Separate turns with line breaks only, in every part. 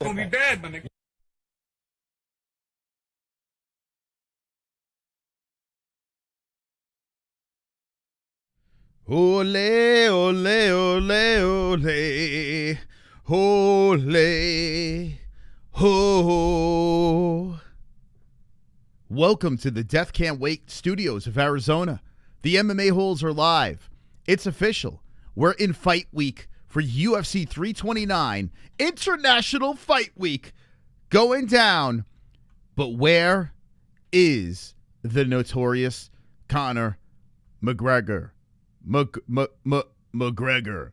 Gonna be bad, my nigga.
Ole, ole, ole, ole, ho. Welcome to the Death Can't Wait studios of Arizona. The MMA-Holes are live. It's official. We're in fight week for UFC 329, International Fight Week, going down. But where is the notorious Conor McGregor? McGregor.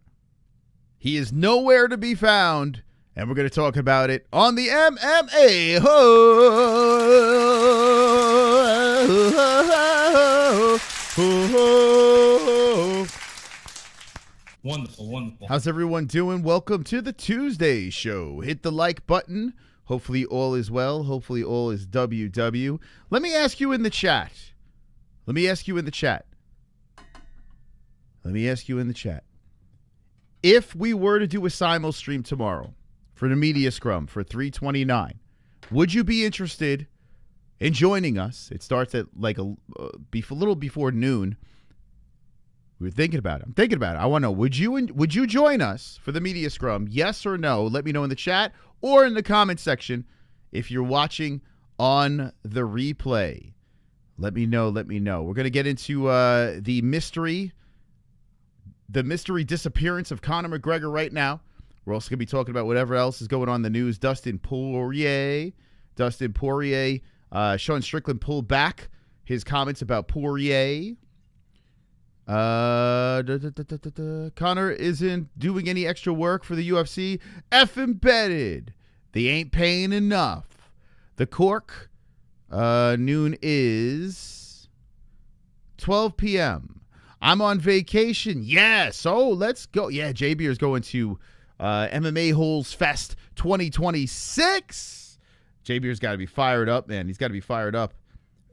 He is nowhere to be found, and we're going to talk about it on the MMA-Ho.
Wonderful, wonderful.
How's everyone doing? Welcome to the Tuesday show. Hit the like button. Hopefully all is well. Hopefully all is WW. Let me ask you in the chat. If we were to do a simul stream tomorrow for the media scrum for 329, would you be interested in joining us? It starts at like a little before noon. We were thinking about it. I'm thinking about it. I want to know, would you join us for the media scrum? Yes or no? Let me know in the chat or in the comment section if you're watching on the replay. Let me know. We're going to get into the mystery disappearance of Conor McGregor right now. We're also going to be talking about whatever else is going on in the news. Dustin Poirier. Sean Strickland pulled back his comments about Poirier. Conor isn't doing any extra work for the UFC. F Embedded. They ain't paying enough. The Cork. Noon is 12 p.m. I'm on vacation. Yes. Oh, let's go. Yeah, JB is going to MMA-Holes Fest 2026. JB's got to be fired up, man. He's got to be fired up.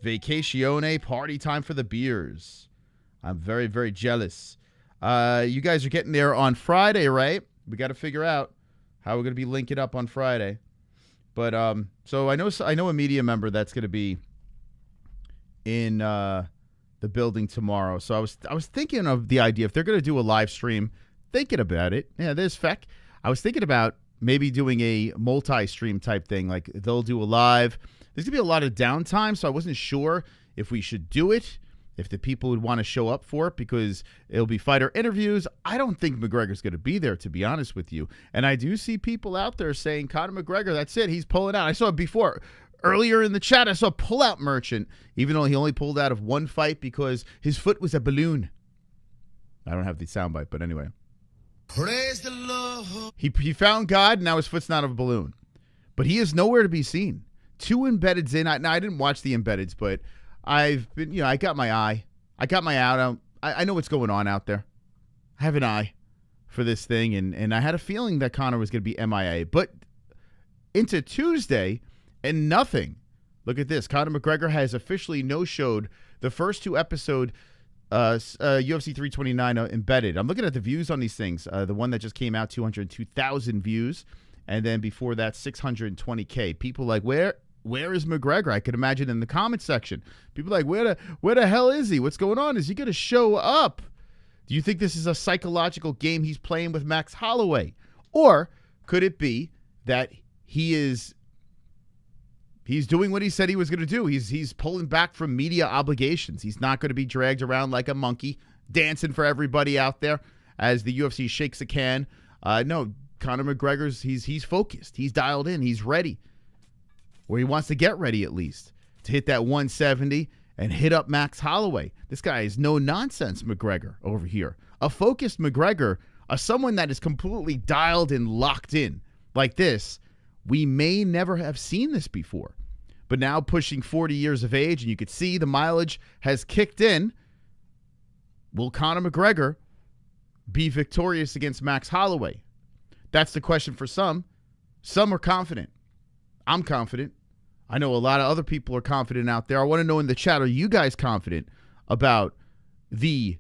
Vacacione, party time for the beers. I'm very, very jealous. You guys are getting there on Friday, right? We got to figure out how we're going to be linking up on Friday. But so I know a media member that's going to be in the building tomorrow. So I was thinking of the idea if they're going to do a live stream, thinking about it. Yeah, there's Feck. I was thinking about maybe doing a multi-stream type thing. Like they'll do a live. There's going to be a lot of downtime, so I wasn't sure if we should do it, if the people would want to show up for it, because it'll be fighter interviews. I don't think McGregor's going to be there, to be honest with you. And I do see people out there saying, Conor McGregor, that's it. He's pulling out. I saw it before. Earlier in the chat, I saw Pullout Merchant, even though he only pulled out of one fight because his foot was a balloon. I don't have the soundbite, but anyway.
Praise the Lord.
He found God, and now his foot's not a balloon. But he is nowhere to be seen. 2 Embeddeds in. I didn't watch the Embeddeds, but I've been, I got my eye. I got my out. I know what's going on out there. I have an eye for this thing, and I had a feeling that Conor was going to be MIA. But into Tuesday, and nothing. Look at this. Conor McGregor has officially no-showed the first 2 episodes, UFC 329 Embedded. I'm looking at the views on these things. The one that just came out, 202,000 views. And then before that, 620K. People like, where is McGregor? I could imagine in the comment section. People like, where the hell is he? What's going on? Is he going to show up? Do you think this is a psychological game he's playing with Max Holloway? Or could it be that he's doing what he said he was going to do? He's pulling back from media obligations. He's not going to be dragged around like a monkey, dancing for everybody out there as the UFC shakes a can. No, Conor McGregor's, he's focused. He's dialed in. He's ready. Or he wants to get ready at least to hit that 170 and hit up Max Holloway. This guy is no-nonsense McGregor over here. A focused McGregor, someone that is completely dialed and locked in like this. We may never have seen this before. But now pushing 40 years of age, and you could see the mileage has kicked in. Will Conor McGregor be victorious against Max Holloway? That's the question for some. Some are confident. I'm confident. I know a lot of other people are confident out there. I want to know in the chat, are you guys confident about the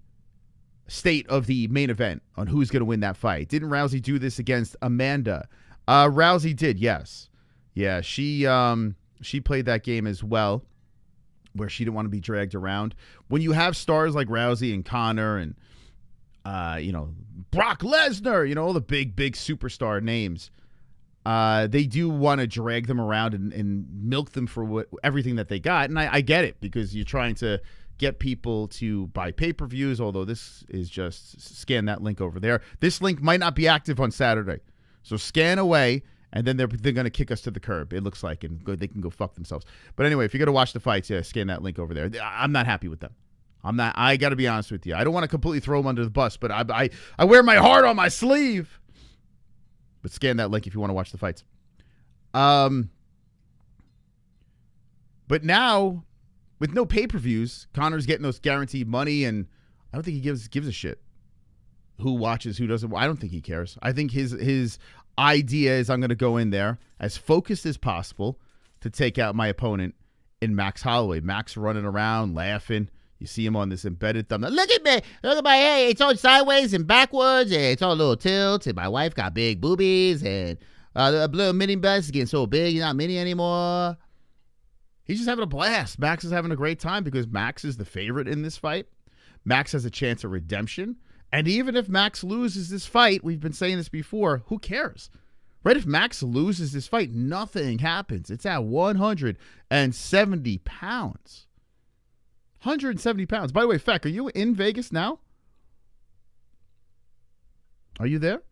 state of the main event on who's going to win that fight? Didn't Rousey do this against Amanda? Rousey did, yes. Yeah, she played that game as well, where she didn't want to be dragged around. When you have stars like Rousey and Conor and Brock Lesnar, all the big superstar names, they do want to drag them around and milk them for everything that they got. And I get it, because you're trying to get people to buy pay-per-views, although this is just scan that link over there. This link might not be active on Saturday. So scan away, and then they're going to kick us to the curb, it looks like, and they can go fuck themselves. But anyway, if you're going to watch the fights, yeah, scan that link over there. I'm not happy with them. I got to be honest with you. I don't want to completely throw them under the bus, but I wear my heart on my sleeve. But scan that link if you want to watch the fights. But now, with no pay-per-views, Conor's getting those guaranteed money, and I don't think he gives a shit who watches, who doesn't. I don't think he cares. I think his idea is, I'm going to go in there as focused as possible to take out my opponent in Max Holloway. Max running around, laughing. You see him on this embedded thumb. Look at me. Look at my hair. It's all sideways and backwards, and it's all a little tilt, and my wife got big boobies, and the little mini bust is getting so big, you're not mini anymore. He's just having a blast. Max is having a great time because Max is the favorite in this fight. Max has a chance of redemption. And even if Max loses this fight, we've been saying this before, who cares? Right? If Max loses this fight, nothing happens. It's at 170 pounds. 170 pounds. By the way, Feck, are you in Vegas now? Are you there?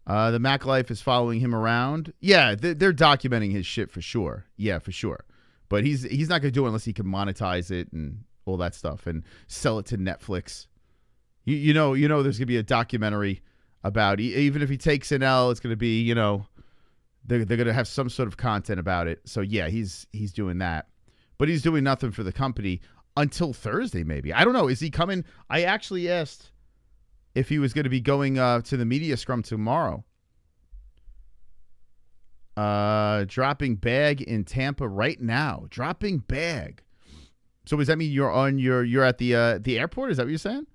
The Mac Life is following him around. Yeah, they're documenting his shit for sure. Yeah, for sure. But he's not going to do it unless he can monetize it and all that stuff and sell it to Netflix. You know, there's going to be a documentary about, even if he takes an L, it's going to be, they're going to have some sort of content about it. So yeah, he's doing that. But he's doing nothing for the company until Thursday, maybe. I don't know. Is he coming? I actually asked if he was going to be going to the media scrum tomorrow. Dropping bag in Tampa right now. Dropping bag. So does that mean you're at the airport? Is that what you're saying?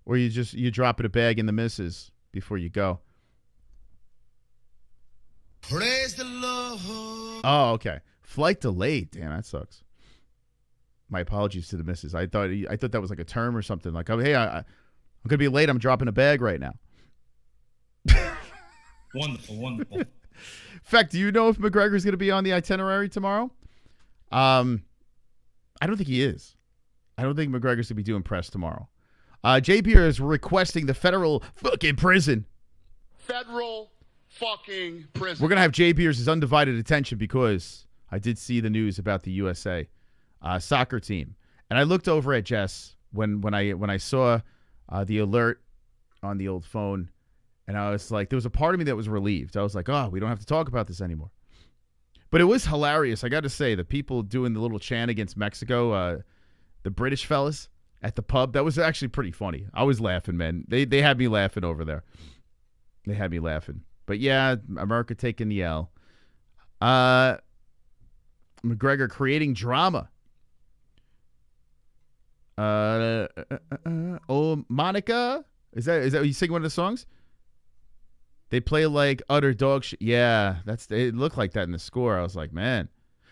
Or you dropping a bag in the missus before you go?
Praise the Lord.
Oh, okay. Flight delayed. Damn, that sucks. My apologies to the missus. I thought that was like a term or something. Like, oh, hey, I'm gonna be late. I'm dropping a bag right now.
Wonderful.
In fact, do you know if McGregor's gonna be on the itinerary tomorrow? I don't think he is. I don't think McGregor's gonna be doing press tomorrow. Jay Beer is requesting the federal fucking prison.
Federal fucking prison.
We're gonna have Jay Beers' undivided attention because I did see the news about the USA soccer team, and I looked over at Jess when I saw the alert on the old phone, and I was like, there was a part of me that was relieved. I was like, oh, we don't have to talk about this anymore. But it was hilarious. I got to say, the people doing the little chant against Mexico, the British fellas at the pub, that was actually pretty funny. I was laughing, man. They had me laughing over there. They had me laughing. But yeah, America taking the L. McGregor creating drama. Oh, Monica? Is that you sing one of the songs? They play like utter dog shit. Yeah, it looked like that in the score. I was like, man.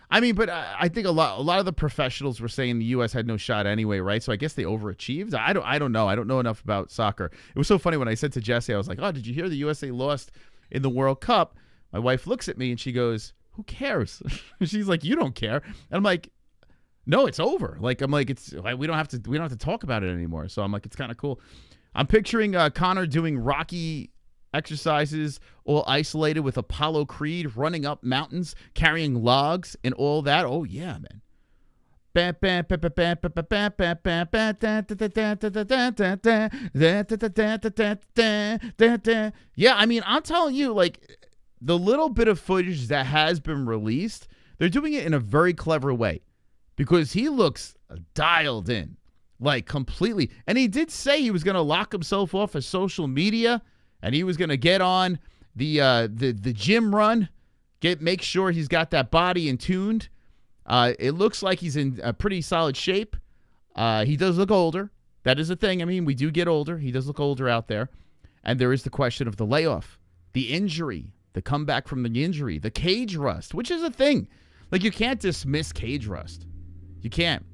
I mean, but I think a lot of the professionals were saying the U.S. had no shot anyway, right? So I guess they overachieved. I don't know. I don't know enough about soccer. It was so funny when I said to Jesse, I was like, oh, did you hear the USA lost in the World Cup? My wife looks at me and she goes, who cares? She's like, you don't care. And I'm like, no, it's over. Like, I'm like, we don't have to talk about it anymore. So I'm like, it's kind of cool. I'm picturing Conor doing Rocky exercises, all isolated with Apollo Creed, running up mountains, carrying logs and all that. Oh yeah, man. Yeah, I mean, I'm telling you, like, the little bit of footage that has been released, they're doing it in a very clever way because he looks dialed in, like, completely. And he did say he was going to lock himself off of social media and he was going to get on the gym run, make sure he's got that body in tuned. It looks like he's in a pretty solid shape. He does look older. That is a thing. I mean, we do get older. He does look older out there. And there is the question of the layoff, the injury the comeback from the injury, the cage rust, which is a thing. Like, you can't dismiss cage rust. You can't.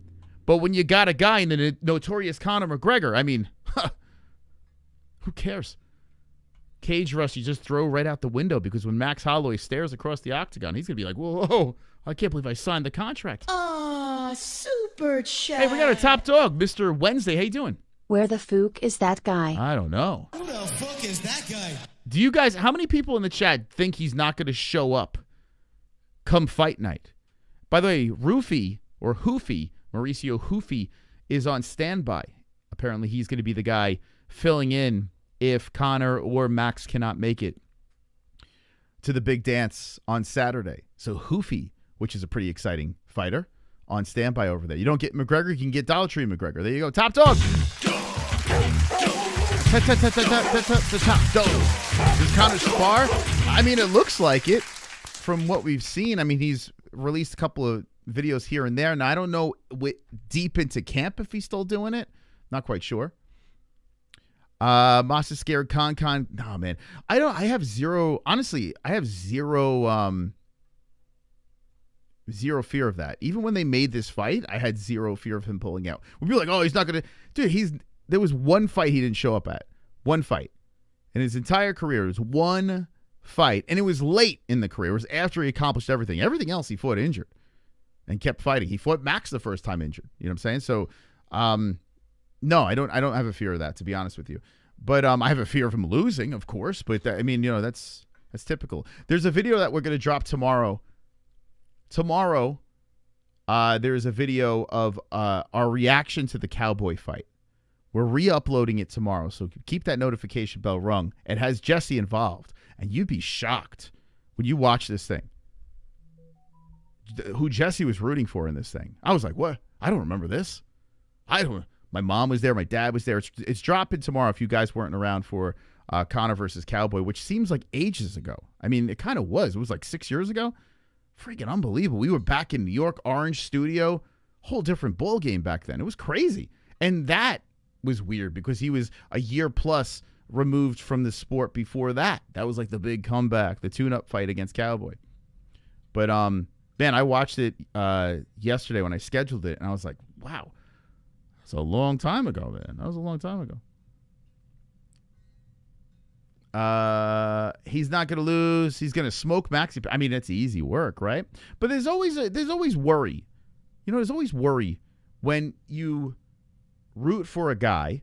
But when you got a guy in the notorious Conor McGregor, I mean, who cares? Cage rust, you just throw right out the window, because when Max Holloway stares across the octagon, he's going to be like, whoa, I can't believe I signed the contract.
Aw, super chat.
Hey, we got a top dog, Mr. Wednesday. How you doing?
Where the fook is that guy?
I don't know.
Who the fuck is that guy?
Do you guys, how many people in the chat think he's not going to show up come fight night? By the way, Roofy, or Hoofy, Mauricio Hoofy, is on standby. Apparently, he's going to be the guy filling in if Conor or Max cannot make it to the big dance on Saturday. So Hoofy, which is a pretty exciting fighter, on standby over there. You don't get McGregor, you can get Dollar Tree McGregor. There you go. Top dog. Top dog. Does Conor spar? I mean, it looks like it from what we've seen. I mean, he's released a couple of videos here and there, and I don't know deep into camp if he's still doing it. Not quite sure. Masa scared Con. No, man. I have zero fear of that. Even when they made this fight, I had zero fear of him pulling out. We'd be like, oh, he's not going to. Dude, there was one fight he didn't show up at. One fight. In his entire career, it was one fight. And it was late in the career. It was after he accomplished everything. Everything else, he fought injured and kept fighting. He fought Max the first time injured. You know what I'm saying? So, no, I don't have a fear of that, to be honest with you. But I have a fear of him losing, of course. But that's typical. There's a video that we're going to drop tomorrow. Tomorrow, there's a video of our reaction to the Cowboy fight. We're re-uploading it tomorrow, so keep that notification bell rung. It has Jesse involved, and you'd be shocked when you watch this thing. Who Jesse was rooting for in this thing. I was like, what? I don't remember this. My mom was there. My dad was there. It's dropping tomorrow if you guys weren't around for Conor versus Cowboy, which seems like ages ago. I mean, it kind of was. It was like 6 years ago. Freaking unbelievable. We were back in New York, Orange Studio. Whole different ball game back then. It was crazy. And that was weird because he was a year plus removed from the sport before that. That was like the big comeback, the tune-up fight against Cowboy. But, man, I watched it yesterday when I scheduled it, and I was like, wow. That's a long time ago, man. That was a long time ago. He's not going to lose. He's going to smoke Maxi. I mean, that's easy work, right? But there's always worry. You know, there's always worry when you root for a guy.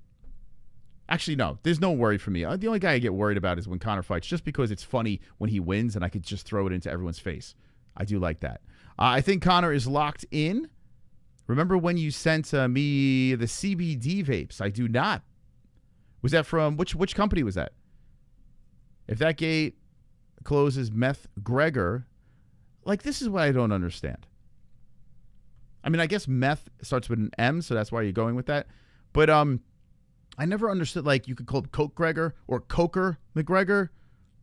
Actually, no, there's no worry for me. The only guy I get worried about is when Conor fights, just because it's funny when he wins and I could just throw it into everyone's face. I do like that. I think Conor is locked in. Remember when you sent me the CBD vapes? I do not. Was that from which company was that? If that gate closes Meth Gregor, like, this is what I don't understand. I mean, I guess meth starts with an M, so that's why you're going with that. But I never understood, like, you could call it Coke Gregor or Coker McGregor.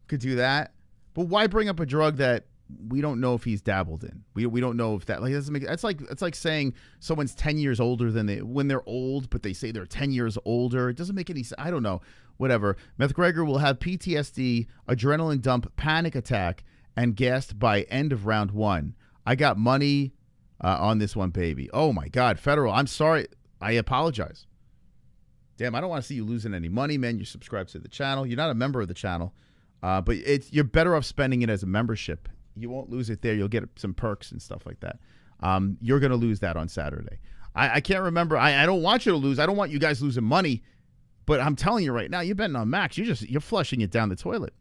Could do that. But why bring up a drug that we don't know if he's dabbled in? We don't know if that, like, doesn't make it's like saying someone's 10 years older than when they're old, but they say they're 10 years older. It doesn't make any sense. I don't know. Whatever. Meth Gregor will have PTSD, adrenaline dump, panic attack, and gassed by end of round 1. I got money on this one, baby. Oh my God, Federal. I'm sorry. I apologize. Damn, I don't want to see you losing any money, man. You're subscribed to the channel. You're not a member of the channel, but you're better off spending it as a membership. You won't lose it there. You'll get some perks and stuff like that. You're going to lose that on Saturday. I can't remember. I don't want you to lose. I don't want you guys losing money. But I'm telling you right now, you're betting on Max. You're flushing it down the toilet.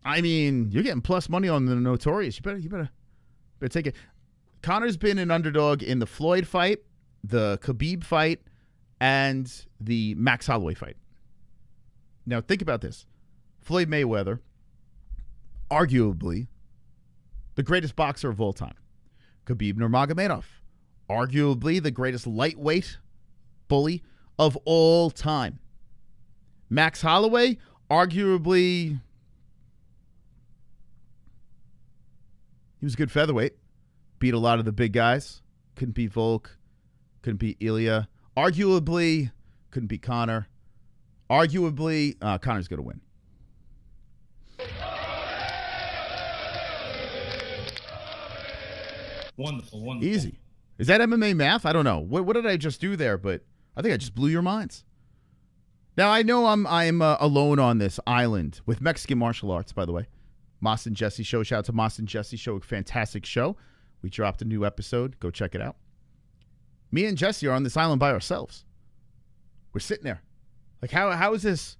I mean, you're getting plus money on the Notorious. You better take it. Conor's been an underdog in the Floyd fight, the Khabib fight, and the Max Holloway fight. Now think about this: Floyd Mayweather, arguably the greatest boxer of all time. Khabib Nurmagomedov, arguably the greatest lightweight bully of all time. Max Holloway, arguably, he was a good featherweight. Beat a lot of the big guys. Couldn't beat Volk. Couldn't beat Ilya. Arguably, couldn't beat Conor. Arguably, Conor's going to win.
Wonderful.
Easy. Is that MMA math? I don't know. What did I just do there? But I think I just blew your minds. Now, I know I'm alone on this island with Mexican martial arts, by the way. Moss and Jesse Show. Shout out to Moss and Jesse Show. A fantastic show. We dropped a new episode. Go check it out. Me and Jesse are on this island by ourselves. We're sitting there. Like, how is this?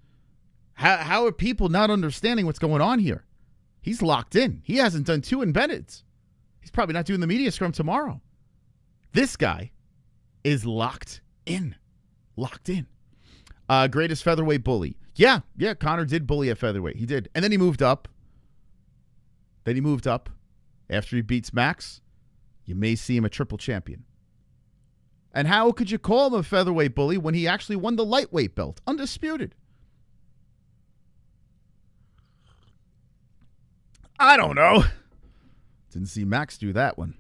How are people not understanding what's going on here? He's locked in. He hasn't done 2 embeddeds. He's probably not doing the media scrum tomorrow. This guy is locked in. Locked in. Greatest featherweight bully. Yeah, Conor did bully at featherweight. He did. And then he moved up. After he beats Max, you may see him a triple champion. And how could you call him a featherweight bully when he actually won the lightweight belt? Undisputed. I don't know. Didn't see Max do that one.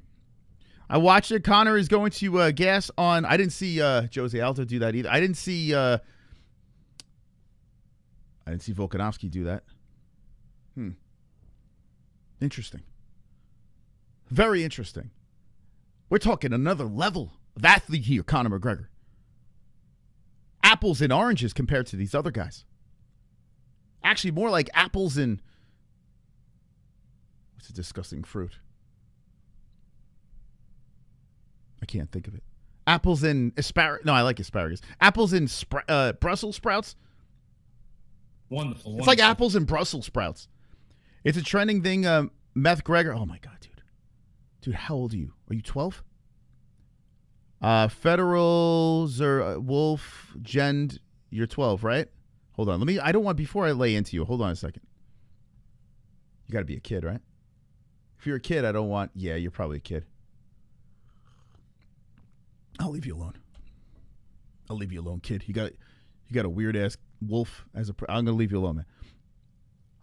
I watched it. Conor is going to gas on. I didn't see Jose Aldo do that either. I didn't see Volkanovski do that. Interesting. Very interesting. We're talking another level of athlete here, Conor McGregor. Apples and oranges compared to these other guys. Actually, more like apples and... What's a disgusting fruit? I can't think of it. Apples and asparagus. No, I like asparagus. Apples and Brussels sprouts.
Wonderful.
It's like apples and Brussels sprouts. It's a trending thing. Meth Gregor. Oh, my God, dude. Dude, how old are you? Are you 12? Federal Wolf Gend. You're 12, right? Hold on. I don't want, before I lay into you, hold on a second. You got to be a kid, right? If you're a kid, I don't want, yeah, you're probably a kid. I'll leave you alone. I'll leave you alone, kid. You got a weird ass wolf as I'm gonna leave you alone, man.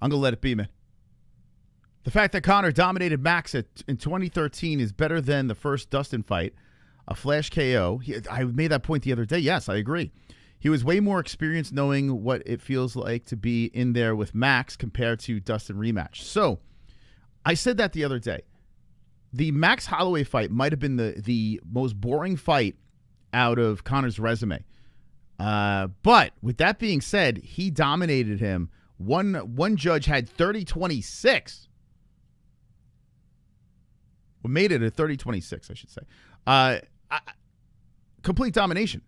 I'm gonna let it be, man. The fact that Conor dominated Max in 2013 is better than the first Dustin fight, a flash KO. I made that point the other day. Yes, I agree. He was way more experienced knowing what it feels like to be in there with Max compared to Dustin rematch. So, I said that the other day. The Max Holloway fight might have been the most boring fight out of Conor's resume. But with that being said, he dominated him. One judge had 30-26. Well, made it a 30-26, I should say. Complete domination.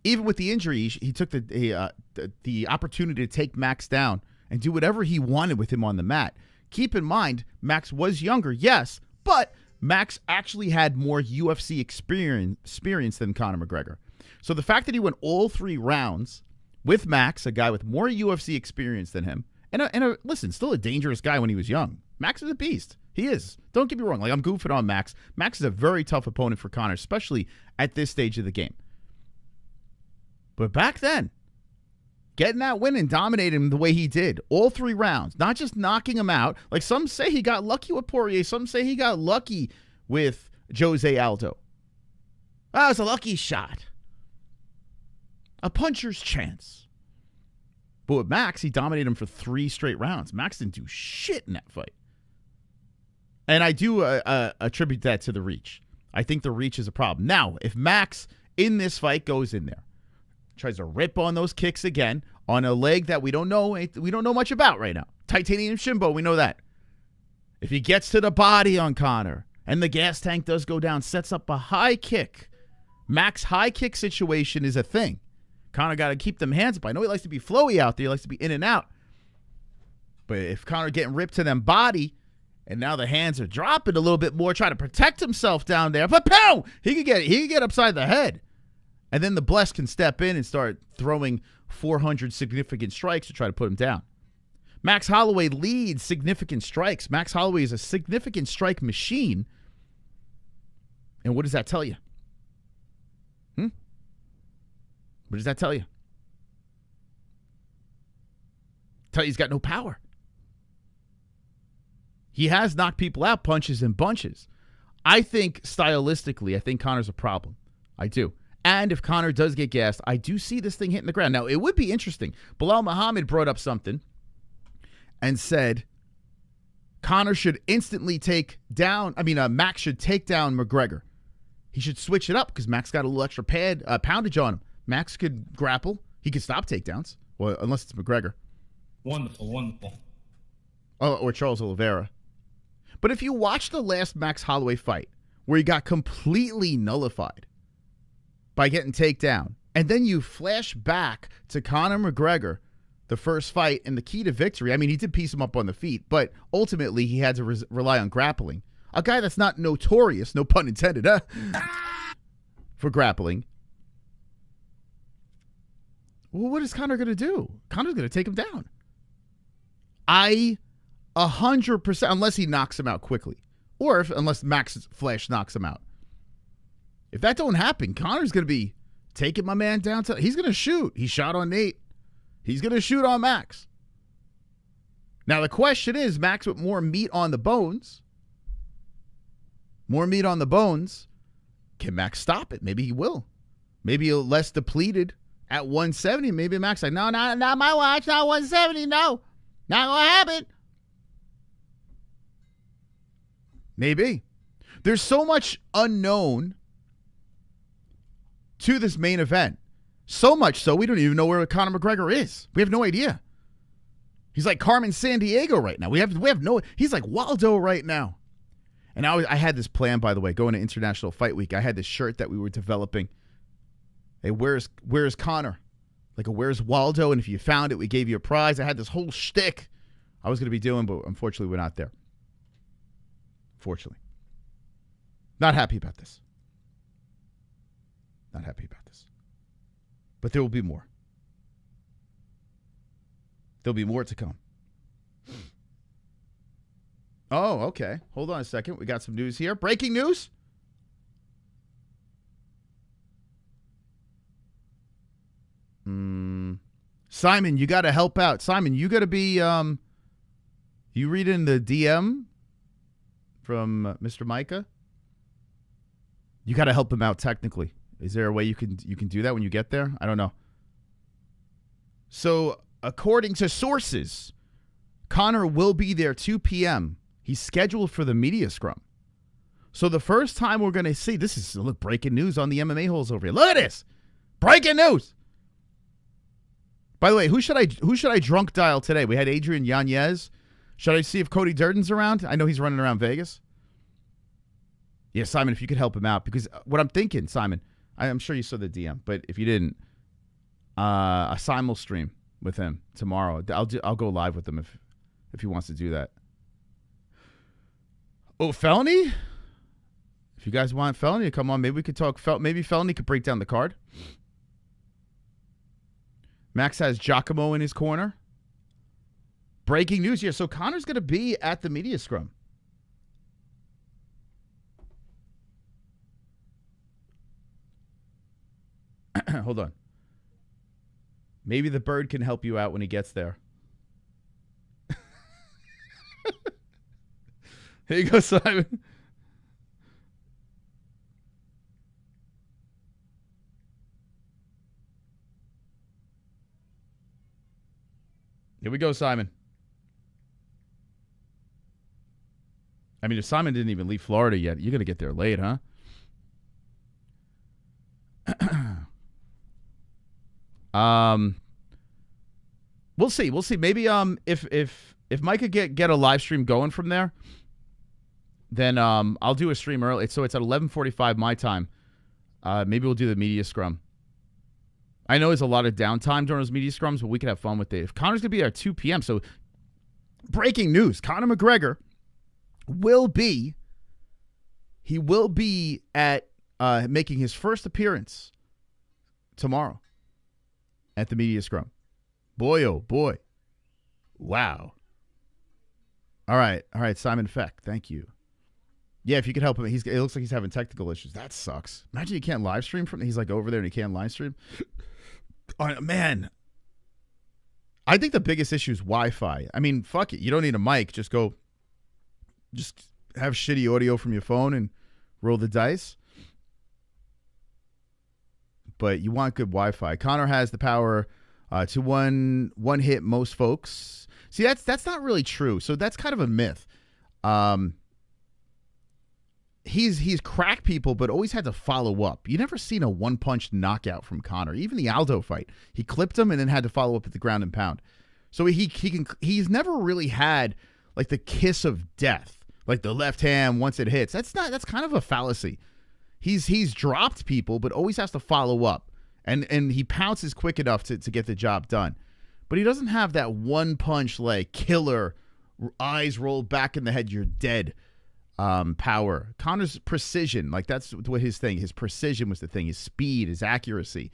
Even with the injury, he took the opportunity to take Max down and do whatever he wanted with him on the mat. Keep in mind, Max was younger, yes, but Max actually had more UFC experience than Conor McGregor. So the fact that he went all 3 rounds with Max, a guy with more UFC experience than him, and listen, still a dangerous guy when he was young. Max is a beast. He is. Don't get me wrong. Like, I'm goofing on Max. Max is a very tough opponent for Conor, especially at this stage of the game. But back then, getting that win and dominating him the way he did, all 3 rounds, not just knocking him out. Like, some say he got lucky with Poirier. Some say he got lucky with Jose Aldo. That was a lucky shot. A puncher's chance. But with Max, he dominated him for 3 straight rounds. Max didn't do shit in that fight. And I do attribute that to the reach. I think the reach is a problem. Now, if Max in this fight goes in there, tries to rip on those kicks again on a leg that we don't know much about right now. Titanium Shimbo, we know that. If he gets to the body on Conor and the gas tank does go down, sets up a high kick. Max high kick situation is a thing. Conor got to keep them hands up. I know he likes to be flowy out there. He likes to be in and out. But if Conor getting ripped to them body and now the hands are dropping a little bit more, trying to protect himself down there, but pow! He could get upside the head. And then the Bless can step in and start throwing 400 significant strikes to try to put him down. Max Holloway leads significant strikes. Max Holloway is a significant strike machine. And what does that tell you? What does that tell you? Tell you he's got no power. He has knocked people out punches and bunches. I think stylistically, Conor's a problem. I do. And if Conor does get gassed, I do see this thing hitting the ground. Now, it would be interesting. Bilal Muhammad brought up something and said Conor should instantly Max should take down McGregor. He should switch it up because Max got a little extra poundage on him. Max could grapple. He could stop takedowns. Well, unless it's McGregor.
Wonderful, wonderful.
Oh, or Charles Oliveira. But if you watch the last Max Holloway fight, where he got completely nullified by getting takedown, and then you flash back to Conor McGregor, the first fight, and the key to victory. I mean, he did piece him up on the feet, but ultimately he had to rely on grappling. A guy that's not notorious, no pun intended, for grappling. Well, what is Conor going to do? Conor's going to take him down. 100%, unless he knocks him out quickly. Or unless Max Flash knocks him out. If that don't happen, Conor's going to be taking my man down. He's going to shoot. He shot on Nate. He's going to shoot on Max. Now, the question is, Max with more meat on the bones. More meat on the bones. Can Max stop it? Maybe he will. Maybe less depleted at 170. Maybe Max like, no, not my watch. Not 170. No. Not going to happen. Maybe. There's so much unknown to this main event. So much so we don't even know where Conor McGregor is. We have no idea. He's like Carmen Sandiego right now. We have no. He's like Waldo right now. And I had this plan, by the way, going to International Fight Week. I had this shirt that we were developing. Hey, where's Conor? Like a where's Waldo? And if you found it, we gave you a prize. I had this whole shtick I was going to be doing, but unfortunately we're not there. Fortunately. Not happy about this. Not happy about this. But there will be more. There'll be more to come. Oh, okay. Hold on a second. We got some news here. Breaking news. Simon, you got to help out. Simon, you got to be, you read in the DM from Mr. Micah? You got to help him out technically. Is there a way you can do that when you get there? I don't know. So, according to sources, Conor will be there 2 p.m. He's scheduled for the media scrum. So the first time we're going to see, this is breaking news on the MMA-Holes over here. Look at this. Breaking news. By the way, who should I drunk dial today? We had Adrian Yanez. Should I see if Cody Durden's around? I know he's running around Vegas. Yeah, Simon, if you could help him out. Because what I'm thinking, Simon, I'm sure you saw the DM, but if you didn't, a simul stream with him tomorrow. I'll go live with him if he wants to do that. Oh, Felony? If you guys want Felony to come on, maybe we could talk. Maybe Felony could break down the card. Max has Giacomo in his corner. Breaking news here. So Conor's going to be at the media scrum. Hold on. Maybe the bird can help you out when he gets there. Here you go, Simon. Here we go, Simon. I mean, if Simon didn't even leave Florida yet, you're going to get there late, huh? We'll see. We'll see. Maybe if Mike could get a live stream going from there, then I'll do a stream early. So it's at 11:45 my time. Maybe we'll do the media scrum. I know there's a lot of downtime during those media scrums, but we could have fun with it. If Conor's going to be there at 2 p.m., so breaking news, Conor McGregor will be at making his first appearance tomorrow at the media scrum. Boy, oh boy. Wow. All right, Simon Feck, thank you. Yeah, if you could help him. It looks like he's having technical issues. That sucks. Imagine you can't live stream from. He's like over there and he can't live stream. Oh, man. I think the biggest issue is Wi-Fi. I mean, fuck it. You don't need a mic. Just have shitty audio from your phone and roll the dice. But you want good Wi-Fi. Conor has the power to one hit most folks. See, that's not really true. So that's kind of a myth. He's cracked people, but always had to follow up. You never seen a one-punch knockout from Conor. Even the Aldo fight, he clipped him and then had to follow up at the ground and pound. So he's never really had like the kiss of death, like the left hand once it hits. That's kind of a fallacy. He's dropped people, but always has to follow up, and he pounces quick enough to get the job done. But he doesn't have that one-punch like killer, eyes rolled back in the head, you're dead. Power. Conor's precision, like that's what his thing. His precision was the thing. His speed, his accuracy,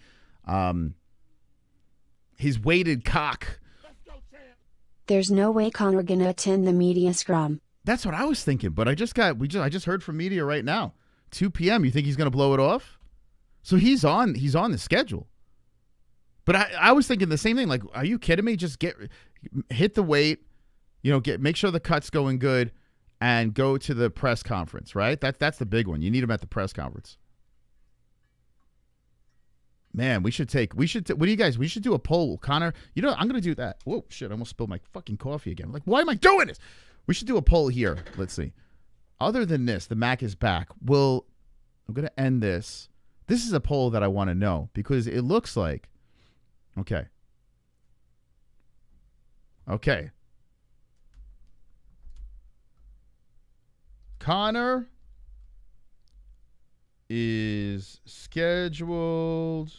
his weighted cock.
There's no way Conor gonna attend the media scrum.
That's what I was thinking, but I just heard from media right now. 2 p.m. You think he's gonna blow it off? So he's on the schedule. But I was thinking the same thing. Like, are you kidding me? Just hit the weight, make sure the cut's going good. And go to the press conference, right? That's the big one. You need him at the press conference. Man, what do you guys? We should do a poll. Conor, I'm going to do that. Whoa, shit, I almost spilled my fucking coffee again. I'm like, why am I doing this? We should do a poll here. Let's see. Other than this, the Mac is back. I'm going to end this. This is a poll that I want to know because it looks like, okay. Conor is scheduled.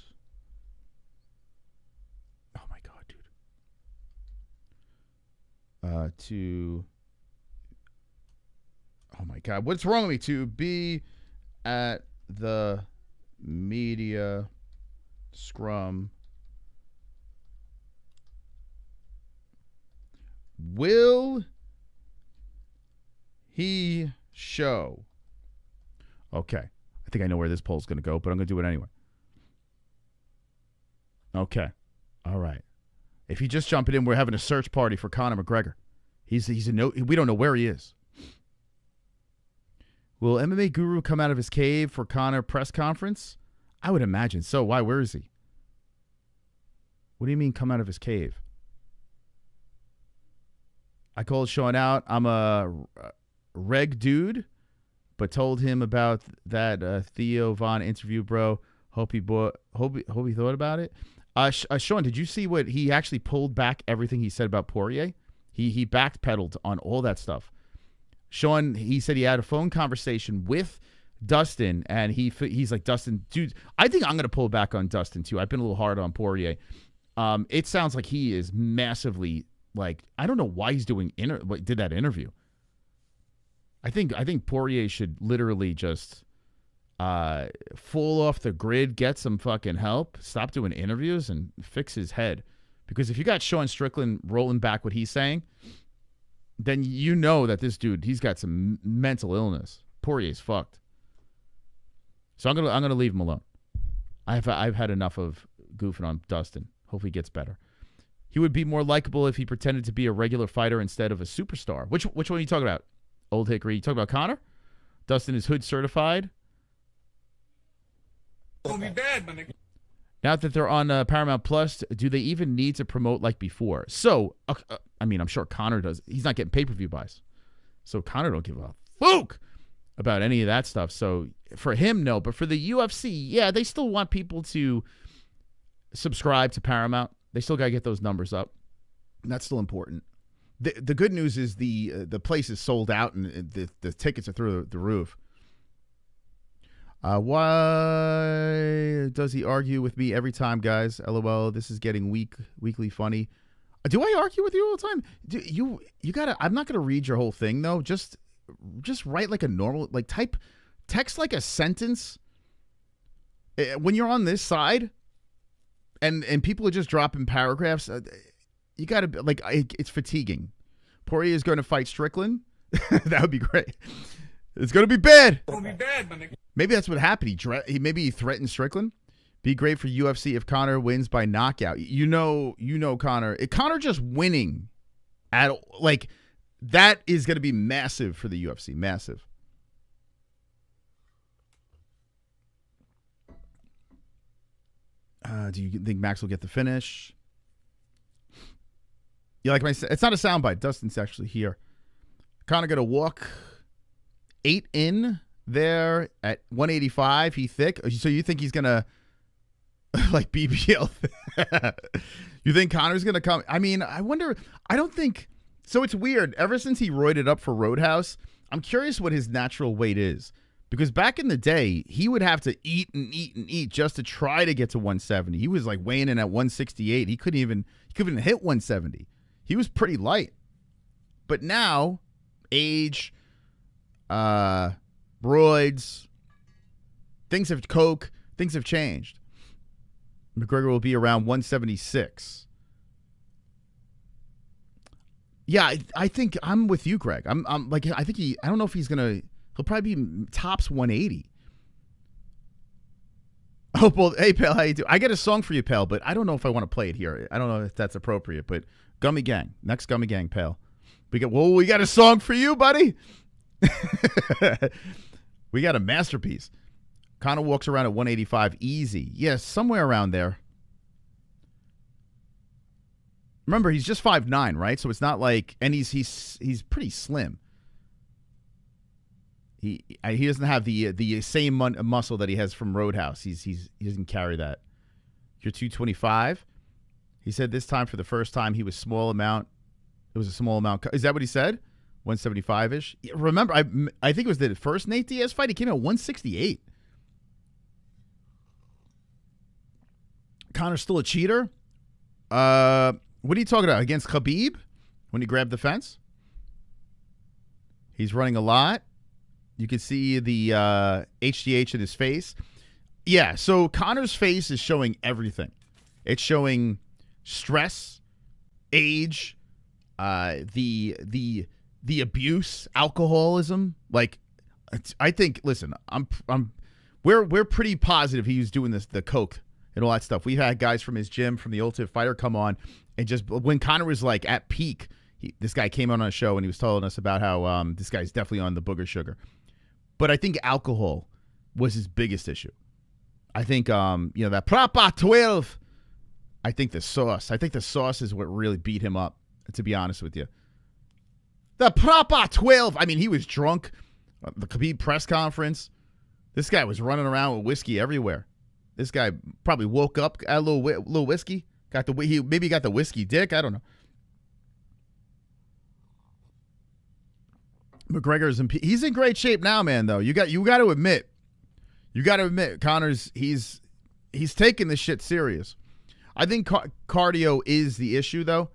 Oh my God, dude. Oh my God, what's wrong with me? To be at the media scrum. Will he show? Okay. I think I know where this poll's going to go, but I'm going to do it anyway. Okay. All right. If you just jump it in, we're having a search party for Conor McGregor. We don't know where he is. Will MMA Guru come out of his cave for Conor press conference? I would imagine so. Why? Where is he? What do you mean come out of his cave? I called Sean out. I'm a reg dude, but told him about that Theo Von interview, bro. Hope he thought about it. Sean, did you see what he actually pulled back everything he said about Poirier? He backpedaled on all that stuff. Sean, he said he had a phone conversation with Dustin, and he's like, Dustin, dude, I think I'm gonna pull back on Dustin too. I've been a little hard on Poirier. It sounds like he is massively like, I don't know why he's did that interview. I think Poirier should literally just fall off the grid, get some fucking help, stop doing interviews, and fix his head. Because if you got Sean Strickland rolling back what he's saying, then you know that this dude, he's got some mental illness. Poirier's fucked. So I'm gonna leave him alone. I've had enough of goofing on Dustin. Hopefully he gets better. He would be more likable if he pretended to be a regular fighter instead of a superstar. Which one are you talking about? Old Hickory. You talking about Conor? Dustin is hood certified.
Gonna be bad, my nigga.
Now that they're on Paramount Plus, do they even need to promote like before? So, I mean, I'm sure Conor does. He's not getting pay-per-view buys. So Conor don't give a fuck about any of that stuff. So for him, no. But for the UFC, yeah, they still want people to subscribe to Paramount. They still got to get those numbers up. And that's still important. The good news is the place is sold out and the tickets are through the roof. Why does he argue with me every time, guys? LOL, this is getting weekly funny. Do I argue with you all the time? You gotta. I'm not gonna read your whole thing though. Just write like a normal, like text like a sentence. When you're on this side, and people are just dropping paragraphs, you gotta like it's fatiguing. Poirier is going to fight Strickland. That would be great. It's going to be bad.
It's going to be bad, my nigga.
Maybe that's what happened. Maybe he threatened Strickland. Be great for UFC if Conor wins by knockout. You know, Conor. Conor just winning like that is going to be massive for the UFC. Massive. Do you think Max will get the finish? Yeah, like it's not a soundbite. Dustin's actually here. Conor going to walk 8 in there at 185. He thick. So you think he's going to, like BBL? You think Conor's going to come? I mean, I wonder. I don't think. So it's weird. Ever since he roided up for Roadhouse, I'm curious what his natural weight is. Because back in the day, he would have to eat and eat and eat just to try to get to 170. He was like weighing in at 168. He couldn't even hit 170. He was pretty light. But now, age, roids, things have changed. McGregor will be around 176. Yeah, I think I'm with you, Greg. I don't know if he'll probably be tops 180. Oh, well, hey, Pal, how you doing? I got a song for you, Pal, but I don't know if I want to play it here. I don't know if that's appropriate, but Gummy Gang. Next Gummy Gang, Pal. We got a song for you, buddy. We got a masterpiece. Conor walks around at 185 easy. Yes, somewhere around there. Remember, he's just 5'9", right? So it's not like, and he's pretty slim. He doesn't have the same muscle that he has from Roadhouse. He doesn't carry that. You're 225. He said this time for the first time he was small amount. It was a small amount. Is that what he said? 175-ish. Remember, I think it was the first Nate Diaz fight. He came out 168. Conor's still a cheater. What are you talking about? Against Khabib when he grabbed the fence? He's running a lot. You can see the HGH in his face. Yeah, so Conor's face is showing everything. It's showing stress, age, the abuse, alcoholism. Like, I think. Listen, we're pretty positive he was doing the coke and all that stuff. We've had guys from his gym, from the Ultimate Fighter, come on and just when Conor was like at peak, this guy came on a show and he was telling us about how this guy's definitely on the booger sugar. But I think alcohol was his biggest issue. I think that Propa 12. I think the sauce is what really beat him up, to be honest with you. The Propa 12. I mean, he was drunk. The Khabib press conference. This guy was running around with whiskey everywhere. This guy probably woke up, got a little whiskey. Maybe got the whiskey dick. I don't know. McGregor's he's in great shape now, man. Though you got to admit, Conor's he's taking this shit serious. I think cardio is the issue, though.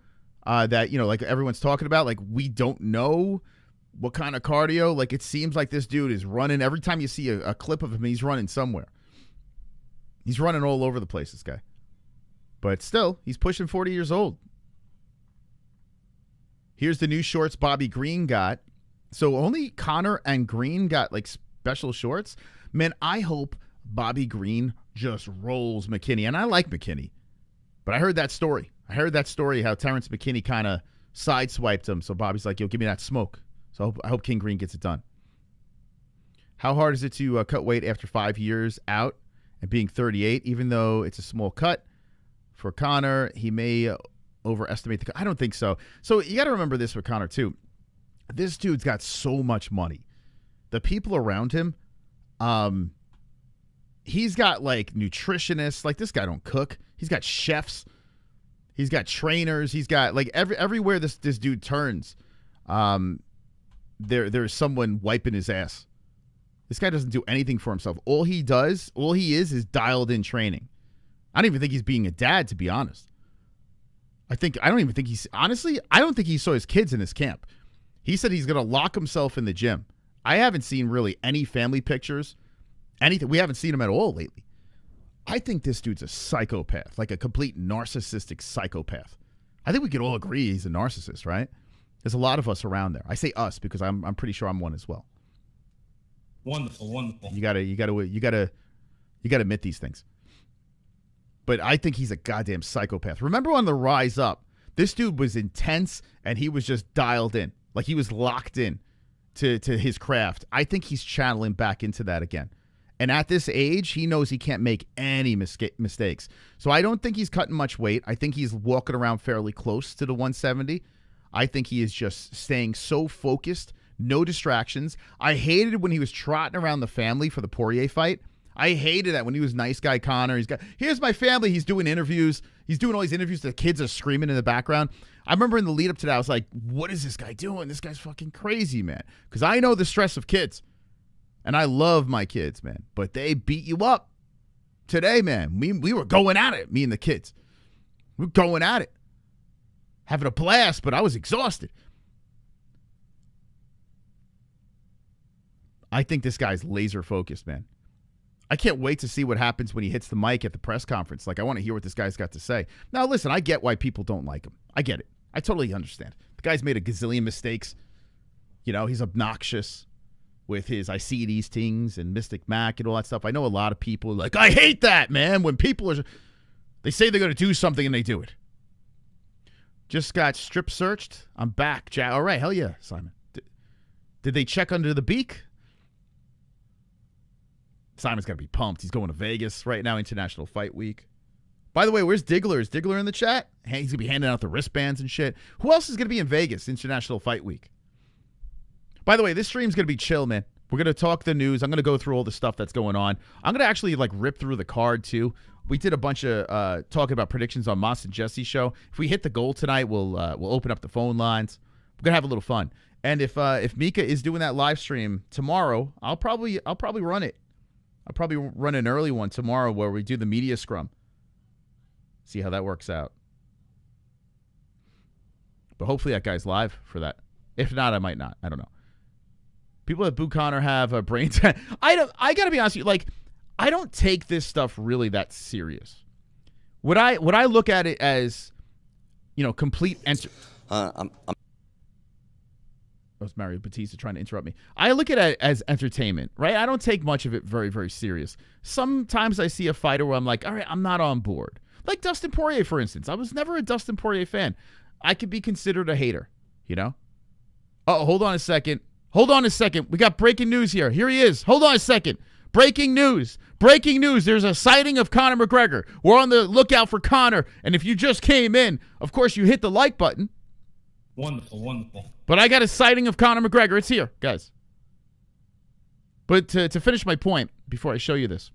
That like everyone's talking about. Like, we don't know what kind of cardio. Like, it seems like this dude is running. Every time you see a clip of him, he's running somewhere. He's running all over the place, this guy. But still, he's pushing 40 years old. Here's the new shorts Bobby Green got. So only Conor and Green got like special shorts. Man, I hope Bobby Green just rolls McKinney. And I like McKinney. But I heard that story. How Terrence McKinney kind of sideswiped him. So Bobby's like, yo, give me that smoke. So I hope King Green gets it done. How hard is it to cut weight after 5 years out and being 38? Even though it's a small cut for Conor, he may overestimate the cut. I don't think so. So you got to remember this with Conor, too. This dude's got so much money. The people around him, he's got like nutritionists. Like, this guy don't cook. He's got chefs. He's got trainers. He's got like everywhere this dude turns, there's someone wiping his ass. This guy doesn't do anything for himself. All he is dialed in training. I don't even think he's being a dad, to be honest. I don't think he saw his kids in his camp. He said he's going to lock himself in the gym. I haven't seen really any family pictures, anything. We haven't seen him at all lately. I think this dude's a psychopath, like a complete narcissistic psychopath. I think we could all agree he's a narcissist, right? There's a lot of us around there. I say us because I'm pretty sure I'm one as well.
Wonderful.
You gotta admit these things. But I think he's a goddamn psychopath. Remember on the rise up, this dude was intense and he was just dialed in. Like, he was locked in to his craft. I think he's channeling back into that again. And at this age, he knows he can't make any mistakes. So I don't think he's cutting much weight. I think he's walking around fairly close to the 170. I think he is just staying so focused no distractions. I hated when he was trotting around the family for the Poirier fight. I hated that when he was nice guy Conor. Here's my family. He's doing interviews. He's doing all these interviews. The kids are screaming in the background. I remember in the lead up to that, I was like, what is this guy doing? This guy's fucking crazy, man. Because I know the stress of kids. And I love my kids, man. But they beat you up today, man. We were going at it, me and the kids. We were going at it. Having a blast, but I was exhausted. I think this guy's laser focused, man. I can't wait to see what happens when he hits the mic at the press conference. Like, I want to hear what this guy's got to say. Now, listen, I get why people don't like him. I get it. I totally understand. The guy's made a gazillion mistakes. You know, he's obnoxious with his I see these things and Mystic Mac and all that stuff. I know a lot of people are like, I hate that, man. When people are, they say they're going to do something and they do it. Just got strip searched. I'm back. All right, hell yeah, Simon. Did they check under the beak? Simon's got to be pumped. He's going to Vegas right now, International Fight Week. By the way, where's Diggler? Is Diggler in the chat? He's going to be handing out the wristbands and shit. Who else is going to be in Vegas, International Fight Week? By the way, this stream's going to be chill, man. We're going to talk the news. I'm going to go through all the stuff that's going on. I'm going to actually, like, rip through the card, too. We did a bunch of talking about predictions on Moss and Jesse's show. If we hit the goal tonight, we'll open up the phone lines. We're going to have a little fun. And if Mika is doing that live stream tomorrow, I'll probably run it. I'll probably run an early one tomorrow where we do the media scrum. See how that works out. But hopefully that guy's live for that. If not, I might not. I don't know. People that boo Conor have a brain test. I got to be honest with you. Like, I don't take this stuff really that serious. Would I look at it as, you know, complete That was Mario Batista trying to interrupt me. I look at it as entertainment, right? I don't take much of it very, very serious. Sometimes I see a fighter where I'm like, all right, I'm not on board. Like Dustin Poirier, for instance. I was never a Dustin Poirier fan. I could be considered a hater, you know? Oh, hold on a second. Hold on a second. We got breaking news here. Here he is. Hold on a second. Breaking news. Breaking news. There's a sighting of Conor McGregor. We're on the lookout for Conor. And if you just came in, of course, you hit the like button.
Wonderful, wonderful.
But I got a sighting of Conor McGregor. It's here, guys. But to finish my point, before I show you this,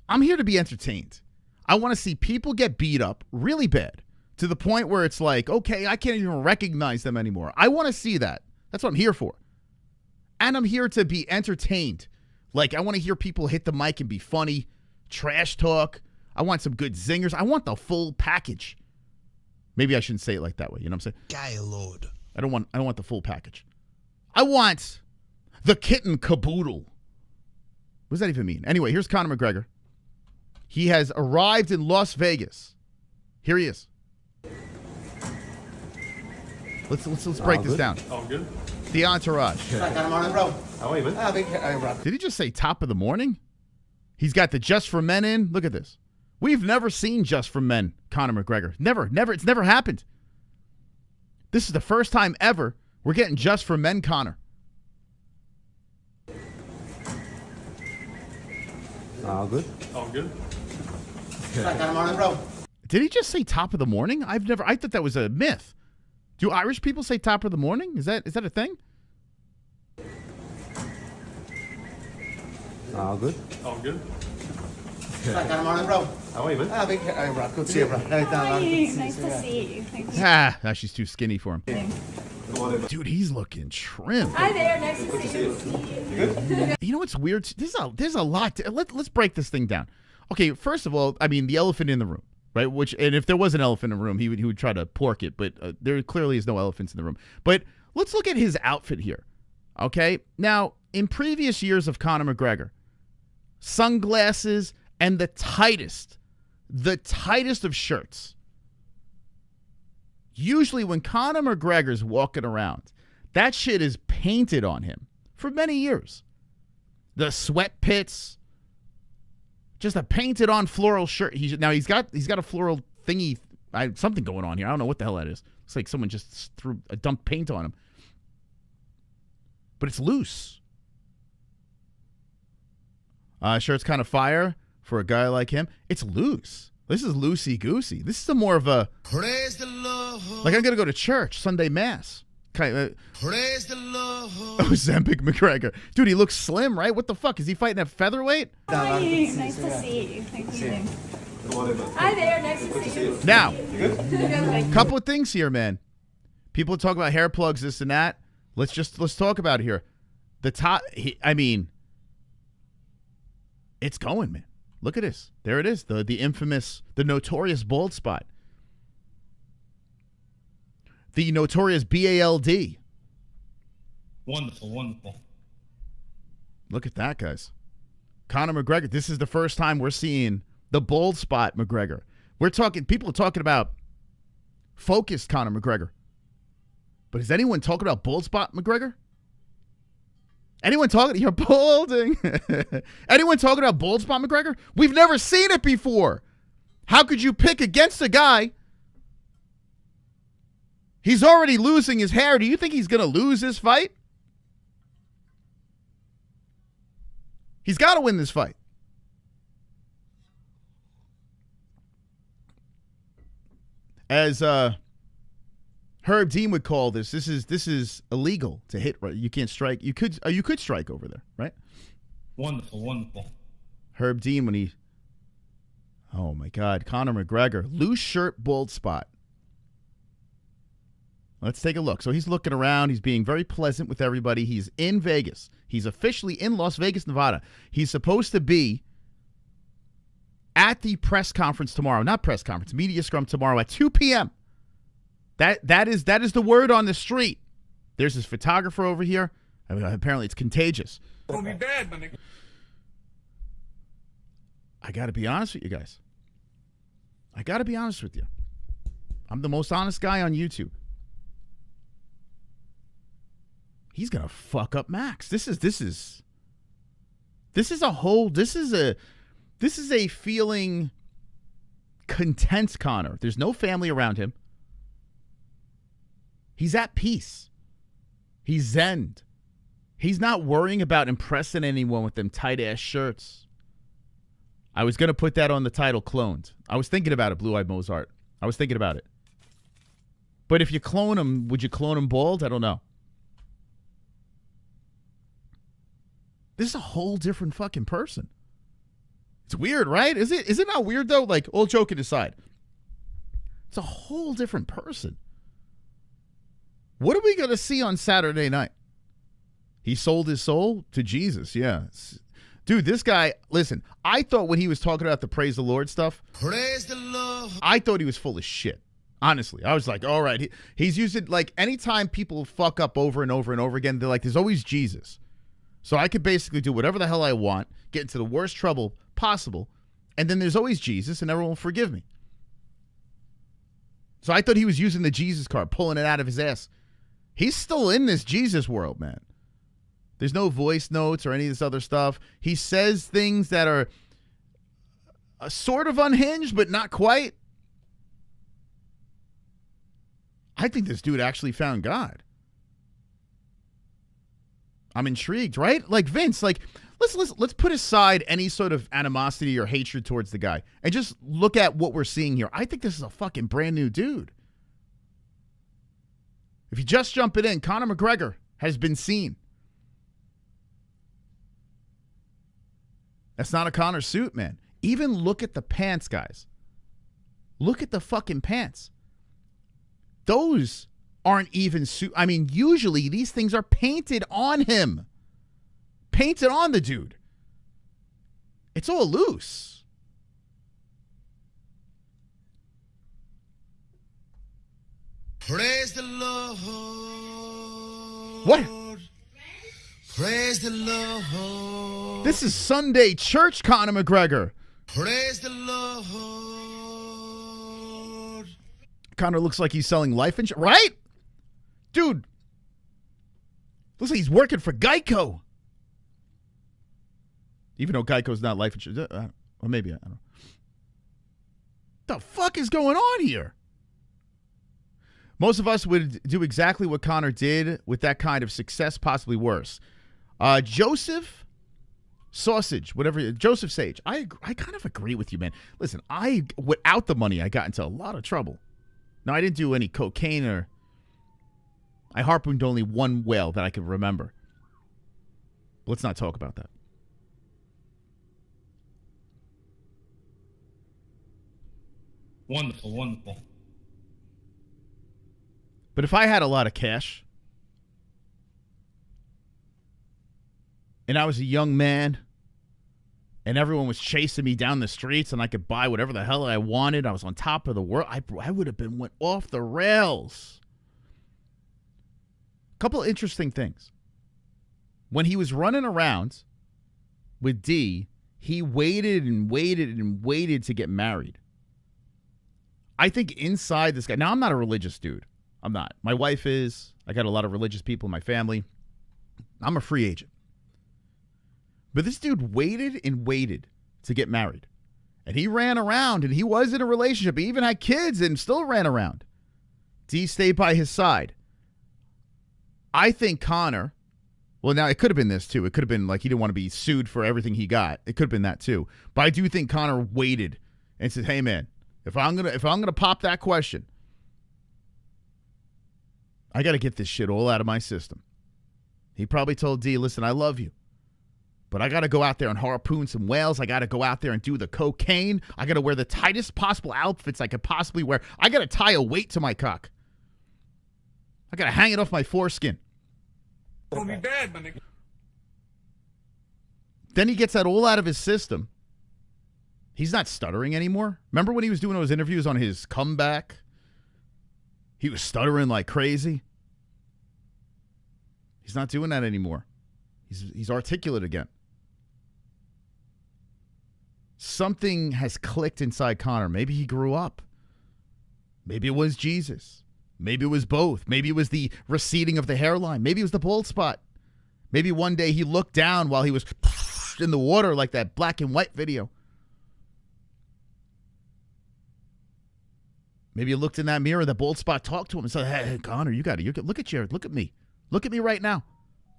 I'm here to be entertained. I want to see people get beat up really bad to the point where it's like, okay, I can't even recognize them anymore. I want to see that. That's what I'm here for. And I'm here to be entertained. Like, I want to hear people hit the mic and be funny, trash talk. I want some good zingers. I want the full package. Maybe I shouldn't say it like that way. You know what I'm saying?
Gaylord.
I don't want the full package. I want the kitten caboodle. What does that even mean? Anyway, here's Conor McGregor. He has arrived in Las Vegas. Here he is. Let's break this down.
All good.
The entourage.
Bro.
How are you, man?
Did he just say top of the morning? He's got the Just for Men in. Look at this. We've never seen Just for Men, Conor McGregor. Never. It's never happened. This is the first time ever we're getting Just for Men Conor.
All good. All good.
Bro.
Did he just say top of the morning? I thought that was a myth. Do Irish people say top of the morning? Is that a thing?
All good. All good.
Bro.
How are you, man?
Bro. Good to see you, bro.
Nice to see you.
She's too skinny for him. Dude, he's looking trim.
Hi there, nice to see you.
You know what's weird? There's a lot. Let's break this thing down. Okay, first of all, I mean, the elephant in the room, right? And if there was an elephant in the room, he would try to pork it, but there clearly is no elephants in the room. But let's look at his outfit here, okay? Now, in previous years of Conor McGregor, sunglasses and the tightest of shirts. Usually when Conor McGregor's walking around, that shit is painted on him for many years. The sweat pits, just a painted on floral shirt. He's got a floral thingy, something going on here. I don't know what the hell that is. It's like someone just threw a dump paint on him. But it's loose. Shirt's kind of fire for a guy like him. It's loose. This is loosey-goosey. This is more of a,
Praise the Lord.
like I'm going to go to church, Sunday Mass kind of,
Praise the Lord.
Ozempic McGregor. Dude, he looks slim, right? What the fuck? Is he fighting at featherweight?
Hi, nice to see you. Thank you. Hi there, nice to see you.
Now,
Good.
couple of things here, man. People talk about hair plugs, this and that. Let's talk about it here. The top, it's going, man. Look at this. There it is. The infamous, the notorious bald spot. The notorious BALD.
Wonderful, wonderful.
Look at that, guys. Conor McGregor. This is the first time we're seeing the bald spot McGregor. People are talking about focused Conor McGregor. But is anyone talking about bald spot McGregor? Anyone talking? You're balding. Anyone talking about bald spot McGregor? We've never seen it before. How could you pick against a guy? He's already losing his hair. Do you think he's going to lose this fight? He's got to win this fight. As Herb Dean would call this is illegal to hit. Right? You can't strike. You could strike over there, right?
Wonderful, wonderful.
Herb Dean when he. Oh my God, Conor McGregor, loose shirt, bald spot. Let's take a look. So he's looking around. He's being very pleasant with everybody. He's in Vegas. He's officially in Las Vegas, Nevada. He's supposed to be at the press conference tomorrow. Not press conference, media scrum tomorrow at 2 p.m. That is the word on the street. There's his photographer over here. Apparently it's contagious.
Gonna be bad, my nigga.
I got to be honest with you guys. I got to be honest with you. I'm the most honest guy on YouTube. He's gonna fuck up Max. This is a feeling content Conor. There's no family around him. He's at peace. He's zen. He's not worrying about impressing anyone with them tight ass shirts. I was gonna put that on the title, cloned. I was thinking about it, Blue Eyed Mozart. I was thinking about it. But if you clone him, would you clone him bald? I don't know. This is a whole different fucking person. It's weird, right? Is it not weird, though? Like, all joking aside. It's a whole different person. What are we going to see on Saturday night? He sold his soul to Jesus, yeah. Dude, this guy, listen, I thought when he was talking about the praise the Lord stuff,
Praise the Lord.
I thought he was full of shit. Honestly, I was like, all right. He's using, like, anytime people fuck up over and over and over again, they're like, there's always Jesus. So I could basically do whatever the hell I want, get into the worst trouble possible, and then there's always Jesus, and everyone will forgive me. So I thought he was using the Jesus card, pulling it out of his ass. He's still in this Jesus world, man. There's no voice notes or any of this other stuff. He says things that are sort of unhinged, but not quite. I think this dude actually found God. I'm intrigued, right? Like Vince, like let's put aside any sort of animosity or hatred towards the guy and just look at what we're seeing here. I think this is a fucking brand new dude. If you just jump it in, Conor McGregor has been seen. That's not a Conor suit, man. Even look at the pants, guys. Look at the fucking pants. Those aren't even suit. I mean, usually these things are painted on him. Painted on the dude. It's all loose.
Praise the Lord.
What?
Praise the Lord.
This is Sunday church, Conor McGregor.
Praise the Lord.
Conor looks like he's selling life insurance, right? Dude, looks like he's working for Geico. Even though Geico's not life insurance. Or maybe, I don't know. The fuck is going on here? Most of us would do exactly what Conor did with that kind of success, possibly worse. Joseph Sausage, whatever, Joseph Sage. I kind of agree with you, man. Listen, without the money, I got into a lot of trouble. Now, I didn't do any cocaine or... I harpooned only one whale that I can remember. Let's not talk about that.
Wonderful, wonderful.
But if I had a lot of cash and I was a young man and everyone was chasing me down the streets and I could buy whatever the hell I wanted, I was on top of the world, I would have went off the rails. A couple of interesting things. When he was running around with D, he waited and waited and waited to get married. I think inside this guy, now I'm not a religious dude. I'm not. My wife is. I got a lot of religious people in my family. I'm a free agent. But this dude waited and waited to get married. And he ran around and he was in a relationship. He even had kids and still ran around. D stayed by his side. I think Conor, well, now it could have been this too. It could have been like he didn't want to be sued for everything he got. It could have been that too. But I do think Conor waited and said, hey man, if I'm gonna pop that question, I got to get this shit all out of my system. He probably told D, listen, I love you, but I got to go out there and harpoon some whales. I got to go out there and do the cocaine. I got to wear the tightest possible outfits I could possibly wear. I got to tie a weight to my cock. I got to hang it off my foreskin.
It's gonna be bad, my nigga.
Then he gets that all out of his system. He's not stuttering anymore. Remember when he was doing those interviews on his comeback? He was stuttering like crazy. He's not doing that anymore. He's articulate again. Something has clicked inside Conor. Maybe he grew up. Maybe it was Jesus. Maybe it was both. Maybe it was the receding of the hairline. Maybe it was the bald spot. Maybe one day he looked down while he was in the water like that black and white video. Maybe he looked in that mirror, the bald spot talked to him and said, hey, Conor, you got it. Look at you. Look at me. Look at me right now.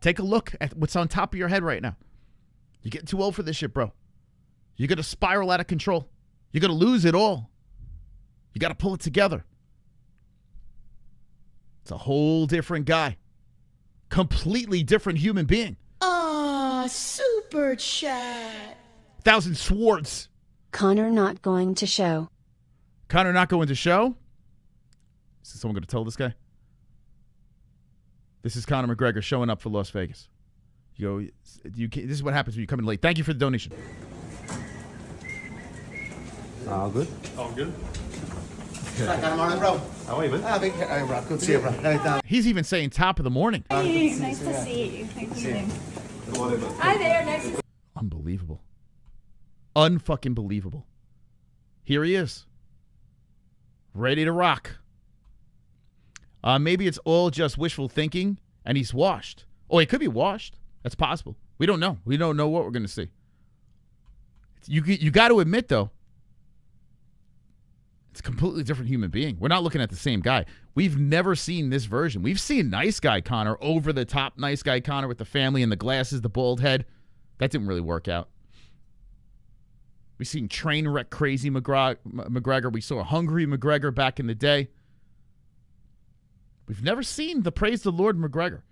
Take a look at what's on top of your head right now. You're getting too old for this shit, bro. You're going to spiral out of control. You're going to lose it all. You got to pull it together. It's a whole different guy. Completely different human being.
Super chat.
1,000 swords.
Conor not going to show.
Conor not going to show? Is someone going to tell this guy? This is Conor McGregor showing up for Las Vegas. This is what happens when you come in late. Thank you for the donation.
All good. All good.
Good morning, bro.
How are you, man?
Bro. Good to see you, bro. Anytime.
He's even saying top of the morning.
Hey, nice to see you. Thank you. Hi there, nice to see you.
Unbelievable. Unfucking believable. Here he is. Ready to rock. Maybe it's all just wishful thinking and he's washed. Oh, he could be washed. That's possible. We don't know. We don't know what we're going to see. You got to admit, though, it's a completely different human being. We're not looking at the same guy. We've never seen this version. We've seen nice guy Conor, over the top nice guy Conor with the family and the glasses, the bald head. That didn't really work out. We've seen train wreck crazy McGregor. We saw a hungry McGregor back in the day. We've never seen the praise the Lord McGregor.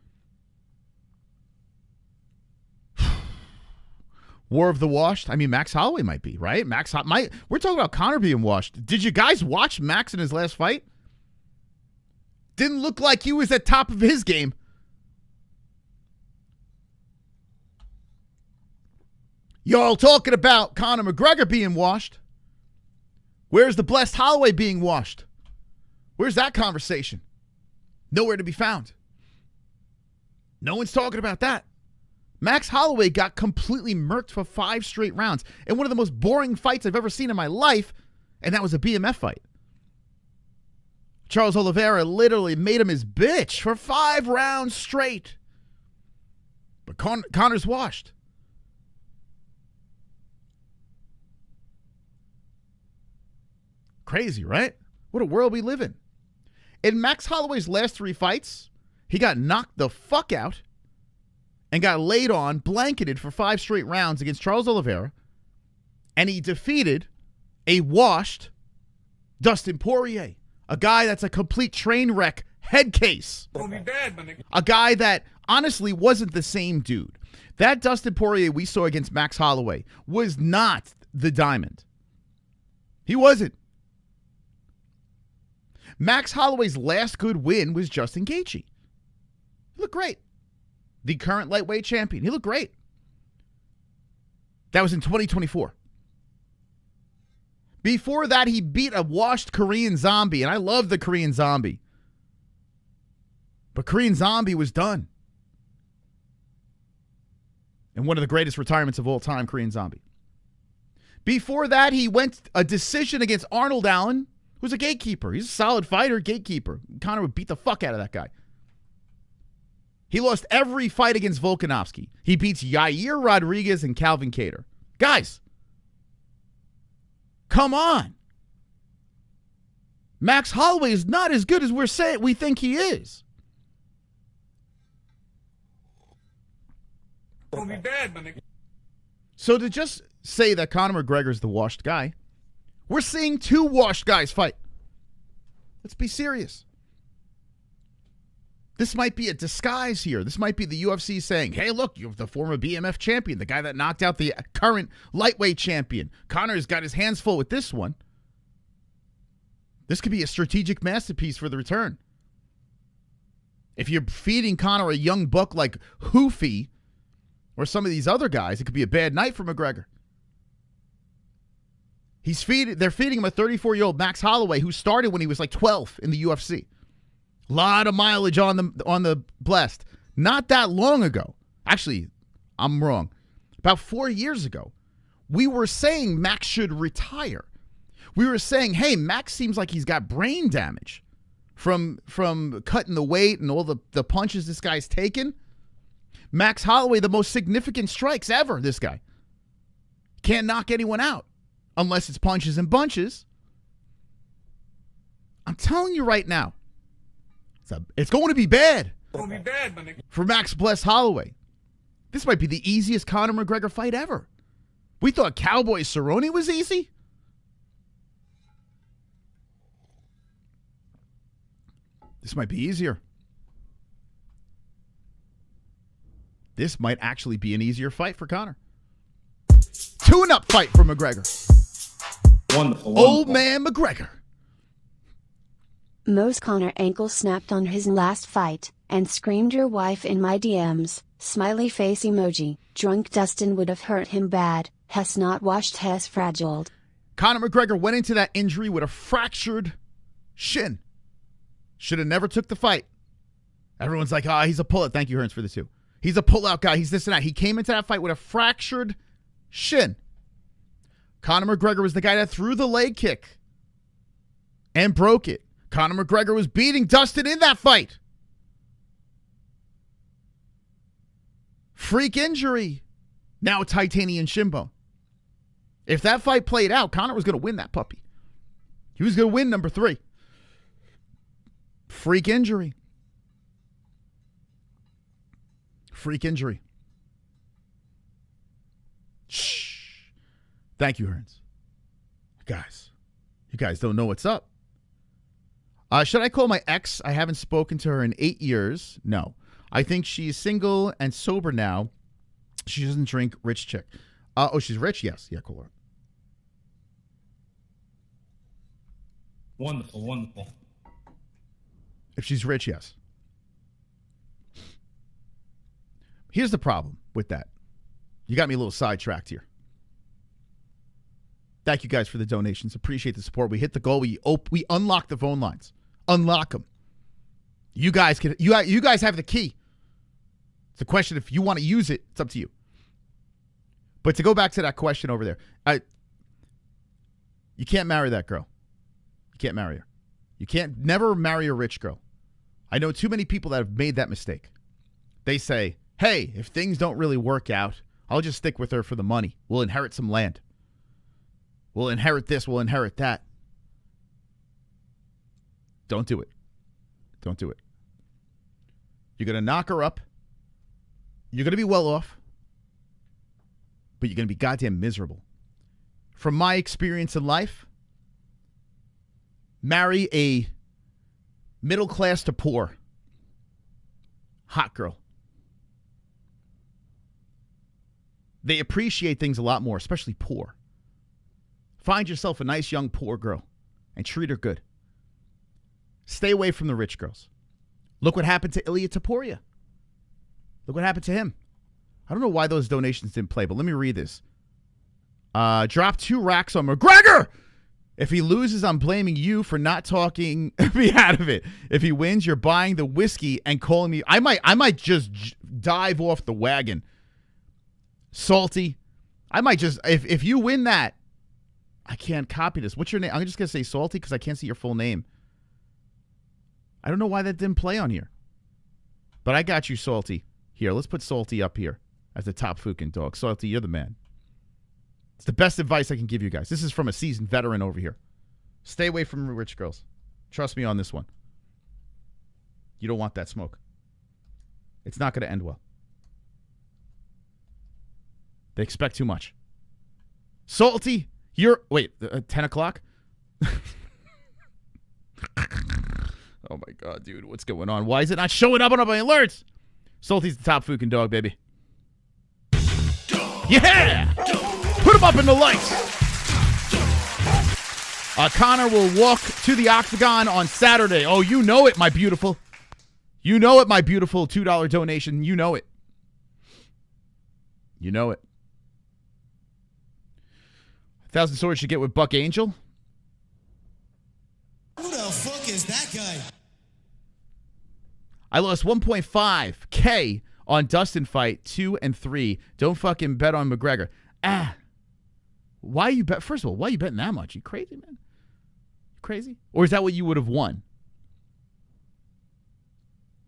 War of the washed? I mean, Max Holloway might be, right? We're talking about Conor being washed. Did you guys watch Max in his last fight? Didn't look like he was at top of his game. Y'all talking about Conor McGregor being washed. Where's the blessed Holloway being washed? Where's that conversation? Nowhere to be found. No one's talking about that. Max Holloway got completely murked for 5 straight rounds in one of the most boring fights I've ever seen in my life, and that was a BMF fight. Charles Oliveira literally made him his bitch for 5 rounds straight. But Conor's washed. Crazy, right? What a world we live in. In Max Holloway's last 3 fights, he got knocked the fuck out and got laid on, blanketed for 5 straight rounds against Charles Oliveira, and he defeated a washed Dustin Poirier, a guy that's a complete train wreck head case.
Gonna be bad, my nigga.
A guy that honestly wasn't the same dude. That Dustin Poirier we saw against Max Holloway was not the diamond. He wasn't. Max Holloway's last good win was Justin Gaethje. He looked great. The current lightweight champion. He looked great. That was in 2024. Before that, he beat a washed Korean Zombie, and I love the Korean Zombie. But Korean Zombie was done. And one of the greatest retirements of all time, Korean Zombie. Before that, he went a decision against Arnold Allen, who's a gatekeeper. He's a solid fighter, gatekeeper. Conor would beat the fuck out of that guy. He lost every fight against Volkanovski. He beats Yair Rodriguez and Calvin Kattar. Guys, come on. Max Holloway is not as good as we think he is.
Gonna be bad, my nigga.
So to just say that Conor McGregor is the washed guy, we're seeing two washed guys fight. Let's be serious. This might be a disguise here. This might be the UFC saying, hey, look, you have the former BMF champion, the guy that knocked out the current lightweight champion. Conor's got his hands full with this one. This could be a strategic masterpiece for the return. If you're feeding Conor a young buck like Hoofy or some of these other guys, it could be a bad night for McGregor. They're feeding him a 34-year-old Max Holloway who started when he was like 12 in the UFC. A lot of mileage on the blessed. Not that long ago. Actually, I'm wrong. About 4 years ago, we were saying Max should retire. We were saying, hey, Max seems like he's got brain damage from cutting the weight and all the punches this guy's taken. Max Holloway, the most significant strikes ever, this guy. Can't knock anyone out unless it's punches and bunches. I'm telling you right now, it's going to be bad.
Gonna be bad, my nigga.
For Max Bless Holloway. This might be the easiest Conor McGregor fight ever. We thought Cowboy Cerrone was easy. This might be easier. This might actually be an easier fight for Conor. Tune-up fight for McGregor.
Wonderful.
Old man McGregor.
Mo's Conor ankle snapped on his last fight, and screamed your wife in my DMs, smiley face emoji. Drunk Dustin would have hurt him bad, has not washed, has fragiled.
Conor McGregor went into that injury with a fractured shin. Should have never took the fight. Everyone's like, he's a pullout. Thank you, Hearns, for this too. He's a pullout guy. He's this and that. He came into that fight with a fractured shin. Conor McGregor was the guy that threw the leg kick and broke it. Conor McGregor was beating Dustin in that fight. Freak injury. Now titanium shin bone. If that fight played out, Conor was going to win that puppy. He was going to win number 3. Freak injury. Freak injury. Shh. Thank you, Hearns. You guys don't know what's up. Should I call my ex? I haven't spoken to her in 8 years. No. I think she's single and sober now. She doesn't drink. Rich chick. She's rich? Yes. Yeah, call her.
Wonderful, wonderful.
If she's rich, yes. Here's the problem with that. You got me a little sidetracked here. Thank you guys for the donations. Appreciate the support. We hit the goal. We unlock the phone lines. Unlock them. You guys have the key. It's a question if you want to use it. It's up to you. But to go back to that question over there, you can't marry that girl. You can't marry her. You can't never marry a rich girl. I know too many people that have made that mistake. They say, hey, if things don't really work out, I'll just stick with her for the money. We'll inherit some land. We'll inherit this. We'll inherit that. Don't do it. Don't do it. You're going to knock her up. You're going to be well off. But you're going to be goddamn miserable. From my experience in life, marry a Middle class to poor. Hot girl. They appreciate things a lot more, especially poor. Find yourself a nice young poor girl and treat her good. Stay away from the rich girls. Look what happened to Ilya Taporia. Look what happened to him. I don't know why those donations didn't play, but let me read this. Drop 2 racks on McGregor. If he loses, I'm blaming you for not talking me out of it. If he wins, you're buying the whiskey and calling me. I might just dive off the wagon. Salty. I might just, if you win that, I can't copy this. What's your name? I'm just going to say Salty because I can't see your full name. I don't know why that didn't play on here. But I got you, Salty. Here, let's put Salty up here as the top Fukin dog. Salty, you're the man. It's the best advice I can give you guys. This is from a seasoned veteran over here. Stay away from rich girls. Trust me on this one. You don't want that smoke. It's not going to end well. They expect too much. Salty, you're... Wait, 10 o'clock? Oh, my God, dude. What's going on? Why is it not showing up on my alerts? Salty's the top Fukin dog, baby. Yeah! Put him up in the lights. Conor will walk to the octagon on Saturday. Oh, you know it, my beautiful. You know it, my beautiful $2 donation. You know it. You know it. 1,000 swords should get with Buck Angel.
Who the fuck is that guy?
I lost 1.5K on Dustin fight 2 and 3. Don't fucking bet on McGregor. Why you bet? First of all, why are you betting that much? You crazy, man? You crazy? Or is that what you would have won?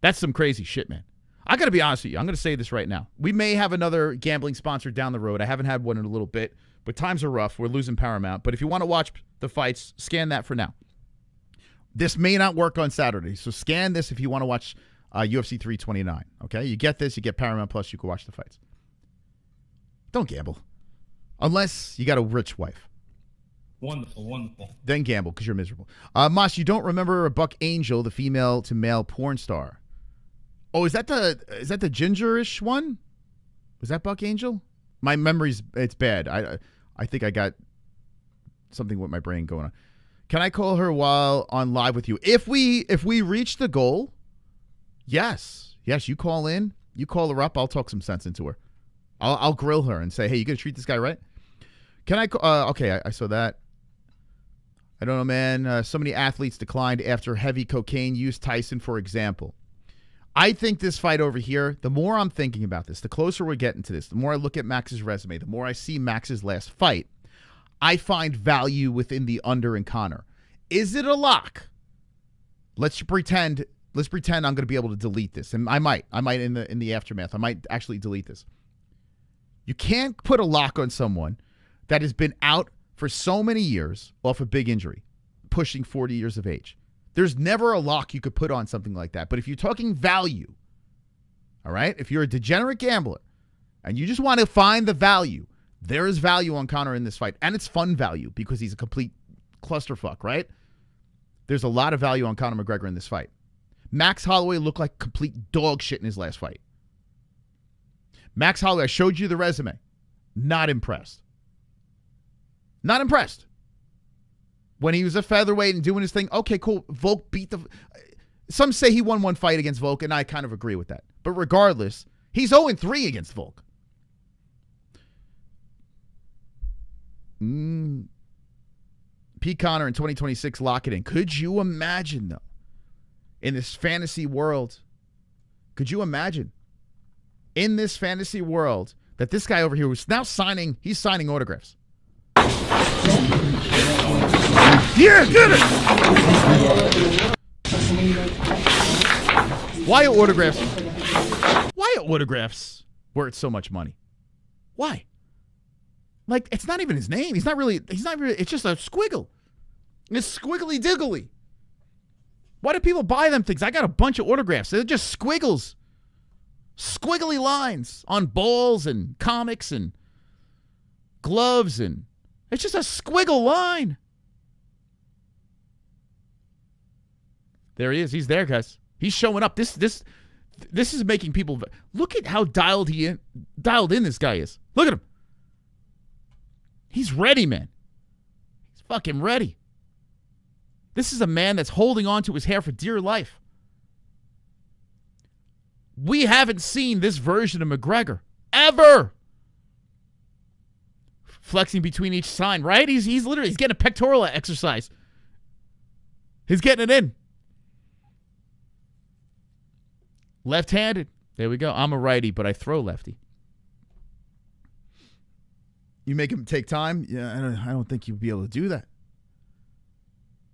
That's some crazy shit, man. I got to be honest with you. I'm going to say this right now. We may have another gambling sponsor down the road. I haven't had one in a little bit, but times are rough. We're losing Paramount. But if you want to watch the fights, scan that for now. This may not work on Saturday, so scan this if you want to watch UFC 329. Okay? You get this, you get Paramount Plus, you can watch the fights. Don't gamble. Unless you got a rich wife.
Wonderful, wonderful.
Then gamble because you're miserable. Moss, you don't remember Buck Angel, the female to male porn star. Oh, is that the gingerish one? Was that Buck Angel? My memory's it's bad. I think I got something with my brain going on. Can I call her while on live with you? If we reach the goal, yes. Yes, you call in. You call her up. I'll talk some sense into her. I'll grill her and say, hey, you going to treat this guy right? Can I okay, I saw that. I don't know, man. So many athletes declined after heavy cocaine use. Tyson, for example. I think this fight over here, the more I'm thinking about this, the closer we're getting to this, the more I look at Max's resume, the more I see Max's last fight, I find value within the under in Conor. Is it a lock? Let's pretend I'm going to be able to delete this. And I might in the aftermath. I might actually delete this. You can't put a lock on someone that has been out for so many years off a big injury, pushing 40 years of age. There's never a lock you could put on something like that. But if you're talking value, all right, if you're a degenerate gambler and you just want to find the value, there is value on Conor in this fight. And it's fun value because he's a complete clusterfuck, right? There's a lot of value on Conor McGregor in this fight. Max Holloway looked like complete dog shit in his last fight. Max Holloway, I showed you the resume. Not impressed. Not impressed. When he was a featherweight and doing his thing, okay, cool. Volk beat the... Some say he won one fight against Volk, and I kind of agree with that. But regardless, he's 0-3 against Volk. Pete Conor in 2026, lock it in. Could you imagine, though, in this fantasy world, could you imagine in this fantasy world that this guy over here who's now he's signing autographs? Yeah, get it! Why are autographs worth so much money? Why? Like, it's not even his name. It's just a squiggle. It's squiggly diggly. Why do people buy them things? I got a bunch of autographs. They're just squiggles. Squiggly lines on balls and comics and gloves, and it's just a squiggle line. There he is. He's there, guys. He's showing up. This is making people look at how dialed in this guy is. Look at him. He's ready, man. He's fucking ready. This is a man that's holding on to his hair for dear life. We haven't seen this version of McGregor ever. Flexing between each sign, right? He's getting a pectoral exercise. He's getting it in. Left-handed. There we go. I'm a righty, but I throw lefty. You make him take time? Yeah, I don't think you'd be able to do that.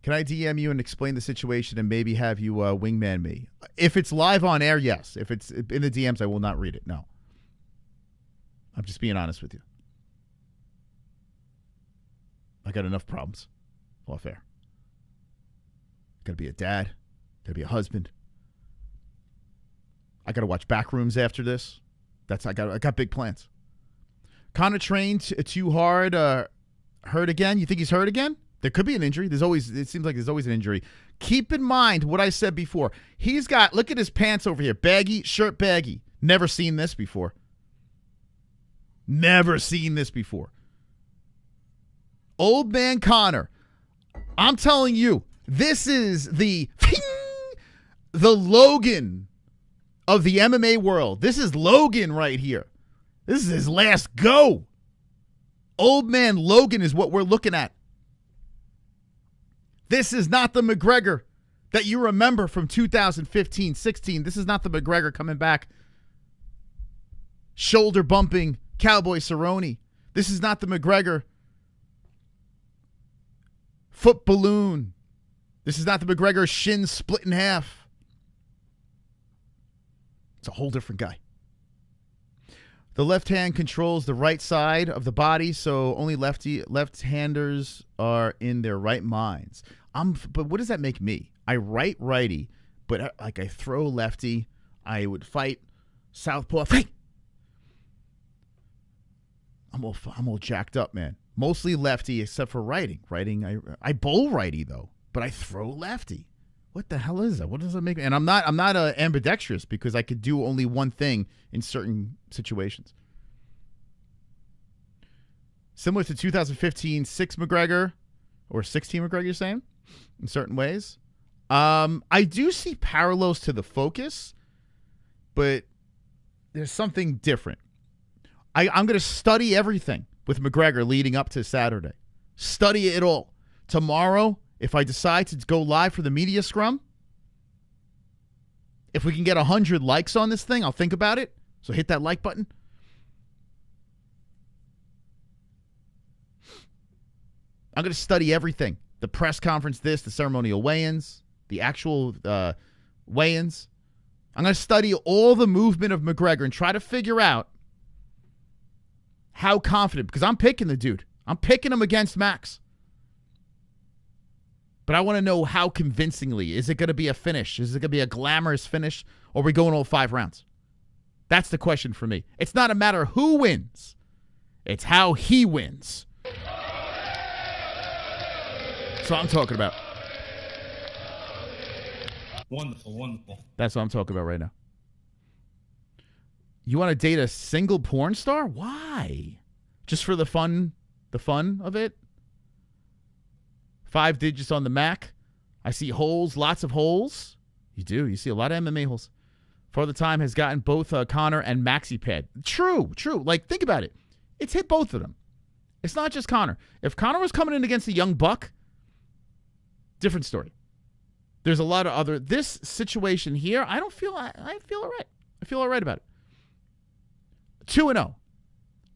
Can I DM you and explain the situation and maybe have you wingman me? If it's live on air, yes. If it's in the DMs, I will not read it. No. I'm just being honest with you. I got enough problems off air. Got to be a dad. Got to be a husband. I got to watch Backrooms after this. I got big plans. Conor trained too hard. Hurt again? You think he's hurt again? There could be an injury. It seems like there's always an injury. Keep in mind what I said before. He's got, look at his pants over here. Baggy, shirt baggy. Never seen this before. Never seen this before. Old man Conor. I'm telling you, this is the Logan of the MMA world. This is Logan right here. This is his last go. Old man Logan is what we're looking at. This is not the McGregor that you remember from 2015-16. This is not the McGregor coming back, shoulder bumping Cowboy Cerrone. This is not the McGregor foot balloon. This is not the McGregor shin split in half. It's a whole different guy. The left hand controls the right side of the body, so only left-handers are in their right minds. But what does that make me? I righty, but I throw lefty. I would fight southpaw. I'm all jacked up, man. Mostly lefty, except for writing. I bowl righty though, but I throw lefty. What the hell is that? What does that make me? And I'm not ambidextrous because I could do only one thing in certain situations. Similar to 2015 6 McGregor or 16 McGregor, you're saying, in certain ways. I do see parallels to the focus, but there's something different. I'm going to study everything with McGregor leading up to Saturday. Study it all. Tomorrow, if I decide to go live for the media scrum, if we can get 100 likes on this thing, I'll think about it. So hit that like button. I'm going to study everything. The press conference, the ceremonial weigh-ins, the actual weigh-ins. I'm going to study all the movement of McGregor and try to figure out how confident, because I'm picking the dude. I'm picking him against Max. But I want to know how convincingly. Is it going to be a finish? Is it going to be a glamorous finish? Or are we going all 5 rounds? That's the question for me. It's not a matter who wins. It's how he wins. That's what I'm talking about.
Wonderful, wonderful.
That's what I'm talking about right now. You want to date a single porn star? Why? Just for the fun of it? 5 digits on the Mac. I see holes, lots of holes. You do. You see a lot of MMA holes. Father Time has gotten both Conor and MaxiPad. True. Like, think about it. It's hit both of them. It's not just Conor. If Conor was coming in against a young buck, different story. There's a lot of other. This situation here, I feel all right. I feel all right about it. 2-0.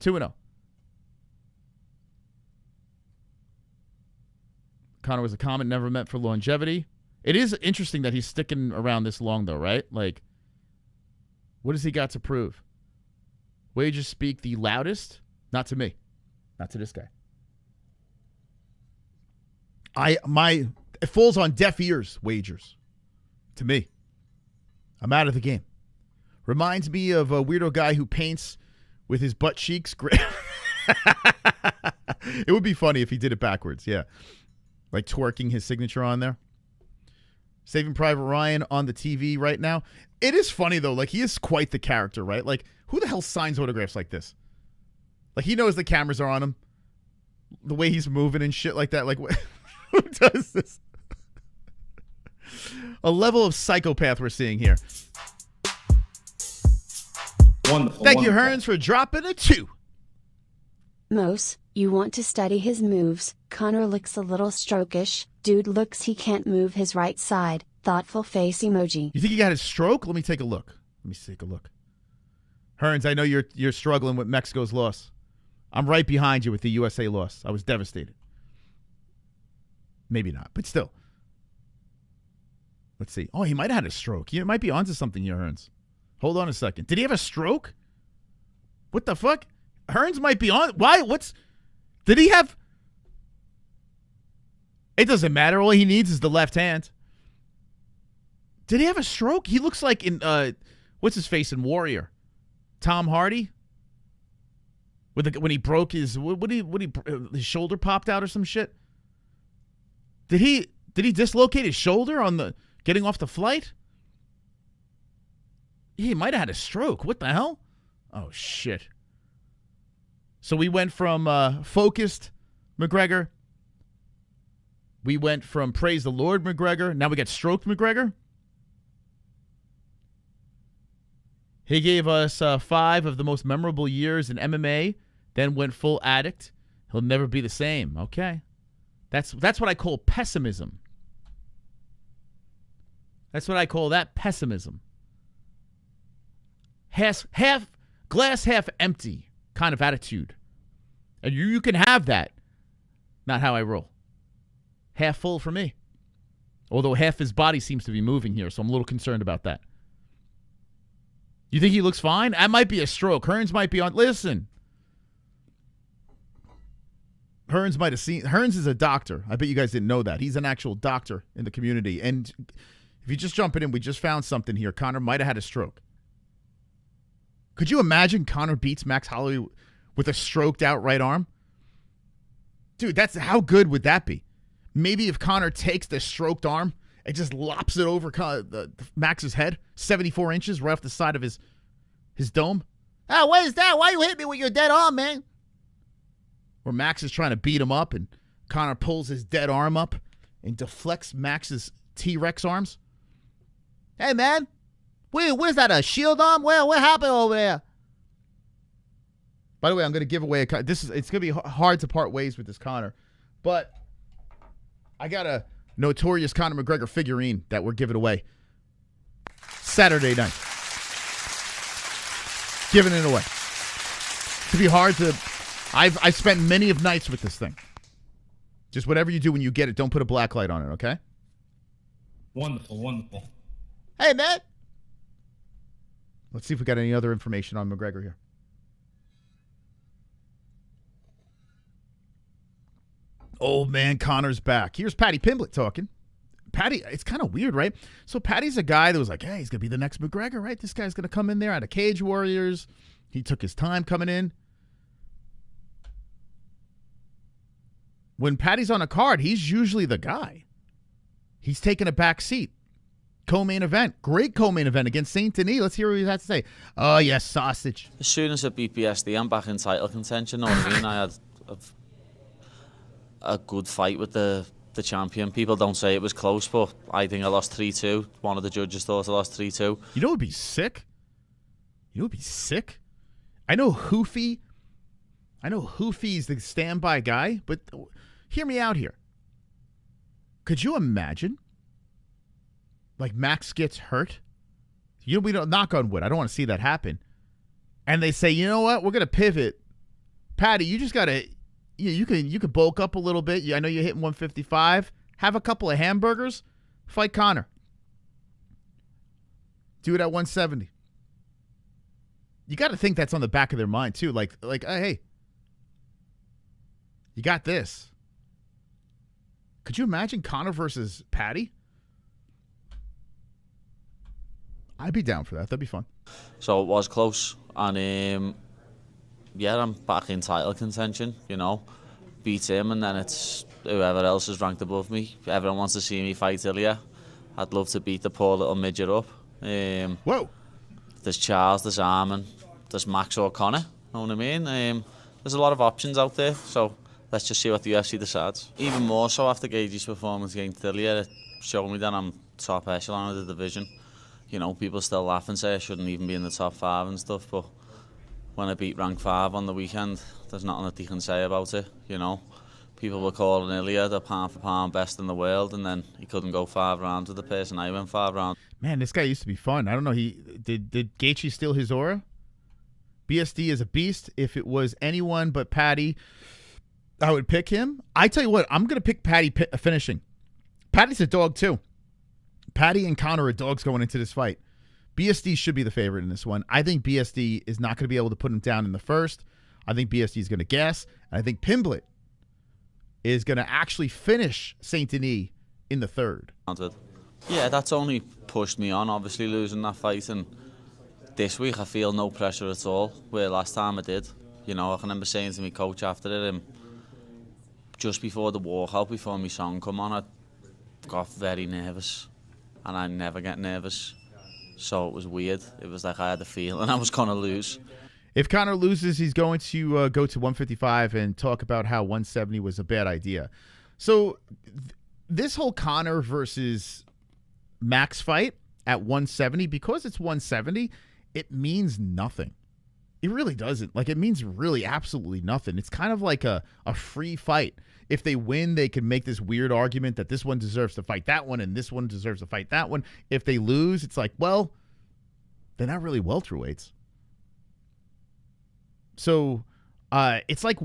2-0. Conor was a comet, never meant for longevity. It is interesting that he's sticking around this long, though, right? Like, what has he got to prove? Wagers speak the loudest? Not to me. Not to this guy. It falls on deaf ears, wagers. To me. I'm out of the game. Reminds me of a weirdo guy who paints with his butt cheeks. It would be funny if he did it backwards, yeah. Like twerking his signature on there. Saving Private Ryan on the TV right now. It is funny, though. Like, he is quite the character, right? Like, who the hell signs autographs like this? Like, he knows the cameras are on him. The way he's moving and shit like that. Like, who does this? A level of psychopath we're seeing here.
Wonderful.
Thank you,
wonderful.
Hearns, for dropping a 2.
Mose, you want to study his moves. Conor looks a little strokish. Dude looks he can't move his right side. Thoughtful face emoji.
You think he got his stroke? Let me take a look. Hearns, I know you're struggling with Mexico's loss. I'm right behind you with the USA loss. I was devastated. Maybe not, but still. Let's see. Oh, he might have had a stroke. You might be onto something here, Hearns. Hold on a second. Did he have a stroke? What the fuck? Hearns might be on. Why? Did he have? It doesn't matter. All he needs is the left hand. Did he have a stroke? He looks like in, what's his face in Warrior? Tom Hardy? When he broke his, his shoulder popped out or some shit? Did he dislocate his shoulder on getting off the flight? He might have had a stroke. What the hell? Oh, shit. So we went from focused McGregor. We went from praise the Lord McGregor. Now we got stroked McGregor. He gave us 5 of the most memorable years in MMA, then went full addict. He'll never be the same. Okay. That's what I call pessimism. That's what I call that, pessimism. Half glass half empty kind of attitude. And you can have that. Not how I roll. Half full for me. Although half his body seems to be moving here, so I'm a little concerned about that. You think he looks fine? That might be a stroke. Hearns might be on. Listen. Hearns might have seen. Hearns is a doctor. I bet you guys didn't know that. He's an actual doctor in the community. And if you just jump in, we just found something here. Conor might have had a stroke. Could you imagine Conor beats Max Holloway with a stroked out right arm? Dude, how good would that be? Maybe if Conor takes the stroked arm and just lops it over Max's head, 74 inches right off the side of his dome. Oh, what is that? Why you hit me with your dead arm, man? Or Max is trying to beat him up and Conor pulls his dead arm up and deflects Max's T-Rex arms. Hey, man. Wait, what is that, a shield arm? Well, what happened over there? By the way, I'm going to give away it's going to be hard to part ways with this Conor. But I got a notorious Conor McGregor figurine that we're giving away Saturday night. Giving it away. It's going to be hard to... I've spent many of nights with this thing. Just whatever you do when you get it, don't put a black light on it, okay?
Wonderful, wonderful.
Hey, man. Let's see if we got any other information on McGregor here. Old man Conor's back. Here's Paddy Pimblett talking. Paddy, it's kind of weird, right? So Paddy's a guy that was like, hey, he's going to be the next McGregor, right? This guy's going to come in there out of Cage Warriors. He took his time coming in. When Paddy's on a card, he's usually the guy. He's taking a back seat. Co-main event. Great co-main event against Saint-Denis. Let's hear what he has to say. Oh, yes, sausage.
As soon as I beat BSD, I'm back in title contention. Know what I mean? I had a good fight with the champion. People don't say it was close, but I think I lost 3-2. One of the judges thought I lost 3-2.
You know what would be sick? I know Hoofy is the standby guy, but hear me out here. Could you imagine? Like Max gets hurt. We don't knock on wood. I don't want to see that happen. And they say, you know what? We're gonna pivot. Paddy, you just gotta. You can bulk up a little bit. I know you're hitting 155. Have a couple of hamburgers. Fight Conor. Do it at 170. You got to think that's on the back of their mind too. Like, hey, you got this. Could you imagine Conor versus Paddy? I'd be down for that. That'd be fun.
So it was close, and yeah, I'm back in title contention. You know, beat him, and then it's whoever else is ranked above me. Everyone wants to see me fight Ilya, I'd love to beat the poor little midget up.
Whoa.
There's Charles, there's Armin, there's Max or Conor. Know what I mean? There's a lot of options out there, so let's just see what the UFC decides. Even more so after Gaethje's performance against Dillier, it showed me that I'm top echelon of the division. You know, people still laugh and say I shouldn't even be in the top 5 and stuff, but when I beat rank 5 on the weekend, there's nothing that they can say about it, you know. People were calling Ilya the pound for pound best in the world, and then he couldn't go 5 rounds with the person I went 5 rounds.
Man, this guy used to be fun. I don't know. Did Gaethje steal his aura? BSD is a beast. If it was anyone but Paddy, I would pick him. I tell you what, I'm going to pick Paddy finishing. Paddy's a dog, too. Paddy and Conor are dogs going into this fight. BSD should be the favorite in this one. I think BSD is not going to be able to put him down in the first. I think BSD is going to gas. And I think Pimblett is going to actually finish Saint-Denis in the third.
Yeah, that's only pushed me on, obviously, losing that fight. And this week, I feel no pressure at all, where last time I did. You know, I can remember saying to my coach after it, just before the walkout, before my song come on, I got very nervous. And I never get nervous. So it was weird. It was like I had the feeling I was going to lose.
If Conor loses, he's going to go to 155 and talk about how 170 was a bad idea. So this whole Conor versus Max fight at 170, because it's 170, it means nothing. It really doesn't. Like, it means really absolutely nothing. It's kind of like a free fight. If they win, they can make this weird argument that this one deserves to fight that one and this one deserves to fight that one. If they lose, it's like, well, they're not really welterweights. So it's like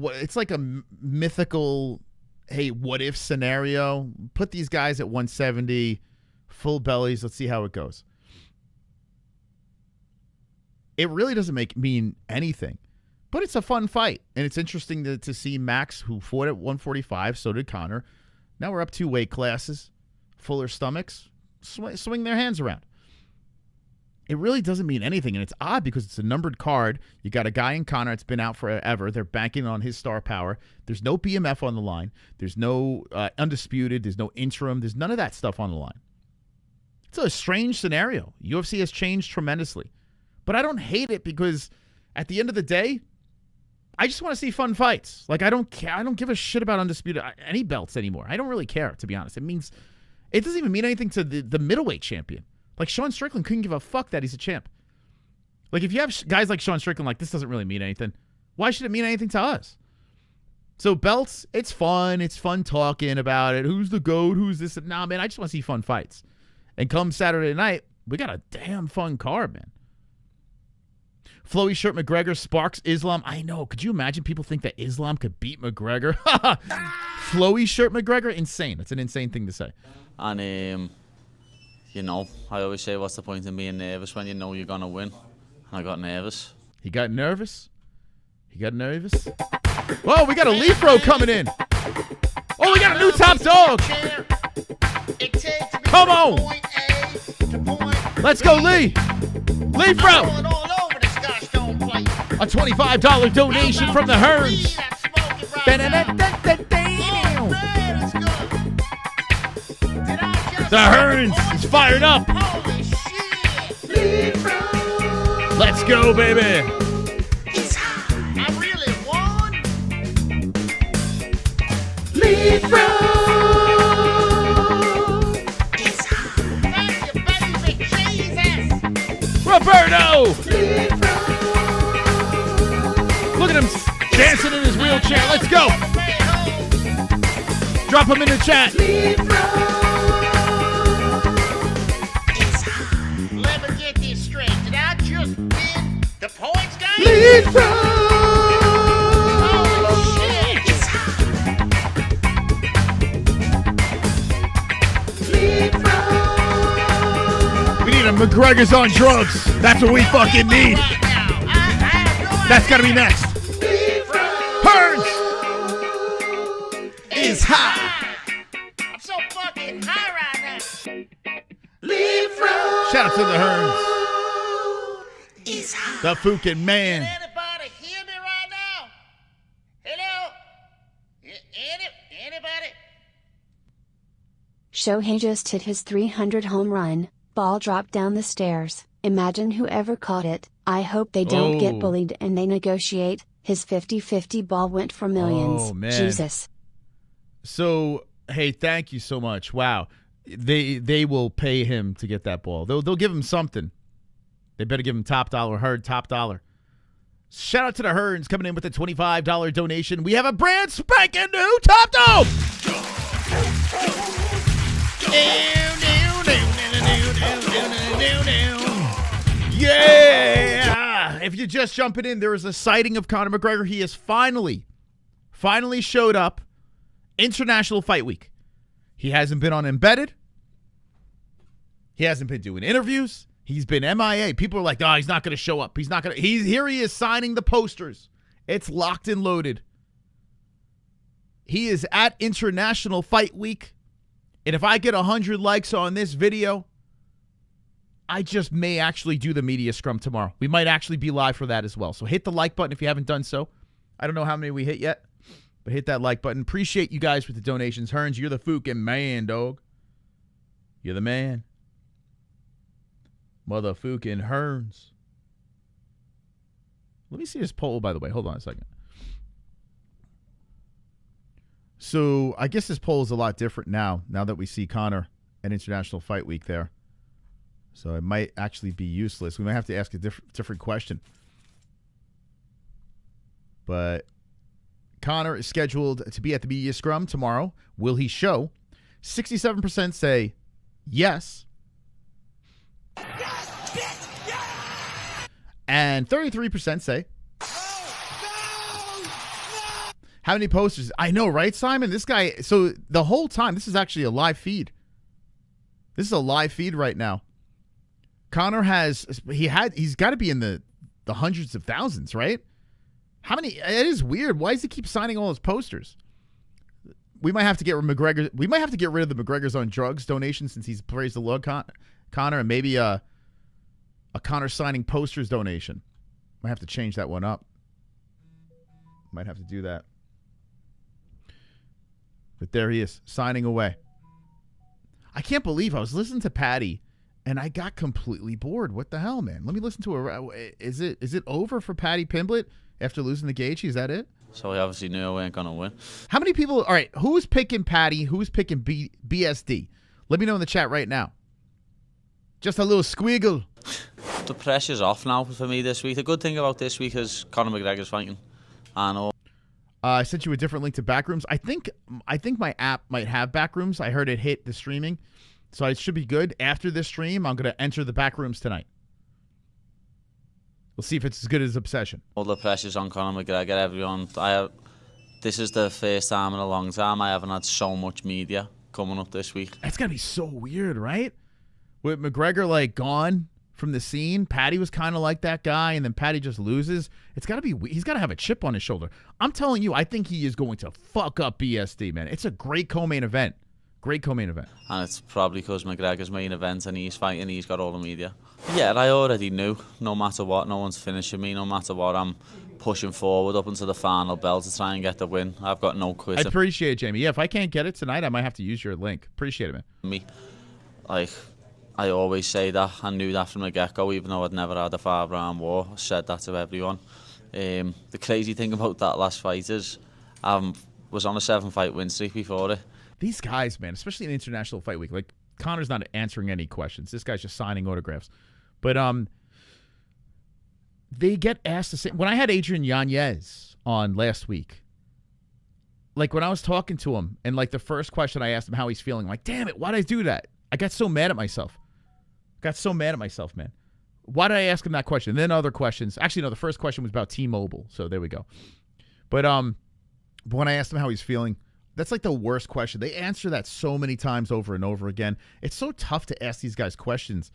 a mythical, hey, what if scenario? Put these guys at 170, full bellies. Let's see how it goes. It really doesn't mean anything. But it's a fun fight, and it's interesting to see Max, who fought at 145, so did Conor. Now we're up 2 weight classes, fuller stomachs, swing their hands around. It really doesn't mean anything, and it's odd because it's a numbered card. You got a guy in Conor that's been out forever. They're banking on his star power. There's no BMF on the line. There's no undisputed. There's no interim. There's none of that stuff on the line. It's a strange scenario. UFC has changed tremendously. But I don't hate it because at the end of the day, I just want to see fun fights. Like, I don't care. I don't give a shit about undisputed any belts anymore. I don't really care, to be honest. It doesn't even mean anything to the middleweight champion. Like, Sean Strickland couldn't give a fuck that he's a champ. Like, if you have guys like Sean Strickland, like, this doesn't really mean anything. Why should it mean anything to us? So belts, it's fun. It's fun talking about it. Who's the GOAT? Who's this? Nah, man, I just want to see fun fights. And come Saturday night, we got a damn fun card, man. Flowy shirt McGregor sparks Islam. I know. Could you imagine people think that Islam could beat McGregor? Flowy shirt McGregor? Insane. That's an insane thing to say.
And, you know, I always say, what's the point in being nervous when you know you're going to win? And I got nervous.
He got nervous? He got nervous? Oh, we got a leaf row coming in. Oh, we got a new top dog. Come on. Let's go, Lee. Leaf row. A $25 donation from the Hearns. The Hearns is fired up. Let's go, baby.
I really won.
Leaf
Thank you, baby Jesus.
Roberto. Look at him dancing in his wheelchair. Let's go. Drop him in the chat.
Let me get this straight. Did I just win the points game? Holy shit.
We need a McGregor's on drugs. That's what we fucking need. That's gotta be next. Hearns is high.
I'm so fucking high right now.
Shout out to the Hearns. The fucking man.
Anybody hear me right now? Hello? Anybody?
Shohei just hit his 300 home run, ball dropped down the stairs. Imagine whoever caught it. I hope they don't get bullied and they negotiate. His 50-50 ball went for millions.
Oh, man.
Jesus.
So, hey, thank you so much. Wow. They will pay him to get that ball. They'll give him something. They better give him top dollar. Herd, top dollar. Shout out to the Herds coming in with a $25 donation. We have a brand spanking new top dome. Yeah! If you're just jumping in, there is a sighting of Conor McGregor. He has finally showed up. International Fight Week. He hasn't been on Embedded. He hasn't been doing interviews. He's been MIA. People are like, oh, he's not going to show up. He's not going to. Here he is signing the posters. It's locked and loaded. He is at International Fight Week. And if I get 100 likes on this video, I just may actually do the media scrum tomorrow. We might actually be live for that as well. So hit the like button if you haven't done so. I don't know how many we hit yet, but hit that like button. Appreciate you guys with the donations. Hearns, you're the fucking man, dog. You're the man. Motherfucking Hearns. Let me see this poll, by the way. Hold on a second. So I guess this poll is a lot different now that we see Conor at International Fight Week there. So it might actually be useless. We might have to ask a different question. But Conor is scheduled to be at the media scrum tomorrow. Will he show? 67% say yes. And 33% say how many posters? I know, right, Simon? This guy, so the whole time, this is actually a live feed. This is a live feed right now. Conor he's got to be in the hundreds of thousands, right? How many? It is weird. Why does he keep signing all his posters? We might have to get McGregor. We might have to get rid of the McGregor's on drugs donation since he's praised the Lord, Conor, and maybe a Conor signing posters donation. Might have to change that one up. Might have to do that. But there he is, signing away. I can't believe I was listening to Paddy, and I got completely bored. What the hell, man? Let me listen to Is it over for Paddy Pimblett after losing the Gaethje? Is that it?
So we obviously knew we weren't going to win.
How many people? All right, who's picking Paddy? Who's picking BSD? Let me know in the chat right now. Just a little squiggle.
The pressure's off now for me this week. The good thing about this week is Conor McGregor's fighting.
I sent you a different link to Backrooms. I think my app might have Backrooms. I heard it hit the streaming, so it should be good. After this stream, I'm going to enter the Backrooms tonight. We'll see if it's as good as Obsession.
All the pressure's on Conor McGregor. Everyone, this is the first time in a long time I haven't had so much media coming up this week.
That's got to be so weird, right? With McGregor like gone from the scene, Paddy was kind of like that guy, and then Paddy just loses. It's got to be. He's got to have a chip on his shoulder. I'm telling you, I think he is going to fuck up BSD, man. It's a great co-main event. Great co-main event.
And it's probably because McGregor's main event and he's fighting, he's got all the media. Yeah, I already knew, no matter what, no one's finishing me, no matter what, I'm pushing forward up into the final bell to try and get the win. I've got no quiz.
I appreciate it, Jamie. Yeah, if I can't get it tonight, I might have to use your link. Appreciate it, man.
Me, I always say that. I knew that from the get-go, even though I'd never had a 5-round war. I said that to everyone. The crazy thing about that last fight is I was on a 7-fight win streak before it.
These guys, man, especially in International Fight Week, like Conor's not answering any questions. This guy's just signing autographs. But they get asked the same. When I had Adrian Yanez on last week, like when I was talking to him, and like the first question I asked him how he's feeling, I'm like, damn it, why did I do that? I got so mad at myself. Man. Why did I ask him that question? And then other questions. Actually, no, the first question was about T-Mobile. So there we go. But when I asked him how he's feeling, that's like the worst question. They answer that so many times over and over again. It's so tough to ask these guys questions.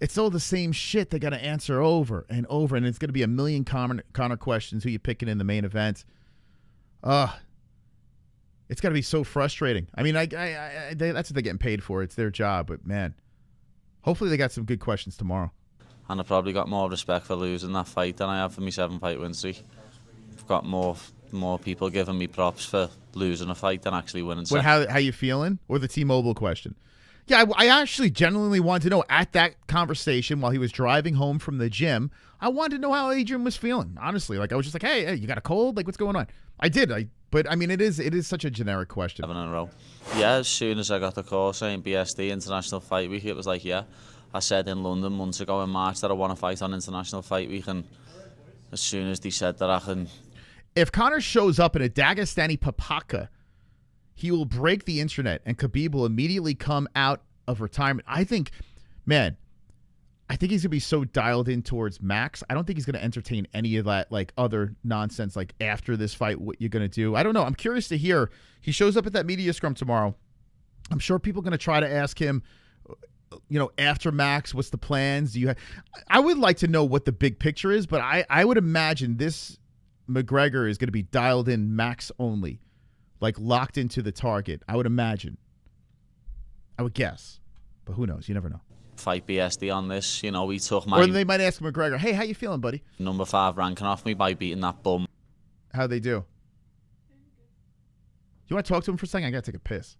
It's all the same shit they got to answer over and over, and it's going to be a million Conor questions. Who you picking in the main event? It's got to be so frustrating. I mean, that's what they're getting paid for. It's their job, but man, hopefully they got some good questions tomorrow.
And I probably got more respect for losing that fight than I have for my 7-fight win streak. I've got more more people giving me props for losing a fight than actually winning.
What, how you feeling? Or the T-Mobile question? Yeah, I actually genuinely wanted to know at that conversation while he was driving home from the gym. I wanted to know how Adrian was feeling. Honestly, like I was just like, hey, you got a cold? Like what's going on? I did. But I mean, it is such a generic question.
7 in a row. Yeah, as soon as I got the call saying BSD International Fight Week, it was like, yeah. I said in London months ago in March that I want to fight on International Fight Week, and as soon as they said that, I can.
If Conor shows up in a Dagestani papaka, he will break the internet, and Khabib will immediately come out of retirement. I think he's going to be so dialed in towards Max. I don't think he's going to entertain any of that like other nonsense like after this fight, what you're going to do. I don't know. I'm curious to hear. He shows up at that media scrum tomorrow. I'm sure people are going to try to ask him, after Max, what's the plans? I would like to know what the big picture is, but I would imagine this McGregor is going to be dialed in Max only, like locked into the target. I would imagine. I would guess, but who knows? You never know.
Fight BSD on this, we took my.
Or they might ask McGregor, "Hey, how you feeling, buddy?"
Number 5 ranking off me by beating that bum.
How'd they do? You want to talk to him for a second? I gotta take a piss.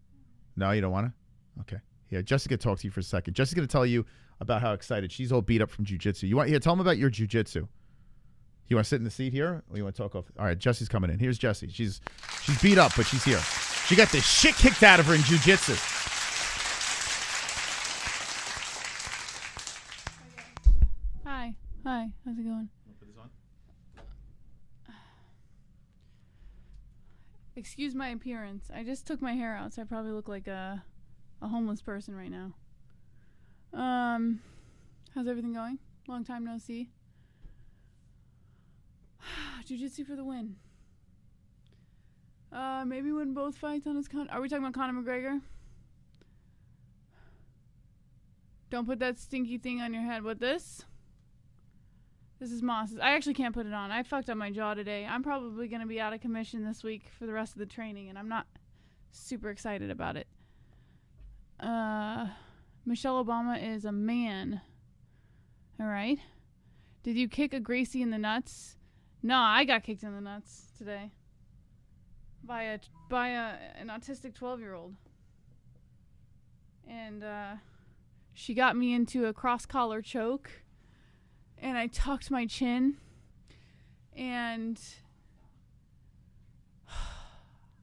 No, you don't want to? Okay. Yeah, Jessica talk to you for a second. Jessica's going to tell you about how excited. She's all beat up from jiu-jitsu. Tell them about your jiu-jitsu. You want to sit in the seat here, or you want to talk off? All right, Jesse's coming in. Here's Jessie. She's beat up, but she's here. She got the shit kicked out of her in jiu-jitsu.
Hi. How's it going? Excuse my appearance. I just took my hair out, so I probably look like a homeless person right now. How's everything going? Long time no see. Jiu-jitsu for the win. Maybe win both fights on his Are we talking about Conor McGregor? Don't put that stinky thing on your head. What, this? This is Moss's. I actually can't put it on. I fucked up my jaw today. I'm probably going to be out of commission this week for the rest of the training, and I'm not super excited about it. Michelle Obama is a man. All right. Did you kick a Gracie in the nuts? No, I got kicked in the nuts today by an autistic 12-year-old. And she got me into a cross-collar choke, and I tucked my chin, and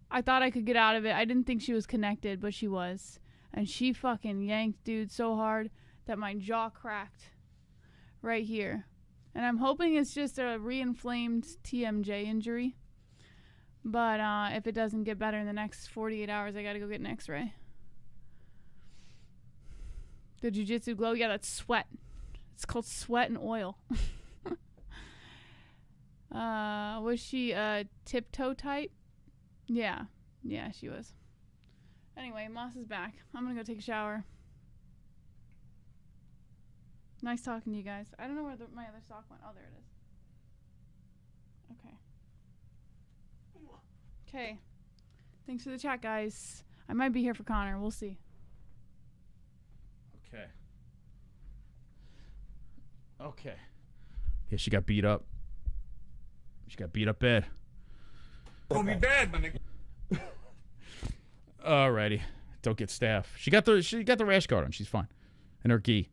I thought I could get out of it. I didn't think she was connected, but she was. And she fucking yanked dude so hard that my jaw cracked right here. And I'm hoping it's just a reinflamed TMJ injury. But if it doesn't get better in the next 48 hours, I got to go get an x-ray. The jiu-jitsu glow? Yeah, that's sweat. It's called sweat and oil. Was she a tiptoe type? Yeah, she was. Anyway, Moss is back. I'm going to go take a shower. Nice talking to you guys. I don't know where my other sock went. Oh, there it is. Okay. Thanks for the chat, guys. I might be here for Conor. We'll see.
Okay. Yeah, she got beat up. She got beat up bad.
Gonna be bad, my nigga.
Alrighty. Don't get Staph. She got the rash guard on. She's fine. And her gi.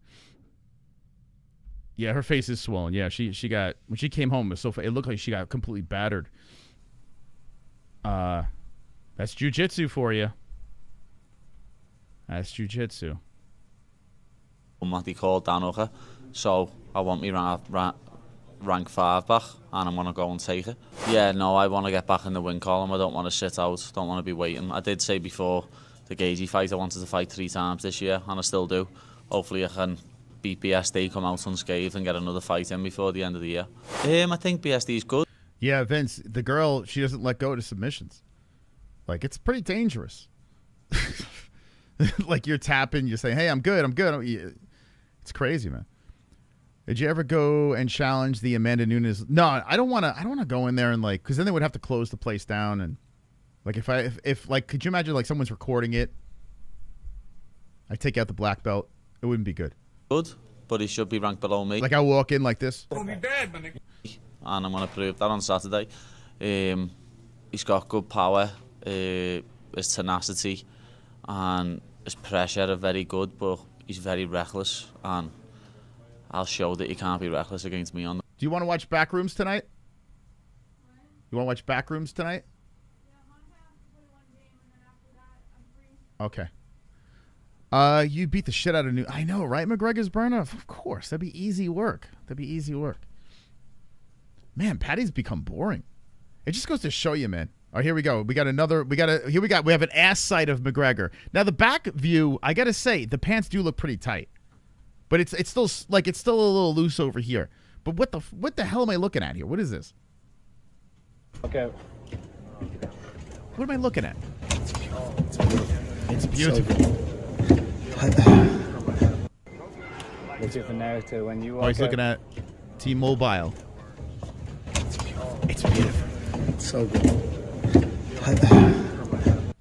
Yeah, her face is swollen. Yeah, she got, when she came home, it looked like she got completely battered. That's jiu-jitsu for you. That's jiu-jitsu.
What they call Dan, so I want me rank 5 back, and I'm going to go and take it. Yeah, no, I want to get back in the win column. I don't want to sit out. Don't want to be waiting. I did say before the Gagey fight I wanted to fight 3 times this year, and I still do. Hopefully I can beat BSD, come out unscathed, and get another fight in before the end of the year. I think BSD is good.
Yeah, Vince, the girl, she doesn't let go to submissions. Like, it's pretty dangerous. Like, you're tapping, you're saying, hey, I'm good. It's crazy, man. Did you ever go and challenge the Amanda Nunes? No, I don't want to go in there and like, because then they would have to close the place down. And like, if like, could you imagine like someone's recording it? I take out the black belt. It wouldn't be good.
Good, but he should be ranked below me.
Like I walk in like this.
Gonna be bad, my nigga.
And I'm going to prove that on Saturday. He's got good power, his tenacity and his pressure are very good, but he's very reckless, and I'll show that he can't be reckless against me on.
Do you want to watch Backrooms tonight? You want to watch Backrooms tonight? Okay. You beat the shit out of New. I know, right? McGregor's burner. Of course, that'd be easy work. Man, Paddy's become boring. It just goes to show you, man. All right, here we go. We have an ass sight of McGregor. Now the back view, I gotta say, the pants do look pretty tight, but it's still a little loose over here. But what the hell am I looking at here? What is this?
Okay.
What am I looking at? It's beautiful.
What's your narrative when you
he's looking at T-Mobile. It's beautiful.
It's so good.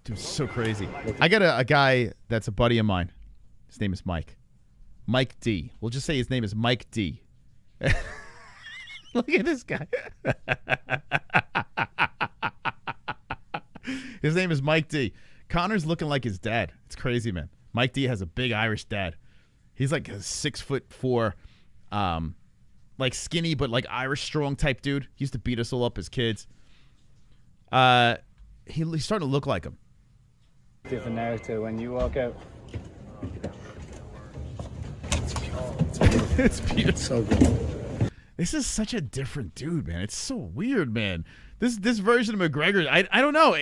Dude, so crazy. I got a guy that's a buddy of mine. His name is Mike. Mike D. We'll just say his name is Mike D. Look at this guy. His name is Mike D. Conor's looking like his dad. It's crazy, man. Mike D has a big Irish dad. He's like a 6'4", like skinny but like Irish strong type dude. He used to beat us all up as kids. He's starting to look like him.
Different narrative when you walk out.
It's beautiful.
So good.
This is such a different dude, man. It's so weird, man. This version of McGregor, I don't know.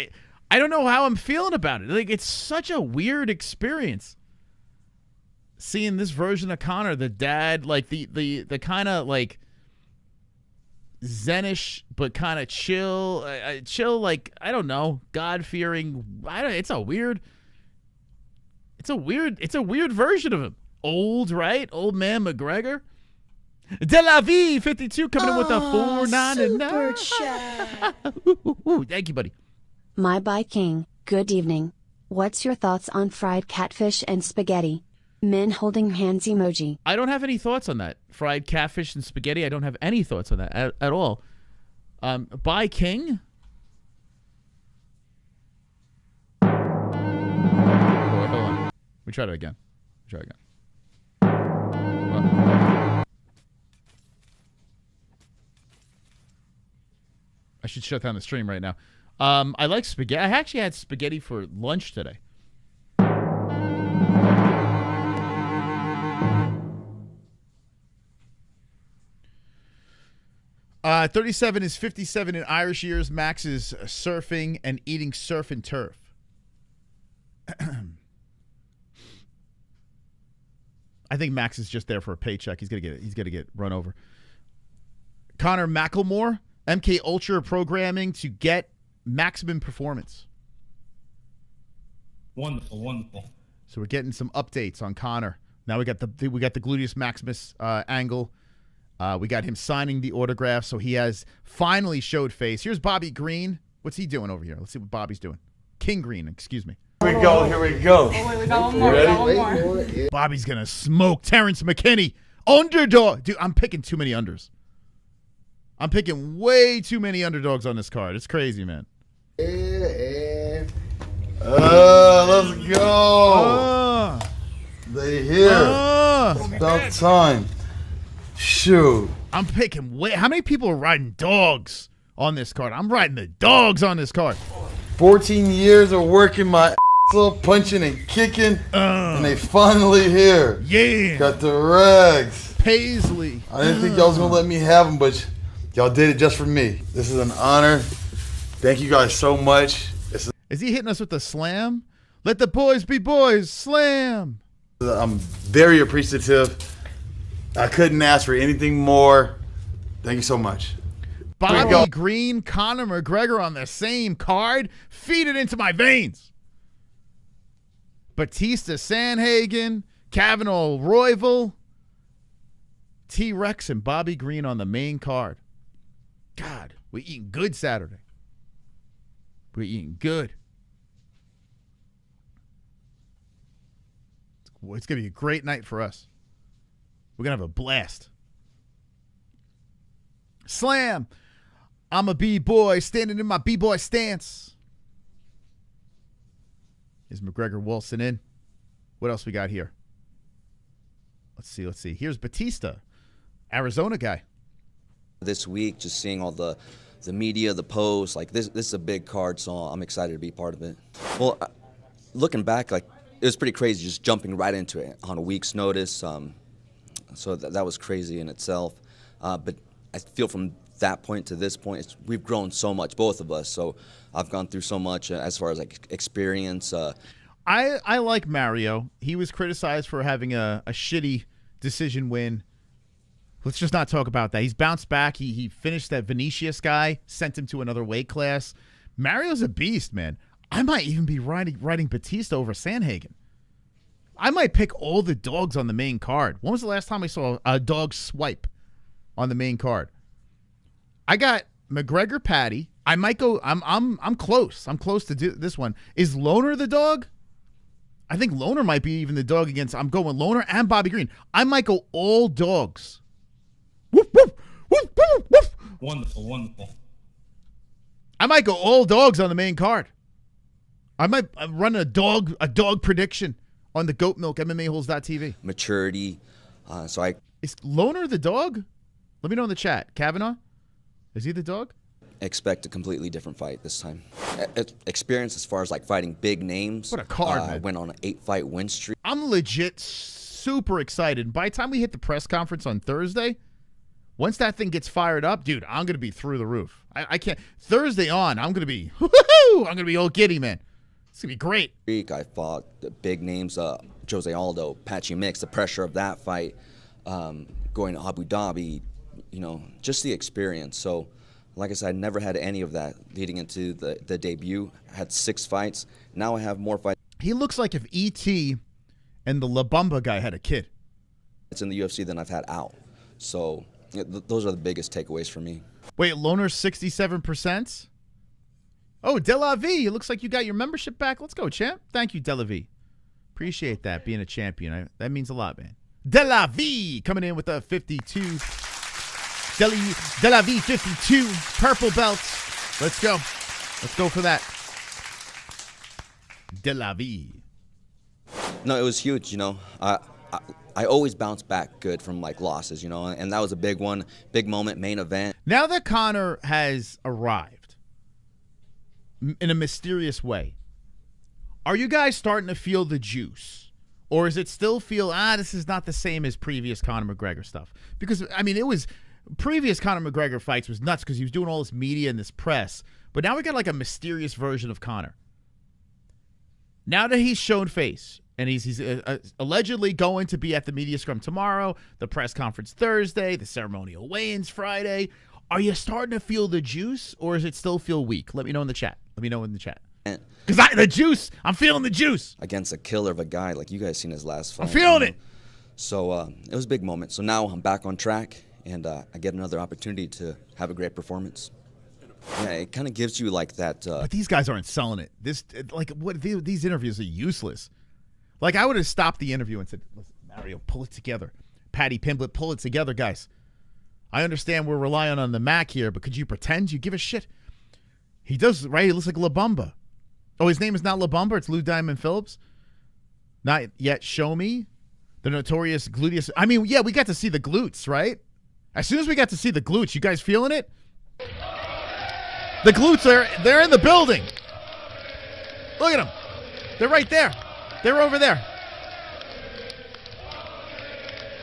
I don't know how I'm feeling about it. Like, it's such a weird experience. Seeing this version of Conor, the dad, like the kind of like Zenish, but kind of chill, like, I don't know, God-fearing. It's a weird version of him. Old, right? Old man McGregor. De La Vie 52 coming in with a 499.
Super chat.
Thank you, buddy.
My Bye King, good evening. What's your thoughts on fried catfish and spaghetti? Men holding hands emoji.
I don't have any thoughts on that. Fried catfish and spaghetti, I don't have any thoughts on that at all. Bye King. Oh, wait, hold on. We try it again. I should shut down the stream right now. I like spaghetti. I actually had spaghetti for lunch today. 37 is 57 in Irish years. Max is surfing and eating surf and turf. I think Max is just there for a paycheck. He's gonna get run over. Conor McLemore, MK Ultra programming to get maximum performance.
Wonderful.
So we're getting some updates on Conor. Now we got the gluteus maximus angle. We got him signing the autograph, so he has finally showed face. Here's Bobby Green. What's he doing over here? Let's see what Bobby's doing. King Green, excuse me.
Here we go.
Oh, wait, we got one more.
Bobby's going to smoke Terrence McKinney. Underdog. Dude, I'm picking too many unders. I'm picking way too many underdogs on this card. It's crazy, man.
Let's go. They here. About time. Shoot.
I'm picking how many people are riding dogs on this card? I'm riding the dogs on this card.
14 years of working my ass off, punching and kicking, and they finally here.
Yeah.
Got the rags.
Paisley.
I didn't think y'all was going to let me have them, but y'all did it just for me. This is an honor. Thank you guys so much.
Is he hitting us with the slam? Let the boys be boys. Slam.
I'm very appreciative. I couldn't ask for anything more. Thank you so much.
Bobby Green, Conor McGregor on the same card. Feed it into my veins. Batista Sanhagen, Kavanaugh Royval, T-Rex, and Bobby Green on the main card. God, we're eating good Saturday. We're eating good. It's going to be a great night for us. We're going to have a blast. Slam. I'm a B-boy standing in my B-boy stance. Is McGregor Wilson in? What else we got here? Let's see. Here's Batista, Arizona guy.
This week, just seeing all the media, the posts, like this is a big card, so I'm excited to be part of it. Well, looking back, like it was pretty crazy just jumping right into it on a week's notice. So that was crazy in itself. But I feel from that point to this point, we've grown so much, both of us. So I've gone through so much as far as like experience.
I like Mario. He was criticized for having a shitty decision win. Let's just not talk about that. He's bounced back. He finished that Vinicius guy, sent him to another weight class. Mario's a beast, man. I might even be riding Batista over Sanhagen. I might pick all the dogs on the main card. When was the last time I saw a dog swipe on the main card? I got McGregor Paddy. I might go. I'm close. I'm close to do this one. Is Loner the dog? I think Loner might be even the dog against. I'm going Loner and Bobby Green. I might go all dogs. Woof, woof, woof, woof, woof.
Wonderful, wonderful.
I might go all dogs on the main card. I might run a dog prediction on the Goat Milk MMA-Holes.tv.
Maturity.
Is Loner the dog? Let me know in the chat. Kavanaugh? Is he the dog?
Expect a completely different fight this time. Experience as far as like fighting big names.
What a card, man.
Went on an 8-fight win streak.
I'm legit super excited. By the time we hit the press conference on Thursday, once that thing gets fired up, dude, I'm going to be through the roof. I can't. Thursday on, I'm going to be, woo-hoo! I'm going to be all giddy, man. It's going to be great.
I fought the big names, Jose Aldo, Patchy Mix, the pressure of that fight, going to Abu Dhabi, just the experience. So, like I said, I never had any of that leading into the debut. I had 6 fights. Now I have more fights.
He looks like if E.T. and the La Bamba guy had a kid.
It's in the UFC than I've had out. So those are the biggest takeaways for me.
Wait, Loner's 67%? Oh, De La Vie, it looks like you got your membership back. Let's go, champ. Thank you, De La Vie. Appreciate that, being a champion. That means a lot, man. De La Vie coming in with a 52. De La Vie 52, purple belts. Let's go. Let's go for that. De La Vie.
No, it was huge, I always bounce back good from like losses, and that was a big one, big moment, main event.
Now that Conor has arrived in a mysterious way, are you guys starting to feel the juice? Or is it still feel, this is not the same as previous Conor McGregor stuff? Because, it was, previous Conor McGregor fights was nuts because he was doing all this media and this press. But now we got like a mysterious version of Conor. Now that he's shown face, and he's allegedly going to be at the media scrum tomorrow, the press conference Thursday, the ceremonial weigh-ins Friday, are you starting to feel the juice, or does it still feel weak? Let me know in the chat. Because the juice, I'm feeling the juice.
Against a killer of a guy, like you guys seen his last fight.
I'm feeling it.
So it was a big moment. So now I'm back on track, and I get another opportunity to have a great performance. Yeah, it kind of gives you like that.
But these guys aren't selling it. These interviews are useless. Like, I would have stopped the interview and said, listen, Mario, pull it together. Paddy Pimblett, pull it together, guys. I understand we're relying on the Mac here, but could you pretend you give a shit? He does, right? He looks like La Bamba. Oh, his name is not La Bamba. It's Lou Diamond Phillips. Not yet. Show me the notorious gluteus. Yeah, we got to see the glutes, right? As soon as we got to see the glutes, you guys feeling it? The glutes they're in the building. Look at them. They're right there. They're over there.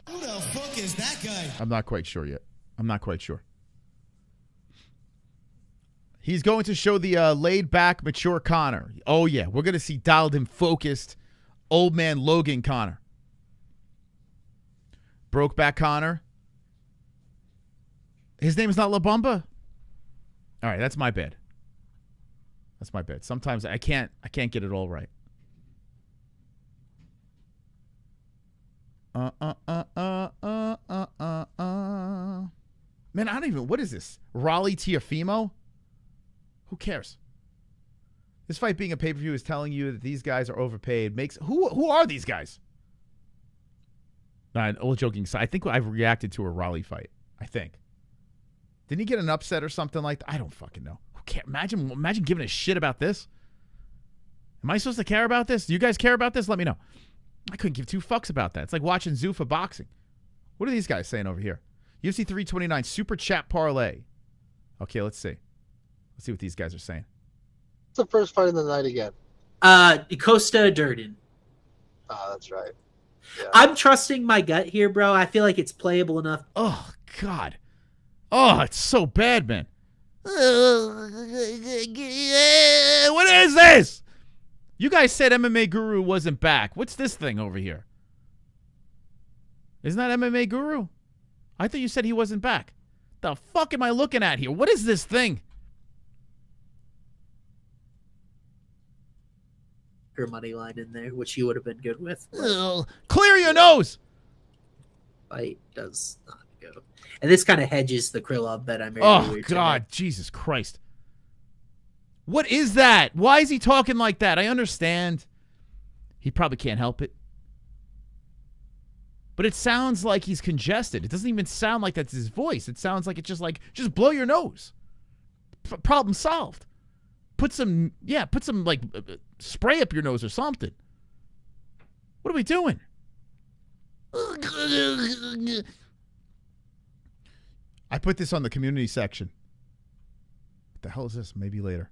Who the fuck is that guy?
I'm not quite sure yet. I'm not quite sure. He's going to show the laid-back, mature Conor. Oh, yeah. We're going to see dialed-in, focused, old man Logan Conor. Broke-back Conor. His name is not La Bamba? All right, that's my bad. That's my bad. Sometimes I can't get it all right. Man, I don't even, what is this? Raleigh Tiafimo? Who cares? This fight being a pay-per-view is telling you that these guys are overpaid. Who are these guys? All joking aside, I think I've reacted to a Raleigh fight. I think. Didn't he get an upset or something like that? I don't fucking know. Who cares? Imagine giving a shit about this. Am I supposed to care about this? Do you guys care about this? Let me know. I couldn't give two fucks about that. It's like watching Zuffa boxing. What are these guys saying over here? UFC 329 Super Chat Parlay. Okay, let's see. Let's see what these guys are saying.
What's the first fight of the night again?
Costa Durden.
Oh, that's right. Yeah.
I'm trusting my gut here, bro. I feel like it's playable enough.
Oh, God. Oh, it's so bad, man. What is this? You guys said MMA Guru wasn't back. What's this thing over here? Isn't that MMA Guru? I thought you said he wasn't back. The fuck am I looking at here? What is this thing?
Her money line in there, which he would have been good with.
Clear your nose.
Fight does not go. And this kind of hedges the Krylov bet I made.
Oh, God. Jesus Christ. What is that? Why is he talking like that? I understand. He probably can't help it. But it sounds like he's congested. It doesn't even sound like that's his voice. It sounds like it's just blow your nose. Problem solved. Put some like spray up your nose or something. What are we doing? I put this on the community section. What the hell is this? Maybe later.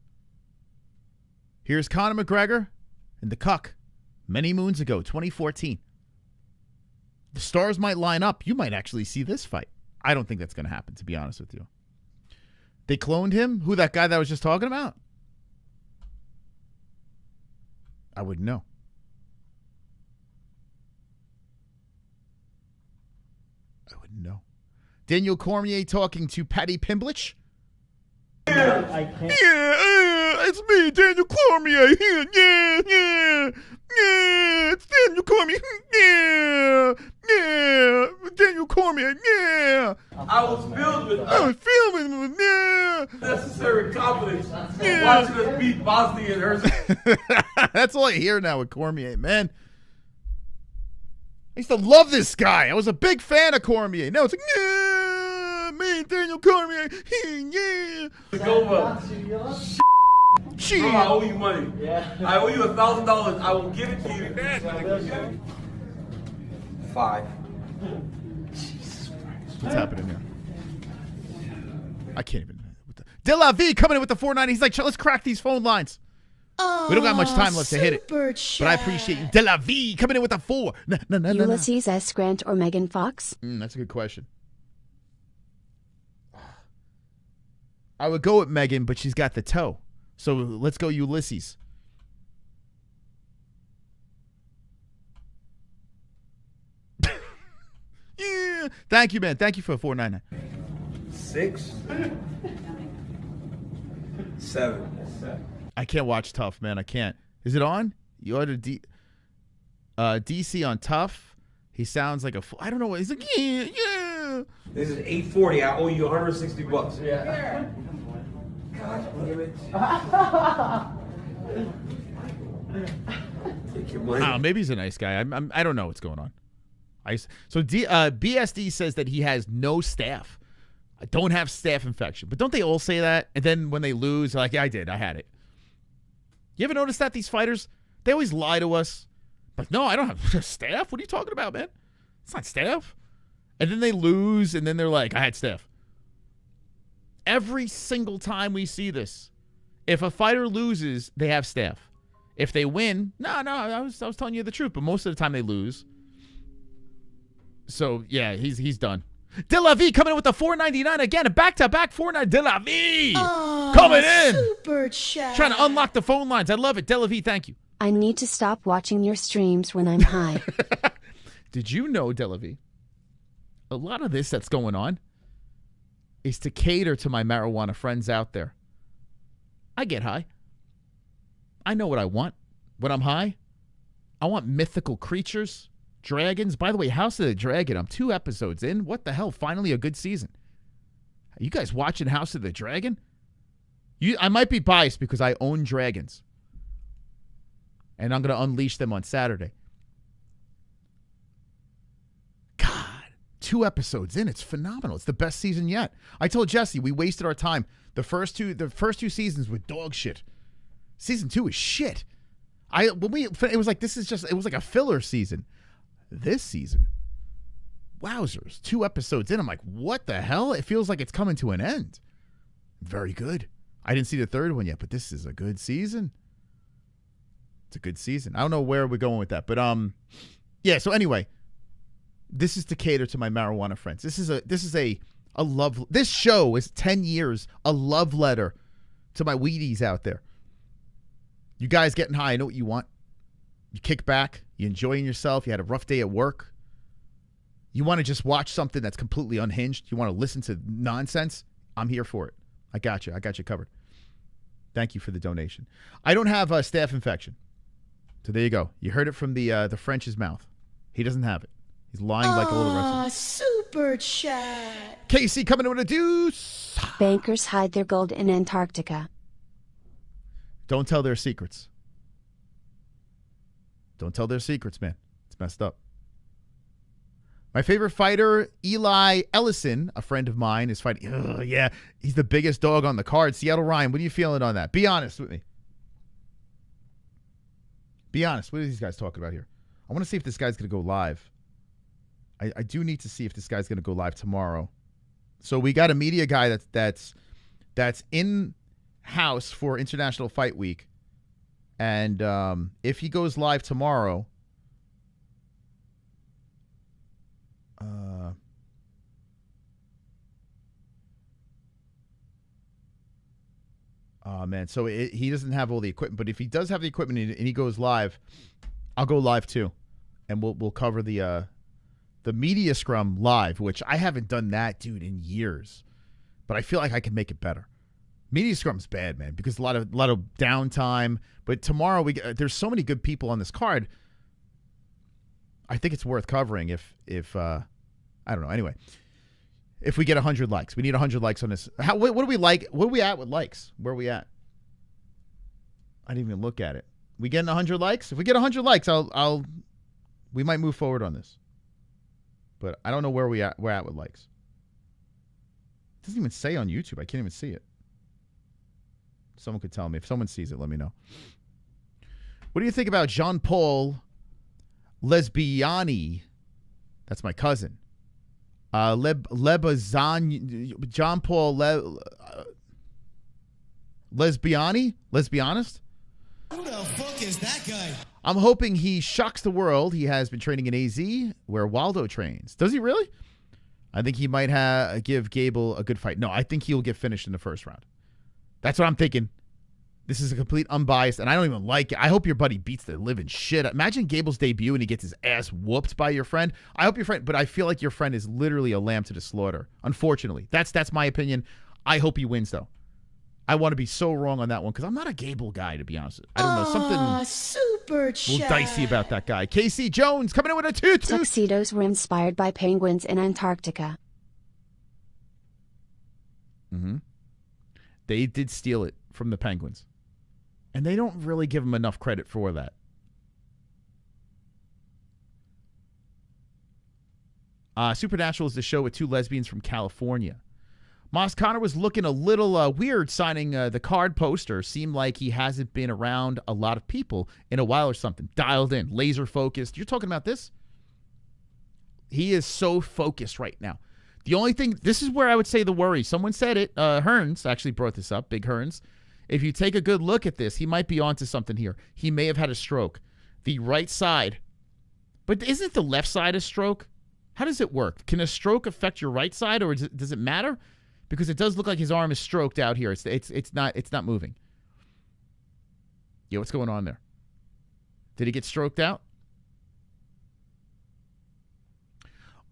Here's Conor McGregor and the Cuck many moons ago, 2014. The stars might line up. You might actually see this fight. I don't think that's going to happen, to be honest with you. They cloned him? Who, that guy that I was just talking about? I wouldn't know. I wouldn't know. Daniel Cormier talking to Paddy Pimblett.
I can't.
It's me, Daniel Cormier. Yeah. It's Daniel Cormier. Yeah. Daniel Cormier. Yeah.
I was filled with necessary confidence. Watching us beat Bosnia and Herzegovina.
That's all I hear now with Cormier, man. I used to love this guy. I was a big fan of Cormier. Now it's like, yeah, me, Daniel Cormier. Yeah.
Shit. Bro, I owe you money. Yeah. I owe you $1,000. I will give it to you. 5.
What's happening here? I can't even. De La Vie coming in with the 490. He's like, let's crack these phone lines. We don't got much time left to hit it. But I appreciate you. De La Vie coming in with a 4. No.
Ulysses S. Grant or Megan Fox?
That's a good question. I would go with Megan, but she's got the toe. So let's go Ulysses. Yeah. Thank you, man. Thank you for 499.
6. 7.
I can't watch Tough, man. I can't. Is it on? You ordered DC on Tough. He sounds like a I don't know. He's like, yeah.
This is $840. I owe you $160. Yeah. God damn it. Take your money.
Maybe he's a nice guy. I don't know what's going on. BSD says that he has no staph. I don't have staph infection. But don't they all say that? And then when they lose, they're like, yeah, I did. I had it. You ever notice that these fighters, they always lie to us? Like, no, I don't have staph. What are you talking about, man? It's not staph. And then they lose, and then they're like, I had staph. Every single time we see this, if a fighter loses, they have staph. If they win, no, I was telling you the truth. But most of the time they lose. So yeah, he's done. De La Vie coming in with the 499 again, a back-to-back 499. De La Vie coming in,
super chat.
Trying to unlock the phone lines. I love it. De La Vie, thank you.
I need to stop watching your streams when I'm high.
Did you know, De La Vie, a lot of this that's going on is to cater to my marijuana friends out there. I get high. I know what I want when I'm high. I want mythical creatures, dragons. By the way, House of the Dragon, I'm 2 episodes in. What the hell? Finally a good season. Are you guys watching House of the Dragon? I might be biased because I own dragons. And I'm going to unleash them on Saturday. God, 2 episodes in, it's phenomenal. It's the best season yet. I told Jesse we wasted our time. The first two seasons were dog shit. Season 2 is shit. It was like it was like a filler season. This season, wowzers, 2 episodes in, I'm like, what the hell? It feels like it's coming to an end. Very good. I didn't see the 3rd one yet, but this is a good season. It's a good season. I don't know where we're going with that, but yeah. So anyway, this is to cater to my marijuana friends. This is a love. This show is 10 years a love letter to my weedies out there. You guys getting high? I know what you want. You kick back. You enjoying yourself. You had a rough day at work. You want to just watch something that's completely unhinged. You want to listen to nonsense. I'm here for it. I got you. I got you covered. Thank you for the donation. I don't have a staph infection. So there you go. You heard it from the French's mouth. He doesn't have it. He's lying like all the rest of them.
Super chat.
Casey coming in with a deuce.
Bankers hide their gold in Antarctica.
Don't tell their secrets. Don't tell their secrets, man. It's messed up. My favorite fighter, Eli Ellison, a friend of mine, is fighting. Yeah, he's the biggest dog on the card. Seattle Ryan, what are you feeling on that? Be honest with me. Be honest. What are these guys talking about here? I want to see if this guy's going to go live. I do need to see if this guy's going to go live tomorrow. So we got a media guy that's in house for International Fight Week, and if he goes live tomorrow, oh man, so he doesn't have all the equipment, but if he does have the equipment and he goes live, I'll go live too, and we'll cover the media scrum live, which I haven't done that, dude, in years, but I feel like I can make it better. Media scrum's bad, man, because a lot of downtime. But tomorrow there's so many good people on this card. I think it's worth covering if I don't know. Anyway, if we get 100 likes, we need 100 likes on this. What do we like? What are we at with likes? Where are we at? I didn't even look at it. We getting 100 likes? If we get 100 likes, we might move forward on this. But I don't know where we're at with likes. It doesn't even say on YouTube. I can't even see it. Someone could tell me. If someone sees it, let me know. What do you think about Jean-Paul Lesbiani? That's my cousin. Lebazan, Jean-Paul Lesbiani? Let's be honest.
Who the fuck is that guy?
I'm hoping he shocks the world. He has been training in AZ, where Waldo trains. Does he really? I think he might give Gable a good fight. No, I think he'll get finished in the first round. That's what I'm thinking. This is a complete unbiased, and I don't even like it. I hope your buddy beats the living shit. Imagine Gable's debut and he gets his ass whooped by your friend. I hope your friend, but I feel like your friend is literally a lamb to the slaughter. Unfortunately, that's my opinion. I hope he wins though. I want to be so wrong on that one because I'm not a Gable guy, to be honest. I don't know, something
super chat.
dicey about that guy. Casey Jones coming in with a 2-2.
Tuxedos were inspired by penguins in Antarctica.
Mm-hmm. They did steal it from the Penguins. And they don't really give them enough credit for that. Supernatural is the show with 2 lesbians from California. Moss Connor was looking a little weird signing the card poster. Seemed like he hasn't been around a lot of people in a while or something. Dialed in, laser focused. You're talking about this? He is so focused right now. The only thing, this is where I would say the worry. Someone said it. Hearns actually brought this up, Big Hearns. If you take a good look at this, he might be onto something here. He may have had a stroke. The right side. But isn't the left side a stroke? How does it work? Can a stroke affect your right side, or does it matter? Because it does look like his arm is stroked out here. It's not moving. Yeah, what's going on there? Did he get stroked out?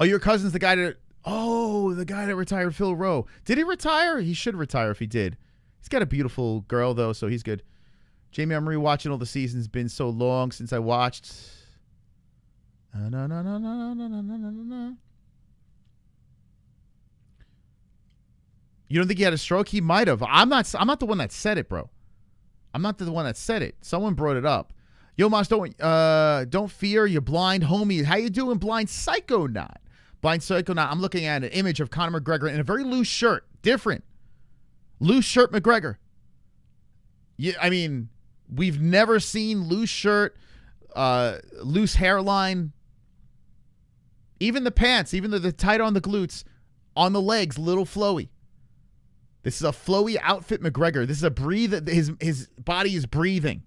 Oh, your cousin's the guy that... Oh, the guy that retired Phil Rowe. Did he retire? He should retire if he did. He's got a beautiful girl, though, so he's good. Jamie, I'm rewatching all the seasons. Been so long since I watched. You don't think he had a stroke? He might have. I'm not the one that said it, bro. I'm not the one that said it. Someone brought it up. Yo, Moss, don't fear. You're blind, homie. How you doing, blind psychonaut? Blind Psycho. Now I'm looking at an image of Conor McGregor in a very loose shirt. Different. Loose shirt McGregor. Yeah, I mean, we've never seen loose shirt, loose hairline. Even the pants, even though they're tight on the glutes, on the legs, little flowy. This is a flowy outfit McGregor. This is a breathe. His body is breathing.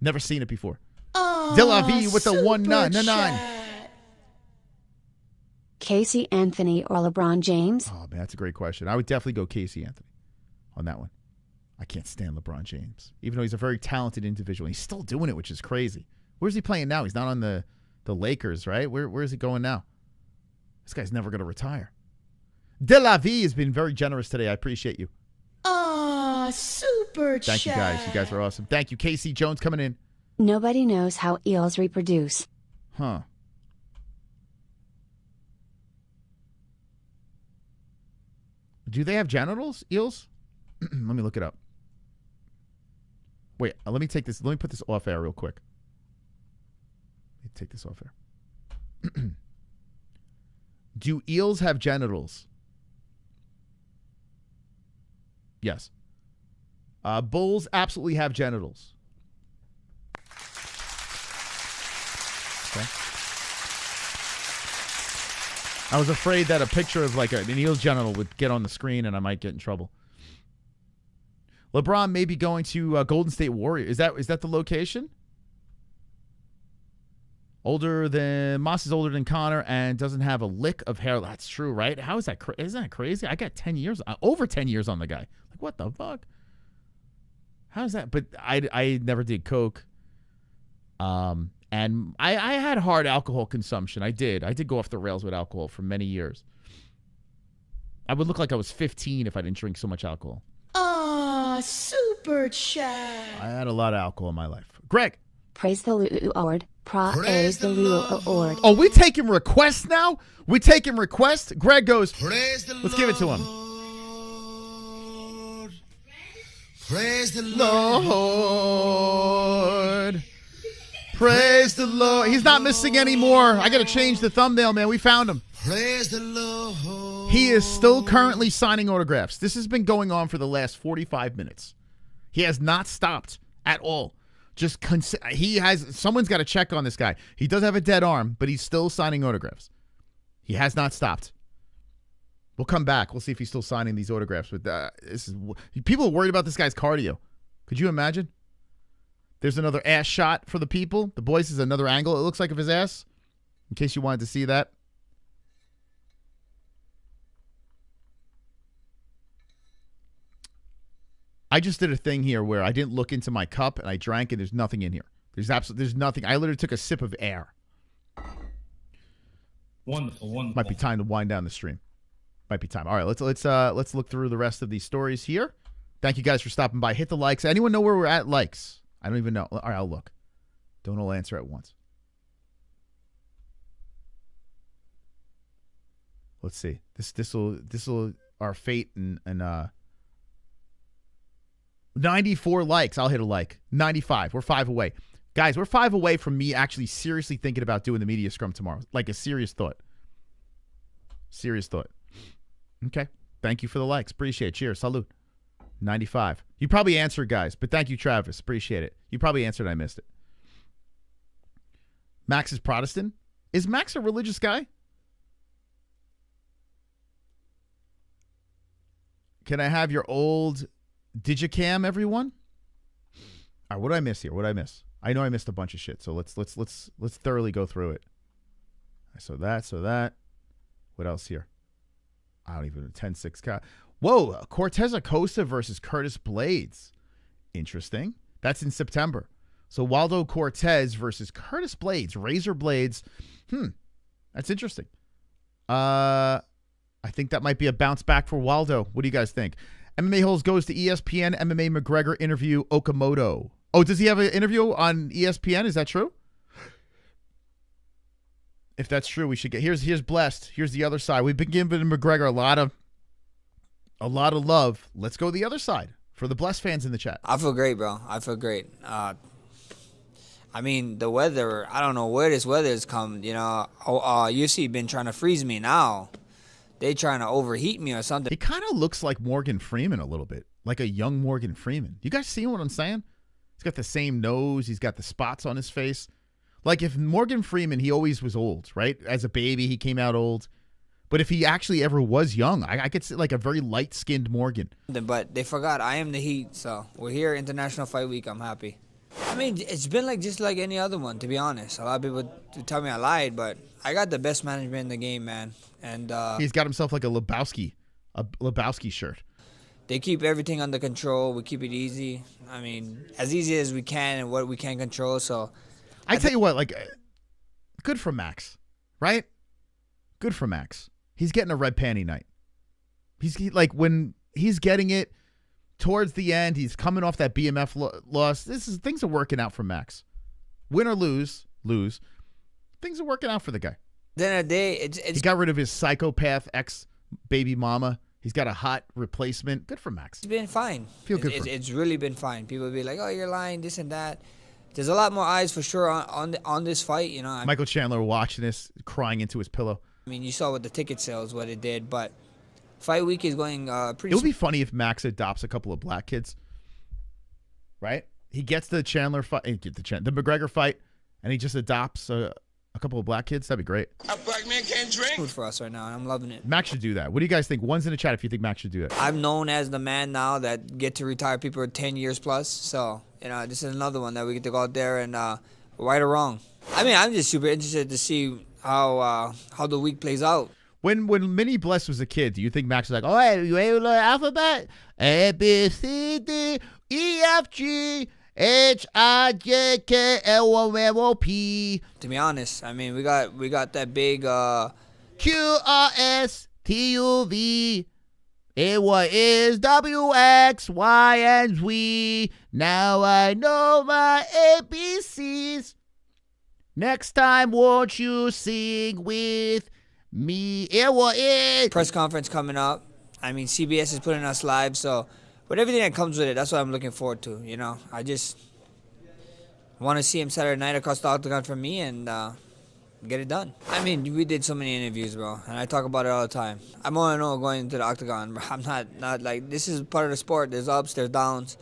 Never seen it before. De La Vie with the 199.
Casey Anthony or LeBron James?
Oh, man, that's a great question. I would definitely go Casey Anthony on that one. I can't stand LeBron James. Even though he's a very talented individual. He's still doing it, which is crazy. Where's he playing now? He's not on the Lakers, right? Where is he going now? This guy's never going to retire. De La Vie has been very generous today. I appreciate you.
Super chat.
Thank you, guys. You guys are awesome. Thank you. Casey Jones coming in.
Nobody knows how eels reproduce.
Huh. Do they have genitals, eels? Let me look it up. Wait, let me take this. Let me put this off air real quick. Let me take this off air. Do eels have genitals? Yes. Bulls absolutely have genitals. Okay. I was afraid that a picture of like an eel's genital would get on the screen and I might get in trouble. LeBron may be going to Golden State Warriors. Is that the location? Moss is older than Conor and doesn't have a lick of hair. That's true, right? How is that? Isn't that crazy? I got 10 years, over 10 years on the guy. Like, what the fuck? How is that? But I never did coke. And I had hard alcohol consumption. I did go off the rails with alcohol for many years. I would look like I was 15 if I didn't drink so much alcohol.
Super chat.
I had a lot of alcohol in my life. Greg.
Praise the Lord. Praise the Lord.
Oh, we taking requests now? We taking requests? Greg goes, let's give it to him.
Praise the
Lord. Praise the Lord. He's not missing anymore. I got to change the thumbnail, man. We found him.
Praise the Lord.
He is still currently signing autographs. This has been going on for the last 45 minutes. He has not stopped at all. Someone's got to check on this guy. He does have a dead arm, but he's still signing autographs. He has not stopped. We'll come back. We'll see if he's still signing these autographs. But people are worried about this guy's cardio. Could you imagine? There's another ass shot for the people. The boys is another angle, it looks like, of his ass. In case you wanted to see that. I just did a thing here where I didn't look into my cup and I drank and there's nothing in here. There's nothing. I literally took a sip of air.
Wonderful.
Might be time to wind down the stream. Might be time. All right, let's look through the rest of these stories here. Thank you guys for stopping by. Hit the likes. Anyone know where we're at? Likes. I don't even know. All right, I'll look. Don't all answer at once. Let's see. This will our fate and 94 likes. I'll hit a like. 95. We're 5 away. Guys, we're 5 away from me actually seriously thinking about doing the media scrum tomorrow. Like a serious thought. Serious thought. Okay. Thank you for the likes. Appreciate it. Cheers. Salute. 95. You probably answered, guys, but thank you, Travis. Appreciate it. You probably answered. I missed it. Max is Protestant. Is Max a religious guy? Can I have your old Digicam, everyone? All right, what did I miss here? What did I miss? I know I missed a bunch of shit, so let's thoroughly go through it. So that. What else here? I don't even 10-6. Whoa, Cortez Acosta versus Curtis Blades. Interesting. That's in September. So Waldo Cortez versus Curtis Blades. Razor blades. That's interesting. I think that might be a bounce back for Waldo. What do you guys think? MMA-Holes goes to ESPN. MMA McGregor interview Okamoto. Oh, does he have an interview on ESPN? Is that true? If that's true, we should get... Here's Blessed. Here's the other side. We've been giving McGregor a lot of love. Let's go the other side for the Blessed fans in the chat.
I feel great, bro. I feel great. I mean, the weather, I don't know where this weather has come. You know, UFC been trying to freeze me now. They trying to overheat me or something.
He kind of looks like Morgan Freeman a little bit, like a young Morgan Freeman. You guys see what I'm saying? He's got the same nose. He's got the spots on his face. Like if Morgan Freeman, he always was old, right? As a baby, he came out old. But if he actually ever was young, I could see like a very light-skinned Morgan.
But they forgot I am the Heat, so we're here, International Fight Week. I'm happy. I mean, it's been like just like any other one, to be honest. A lot of people tell me I lied, but I got the best management in the game, man. And
he's got himself like a Lebowski shirt.
They keep everything under control. We keep it easy. I mean, as easy as we can and what we can control. So
I tell you what, like, good for Max, right? Good for Max. He's getting a red panty night. Like when he's getting it towards the end, he's coming off that BMF loss. Things are working out for Max. Win or lose, things are working out for the guy.
Then a day,
he got rid of his psychopath ex-baby mama. He's got a hot replacement. Good for Max.
It's been fine.
Feel good for him.
It's really been fine. People be like, "Oh, you're lying," this and that. There's a lot more eyes for sure on this fight. You know,
Michael Chandler watching this, crying into his pillow.
I mean, you saw with the ticket sales what it did, but fight week is going pretty.
It would be funny if Max adopts a couple of black kids, right? He gets the Chandler fight, the McGregor fight, and he just adopts a couple of black kids. That'd be great.
A black man can't drink. Food for us right now, and I'm loving it.
Max should do that. What do you guys think? One's in the chat if you think Max should do that.
I'm known as the man now that get to retire people 10 years plus. So, you know, this is another one that we get to go out there and right or wrong. I mean, I'm just super interested to see how the week plays out.
When Minnie Bless was a kid, do you think Max was like, "Oh, hey, you able to learn alphabet? A B C D E F G H I J K L M N O P."
To be honest, I mean, we got that big
Q R S T U V. It was W X Y and Z. Now I know my ABCs. Next time, won't you sing with me? It was
press conference coming up. I mean, CBS is putting us live, so with everything that comes with it, that's what I'm looking forward to. You know, I just want to see him Saturday night across the octagon for me and get it done. I mean, we did so many interviews, bro, and I talk about it all the time. I'm 0-0 going into the octagon, bro. I'm not like, this is part of the sport. There's ups, there's downs.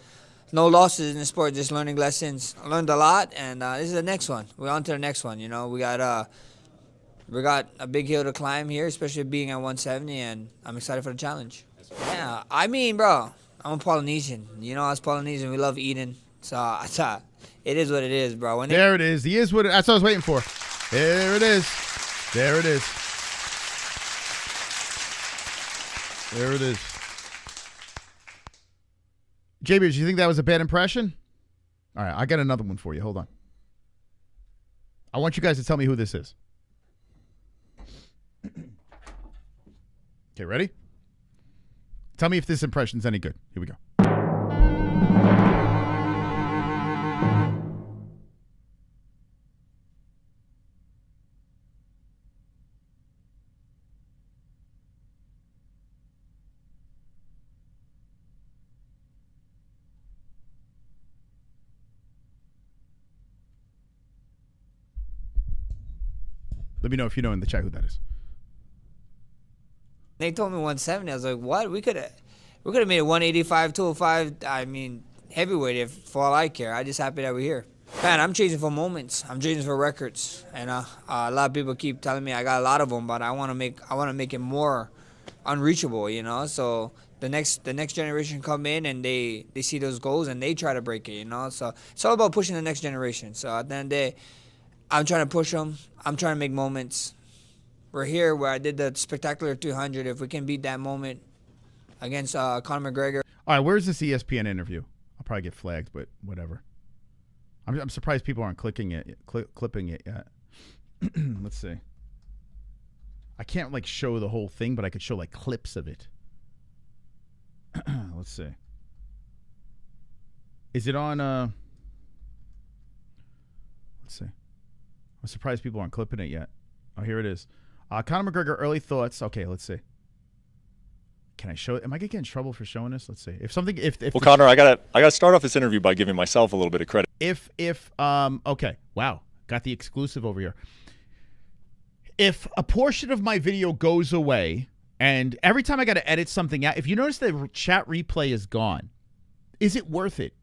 No losses in the sport, just learning lessons. I learned a lot, and this is the next one. We're on to the next one. You know, we got a big hill to climb here, especially being at 170, and I'm excited for the challenge. Yeah, I mean, bro, I'm a Polynesian. You know, us Polynesian, we love eating. So it is what it is, bro.
There it is. That's what I was waiting for. There it is. There it is. There it is. JB, do you think that was a bad impression? All right, I got another one for you. Hold on. I want you guys to tell me who this is. Okay, ready? Tell me if this impression's any good. Here we go. Let me know if you know in the chat who that is.
They told me 170. I was like, what? We could have made it 185, 205. I mean, heavyweight if for all I care. I'm just happy that we're here. Man, I'm chasing for moments. I'm chasing for records. And a lot of people keep telling me I got a lot of them, but I want to make it more unreachable, you know? So the next generation come in and they see those goals and they try to break it, you know? So it's all about pushing the next generation. So at the end of the day, I'm trying to push them. I'm trying to make moments. We're here where I did the spectacular 200. If we can beat that moment against Conor McGregor.
All right, where's this ESPN interview? I'll probably get flagged, but whatever. I'm surprised people aren't clipping it yet. Let's see. I can't like show the whole thing, but I could show like clips of it. Let's see. Is it on? Let's see. I'm surprised people aren't clipping it yet. Oh, here it is. Conor McGregor early thoughts. Okay, let's see. Can I show it? Am I gonna get in trouble for showing this? Let's see. If
Well, Conor, I gotta start off this interview by giving myself a little bit of credit.
Okay, wow, got the exclusive over here. If a portion of my video goes away, and every time I got to edit something out, if you notice the chat replay is gone, is it worth it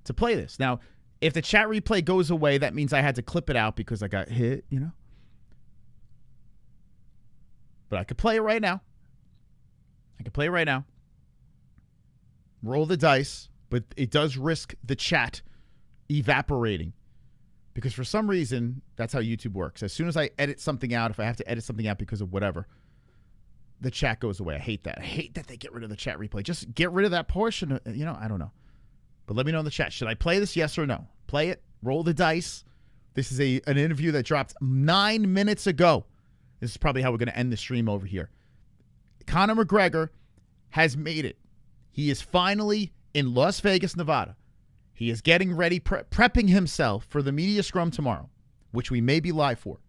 to play this? Now, if the chat replay goes away, that means I had to clip it out because I got hit, you know? But I could play it right now. Roll the dice, but it does risk the chat evaporating. Because for some reason, that's how YouTube works. As soon as I edit something out, if I have to edit something out because of whatever, the chat goes away. I hate that. I hate that they get rid of the chat replay. Just get rid of that portion. I don't know. But let me know in the chat. Should I play this? Yes or no? Play it. Roll the dice. This is an interview that dropped 9 minutes ago. This is probably how we're going to end the stream over here. Conor McGregor has made it. He is finally in Las Vegas, Nevada. He is getting ready, prepping himself for the media scrum tomorrow, which we may be live for.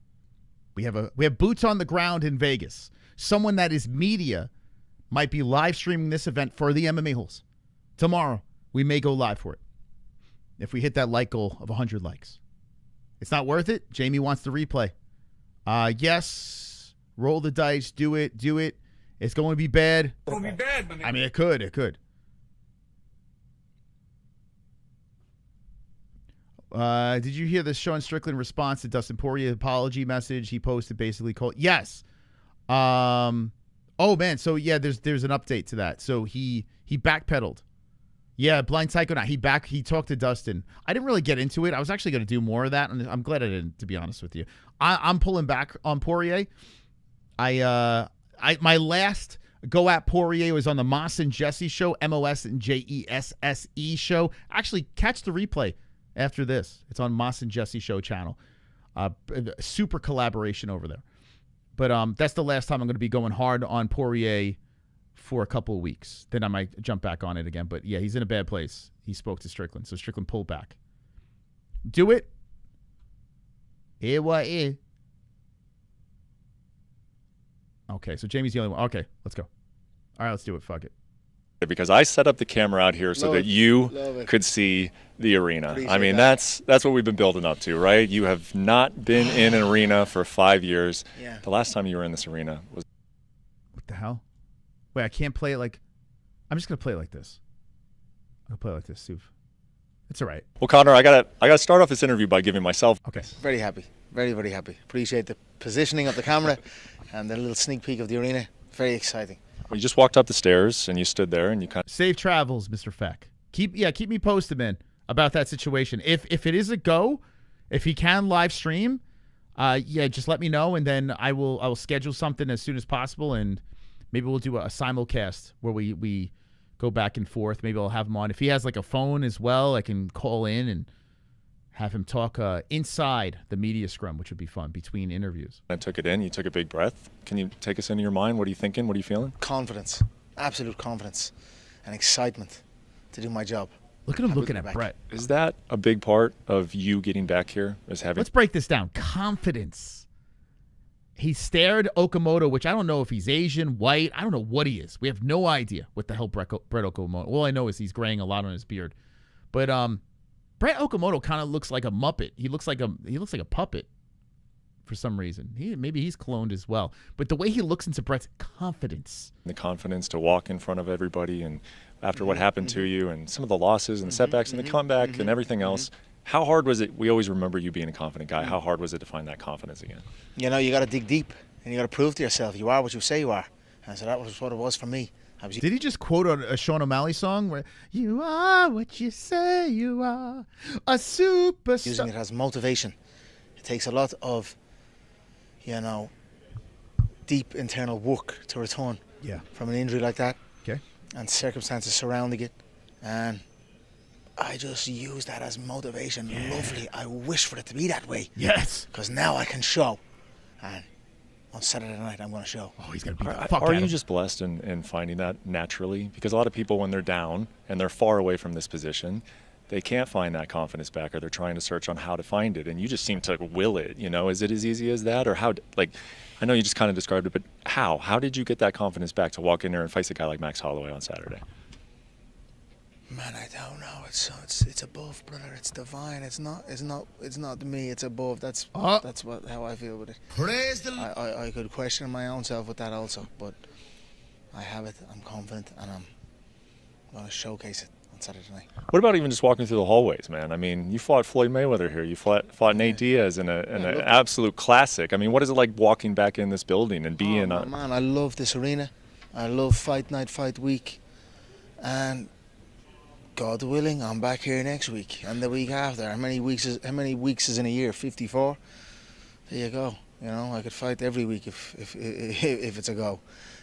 We have boots on the ground in Vegas. Someone that is media might be live streaming this event for the MMA-Holes. Tomorrow, we may go live for it if we hit that like goal of 100 likes. It's not worth it. Jamie wants the replay. Yes. Roll the dice. Do it. It's going to be bad.
It's going to be bad, man.
I mean, it could. Did you hear the Sean Strickland response to Dustin Poirier apology message he posted? Basically called yes. Oh man, so yeah, there's an update to that. So he backpedaled. Yeah, Blind Psycho. Now he talked to Dustin. I didn't really get into it. I was actually going to do more of that, and I'm glad I didn't, to be honest with you. I'm pulling back on Poirier. My last go at Poirier was on the Moss and Jesse show, MOS and JESSE show. Actually, catch the replay after this. It's on Moss and Jesse show channel. Super collaboration over there. But that's the last time I'm going to be going hard on Poirier for a couple of weeks. Then I might jump back on it again. But yeah, he's in a bad place. He spoke to Strickland, so Strickland pulled back. Do it. Okay, so Jamie's the only one. Okay, let's go. All right, let's do it. Fuck it.
Because I set up the camera out here so that you could see the arena. I mean, that's what we've been building up to, right? You have not been in an arena for 5 years.
Yeah.
The last time you were in this arena was...
What the hell? Wait, I can't play it like... I'm just going to play it like this. I'll play it like this, Steve. It's all right.
Well, Conor, I gotta start off this interview by giving myself...
Okay.
Very happy. Very, very happy. Appreciate the positioning of the camera and the little sneak peek of the arena. Very exciting.
Well, you just walked up the stairs and you stood there and you kind of...
Safe travels, Mr. Feck. Keep me posted, man, about that situation. If it is a go, if he can live stream, just let me know, and then I will schedule something as soon as possible, and maybe we'll do a simulcast where we go back and forth. Maybe I'll have him on. If he has like a phone as well, I can call in and have him talk inside the media scrum, which would be fun, between interviews.
I took it in. You took a big breath. Can you take us into your mind? What are you thinking? What are you feeling?
Confidence. Absolute confidence and excitement to do my job.
Look at him looking at Brett.
Is that a big part of you getting back here?
Let's break this down. Confidence. He stared Okamoto, which I don't know if he's Asian, white. I don't know what he is. We have no idea what the hell Brett Okamoto. All I know is he's graying a lot on his beard. But Brett Okamoto kind of looks like a Muppet. He looks like a puppet for some reason. Maybe he's cloned as well. But the way he looks into Brett's confidence.
The confidence to walk in front of everybody, and after what happened to you and some of the losses and setbacks and the comeback and everything else, how hard was it? We always remember you being a confident guy. How hard was it to find that confidence again?
You know, you got to dig deep and you got to prove to yourself you are what you say you are. And so that was what it was for me.
Did he just quote a Sean O'Malley song where you are what you say you are, a superstar?
Using it as motivation. It takes a lot of, deep internal work to return from an injury like that.
Okay.
And circumstances surrounding it. And I just use that as motivation. Yeah. Lovely. I wish for it to be that way.
Yes.
Because now I can show. And on Saturday night, I'm going to show.
Oh, he's going to beat the fuck out of him.
Are you just blessed in finding that naturally? Because a lot of people, when they're down and they're far away from this position, they can't find that confidence back, or they're trying to search on how to find it. And you just seem to will it. Is it as easy as that? Or how, I know you just kind of described it, but how? How did you get that confidence back to walk in there and face a guy like Max Holloway on Saturday?
Man, I don't know. It's above, brother. It's divine. It's not me. It's above. That's how I feel with it.
Praise the
I could question my own self with that also, but I have it. I'm confident, and I'm going to showcase it on Saturday night.
What about even just walking through the hallways, man? I mean, you fought Floyd Mayweather here. You fought Nate Diaz in an absolute classic. I mean, what is it like walking back in this building and being
Man, I love this arena. I love fight night, fight week, and God willing, I'm back here next week and the week after. How many weeks is in a year? 54. There you go. You know, I could fight every week if it's a go.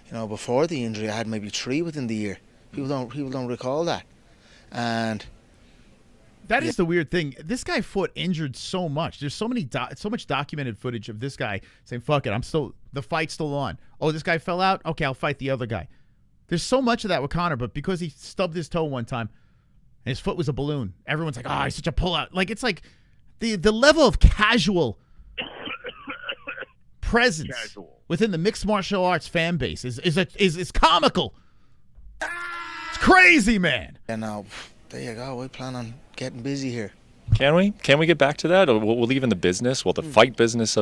You know, before the injury, I had maybe 3 within the year. People don't recall that. And
that is the weird thing. This guy fought injured so much. There's so much documented footage of this guy saying, "Fuck it, the fight's still on." Oh, this guy fell out. Okay, I'll fight the other guy. There's so much of that with Conor, but because he stubbed his toe one time, and his foot was a balloon, everyone's like, "Oh, he's such a pullout." Like, it's like the level of casual presence within the mixed martial arts fan base is comical. It's crazy, man.
And now, there you go. We plan on getting busy here.
Can we get back to that? Or will even the business, will the fight business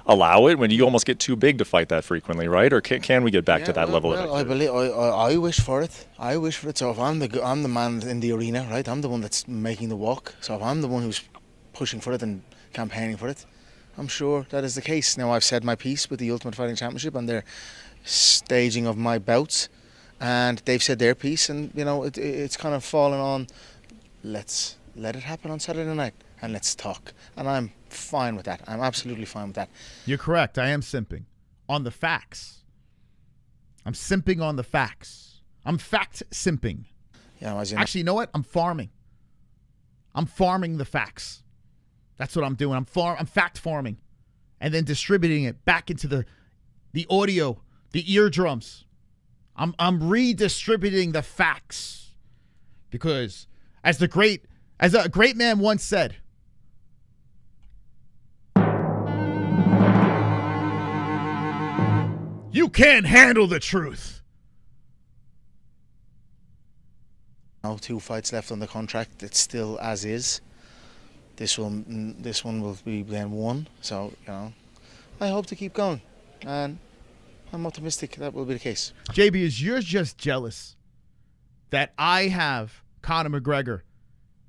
allow it when you almost get too big to fight that frequently, right? Or can we get back to that level of activity?
I wish for it. I wish for it. So if I'm the man in the arena, right? I'm the one that's making the walk. So if I'm the one who's pushing for it and campaigning for it, I'm sure that is the case. Now, I've said my piece with the Ultimate Fighting Championship and their staging of my bouts, and they've said their piece, and you know it's kind of fallen on. Let's let it happen on Saturday night and let's talk. And I'm fine with that. I'm absolutely fine with that.
You're correct. I am simping on the facts. I'm simping on the facts. I'm fact simping.
Yeah,
actually, you know what? I'm farming. I'm farming the facts. That's what I'm doing. I'm fact farming, and then distributing it back into the audio, the eardrums. I'm redistributing the facts because as a great man once said, you can't handle the truth.
Now 2 fights left on the contract. It's still as is. This one will be then 1. So, you know, I hope to keep going. And I'm optimistic that will be the case.
JB, is you're just jealous that I have Conor McGregor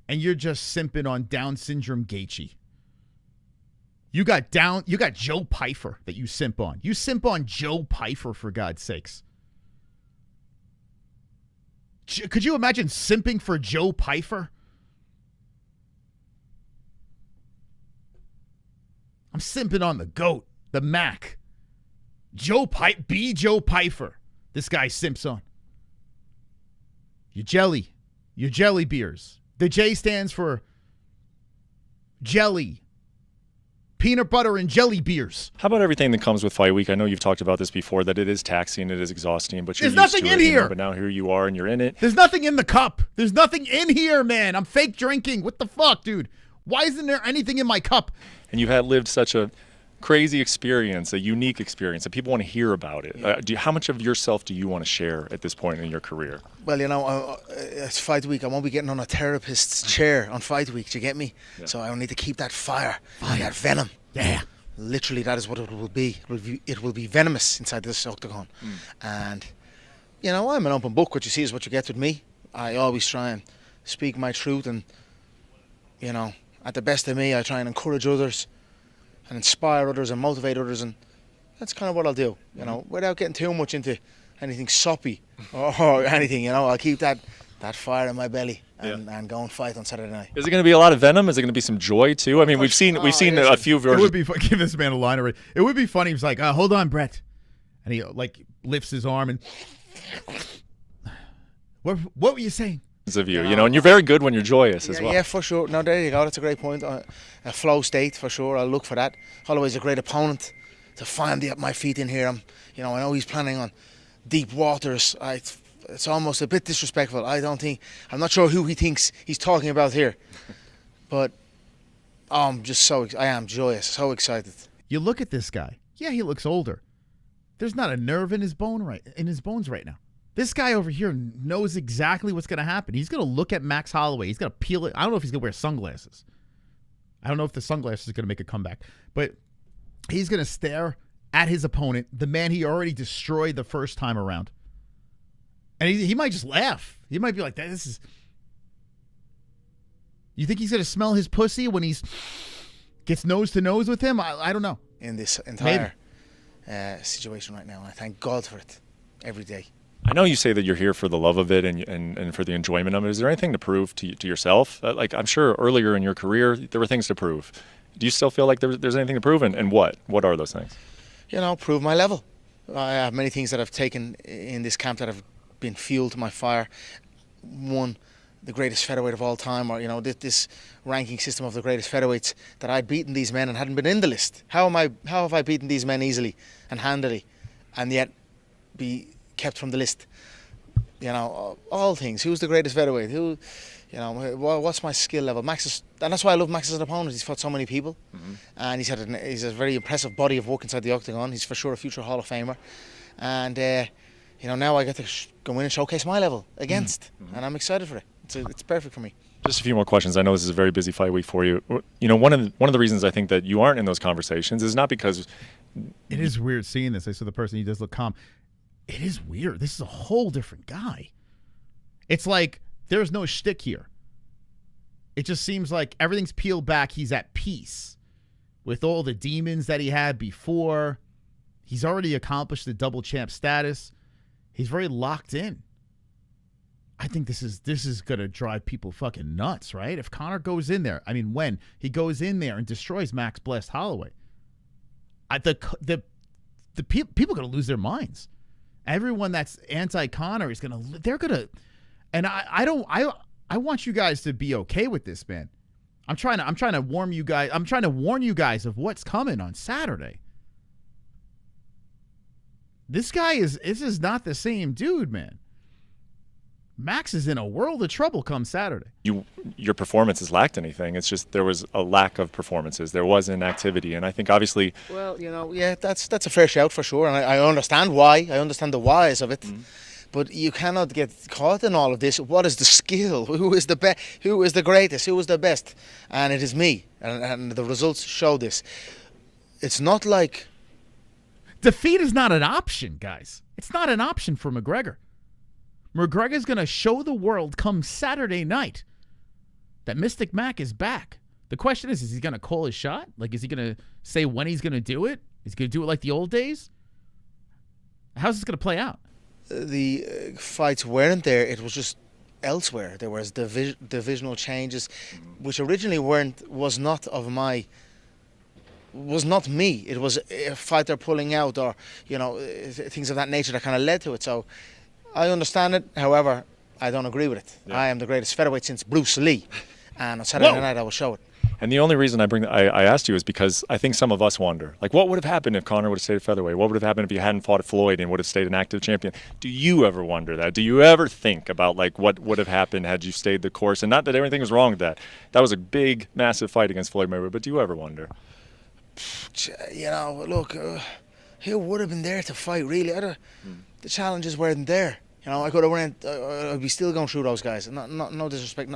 and you're just simping on Down syndrome Gaethje. You got Joe Pyfer that you simp on. You simp on Joe Pyfer, for God's sakes. Could you imagine simping for Joe Pyfer? I'm simping on the GOAT, the Mac. Joe Pyfer. This guy simps on. Your jelly beers. The J stands for jelly. Peanut butter and jelly beers.
How about everything that comes with fight week? I know you've talked about this before, that it is taxing, it is exhausting, but
there's nothing in here.
But now here you are and you're in it.
There's nothing in the cup. There's nothing in here, man. I'm fake drinking. What the fuck, dude? Why isn't there anything in my cup?
And you have lived such a crazy experience, a unique experience, that people want to hear about it.
Yeah.
How much of yourself do you want to share at this point in your career?
Well, you know, it's fight week. I won't be getting on a therapist's chair on fight week. Do you get me? Yeah. So I need to keep that fire and that venom.
Yeah.
Literally, that is what it will be. It will be venomous inside this octagon. And, you know, I'm an open book. What you see is what you get with me. I always try and speak my truth, and, you know, at the best of me, I try and encourage others and inspire others and motivate others, and that's kind of what I'll do, you know, without getting too much into anything soppy or anything, you know. I'll keep that fire in my belly and go and fight on Saturday night.
Is it going to be a lot of venom? Is it going to be some joy too? I mean, we've seen a few versions.
It would be give this man a line already. It would be funny. He's like, "Hold on, Brett," and he like lifts his arm and what were you saying?
Of you know, and you're very good when you're joyous as well.
Yeah, for sure. No, there you go. That's a great point. A flow state for sure. I'll look for that. Holloway's a great opponent to find my feet in here. I know he's planning on deep waters. It's almost a bit disrespectful. I'm not sure who he thinks he's talking about here, but I am joyous, so excited.
You look at this guy. Yeah, he looks older. There's not a nerve in his bones right now. This guy over here knows exactly what's going to happen. He's going to look at Max Holloway. He's going to peel it. I don't know if he's going to wear sunglasses. I don't know if the sunglasses are going to make a comeback. But he's going to stare at his opponent, the man he already destroyed the first time around. And he might just laugh. He might be like, "This is." You think he's going to smell his pussy when he's gets nose to nose with him? I don't know.
In this entire situation right now, and I thank God for it every day.
I know you say that you're here for the love of it and for the enjoyment of it. Is there anything to prove to yourself? Like, I'm sure earlier in your career, there were things to prove. Do you still feel like there's anything to prove? And what? What are those things?
You know, prove my level. I have many things that I've taken in this camp that have been fuel to my fire. One, the greatest featherweight of all time, or, you know, this ranking system of the greatest featherweights, that I'd beaten these men and hadn't been in the list. How have I beaten these men easily and handily and yet be kept from the list? You know, all things. Who's the greatest featherweight? Who, you know, what's my skill level? Max is, and that's why I love Max as an opponent. He's fought so many people, and he's a very impressive body of work inside the octagon. He's for sure a future Hall of Famer, and you know, now I get to go in and showcase my level against, and I'm excited for it. It's perfect for me.
Just a few more questions. I know this is a very busy fight week for you. You know, one of the reasons I think that you aren't in those conversations is not because
it is weird seeing this. I saw the person, he does look calm. It is weird. This is a whole different guy. It's like there's no shtick here. It just seems like everything's peeled back. He's at peace with all the demons that he had before. He's already accomplished the double champ status. He's very locked in. I think this is going to drive people fucking nuts, right? If Conor goes in there, I mean, when he goes in there and destroys Max Blast Holloway, the people are going to lose their minds. Everyone that's anti-Conor is they're going to, and I want you guys to be okay with this, man. I'm trying to warn you guys. I'm trying to warn you guys of what's coming on Saturday. This is not the same dude, man. Max is in a world of trouble come Saturday.
Your performances lacked anything. It's just there was a lack of performances. There wasn't activity, and I think obviously.
Well, you know, yeah, that's a fair shout for sure, and I understand why. I understand the whys of it, but you cannot get caught in all of this. What is the skill? Who is the best? Who is the greatest? Who is the best? And it is me, and the results show this. It's not like
defeat is not an option, guys. It's not an option for McGregor. McGregor's going to show the world come Saturday night that Mystic Mac is back. The question is he going to call his shot? Like, is he going to say when he's going to do it? Is he going to do it like the old days? How's this going to play out?
The fights weren't there. It was just elsewhere. There was divisional changes, which originally was not me. It was a fighter pulling out, or, you know, things of that nature that kind of led to it. So I understand it. However, I don't agree with it. Yeah. I am the greatest featherweight since Bruce Lee, and on Saturday night I will show it.
And the only reason I asked you is because I think some of us wonder, like, what would have happened if Conor would have stayed at featherweight? What would have happened if he hadn't fought Floyd and would have stayed an active champion? Do you ever wonder that? Do you ever think about, like, what would have happened had you stayed the course? And not that everything was wrong with that. That was a big, massive fight against Floyd Mayweather. But do you ever wonder?
You know, look, who would have been there to fight? Really, the challenges weren't there. You know, I could have went. I'd be still going through those guys. No disrespect,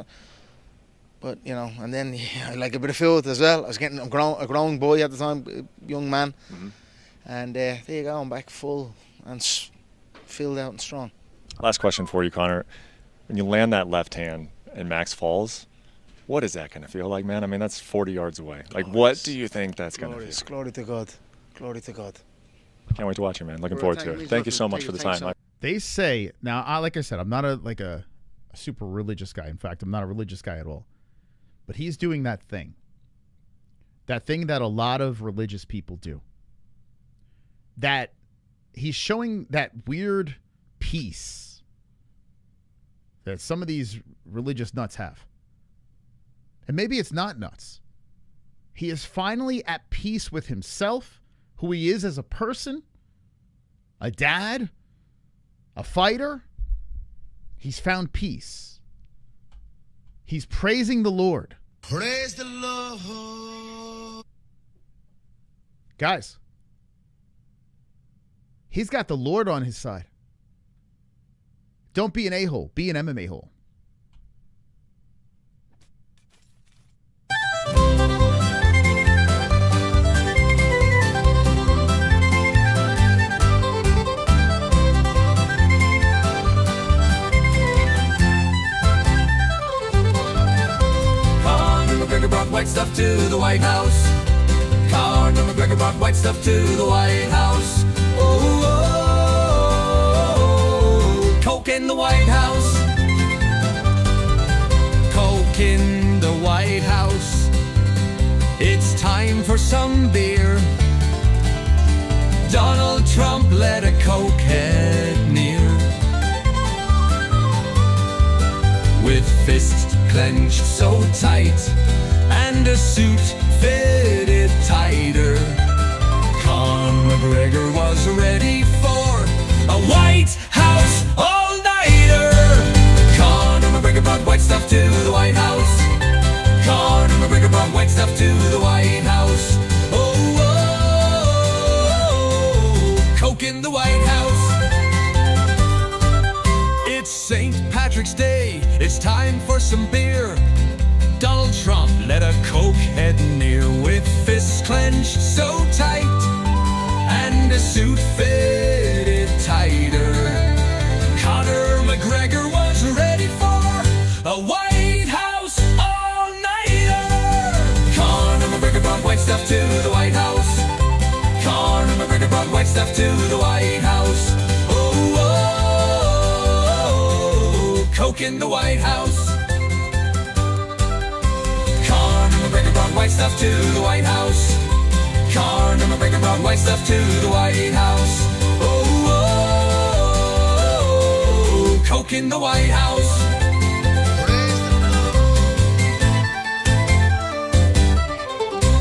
but you know. And then I like a bit of filth as well. I was getting a grown boy at the time, young man, and there you go. I'm back full and filled out and strong.
Last question for you, Conor. When you land that left hand and Max falls, what is that going to feel like, man? I mean, that's 40 yards away. Like, what do you think that's going to feel?
Glory to God. Glory to God.
Can't wait to watch you, man. Looking forward to it. Thank you so much for the time.
They say, now, like I said, I'm not a super religious guy. In fact, I'm not a religious guy at all. But he's doing that thing that a lot of religious people do. That he's showing that weird peace that some of these religious nuts have. And maybe it's not nuts. He is finally at peace with himself, who he is as a person, a dad, a fighter. He's found peace. He's praising the Lord.
Praise the Lord.
Guys, he's got the Lord on his side. Don't be an a-hole. Be an MMA hole.
Conor McGregor brought white stuff to the White House. Conor McGregor brought white stuff to the White House. Oh, oh, oh, Coke in the White House. Coke in the White House. It's time for some beer. Donald Trump let a cokehead near. With fists clenched so tight and a suit fitted tighter, Conor McGregor was ready for a White House all-nighter. Conor McGregor brought white stuff to the White House. Conor McGregor brought white stuff to the White House. Oh, oh, oh, Coke in the White House. It's St. Patrick's Day, it's time for some beer. Donald Trump let a cokehead near. With fists clenched so tight and a suit fitted tighter, Conor McGregor was ready for a White House all-nighter. Conor McGregor brought white stuff to the White House. Conor McGregor brought white stuff to the White House. Oh, oh, oh, Coke in the White House. Conor McGregor brought white stuff to the White House. Conor McGregor brought white stuff to the White House. Oh, oh, oh, Coke in the White House.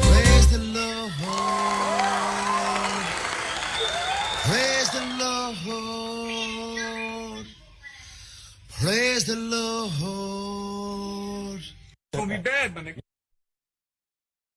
Praise the Lord. Praise the Lord. Praise the Lord.
It's gonna be bad, my nigga.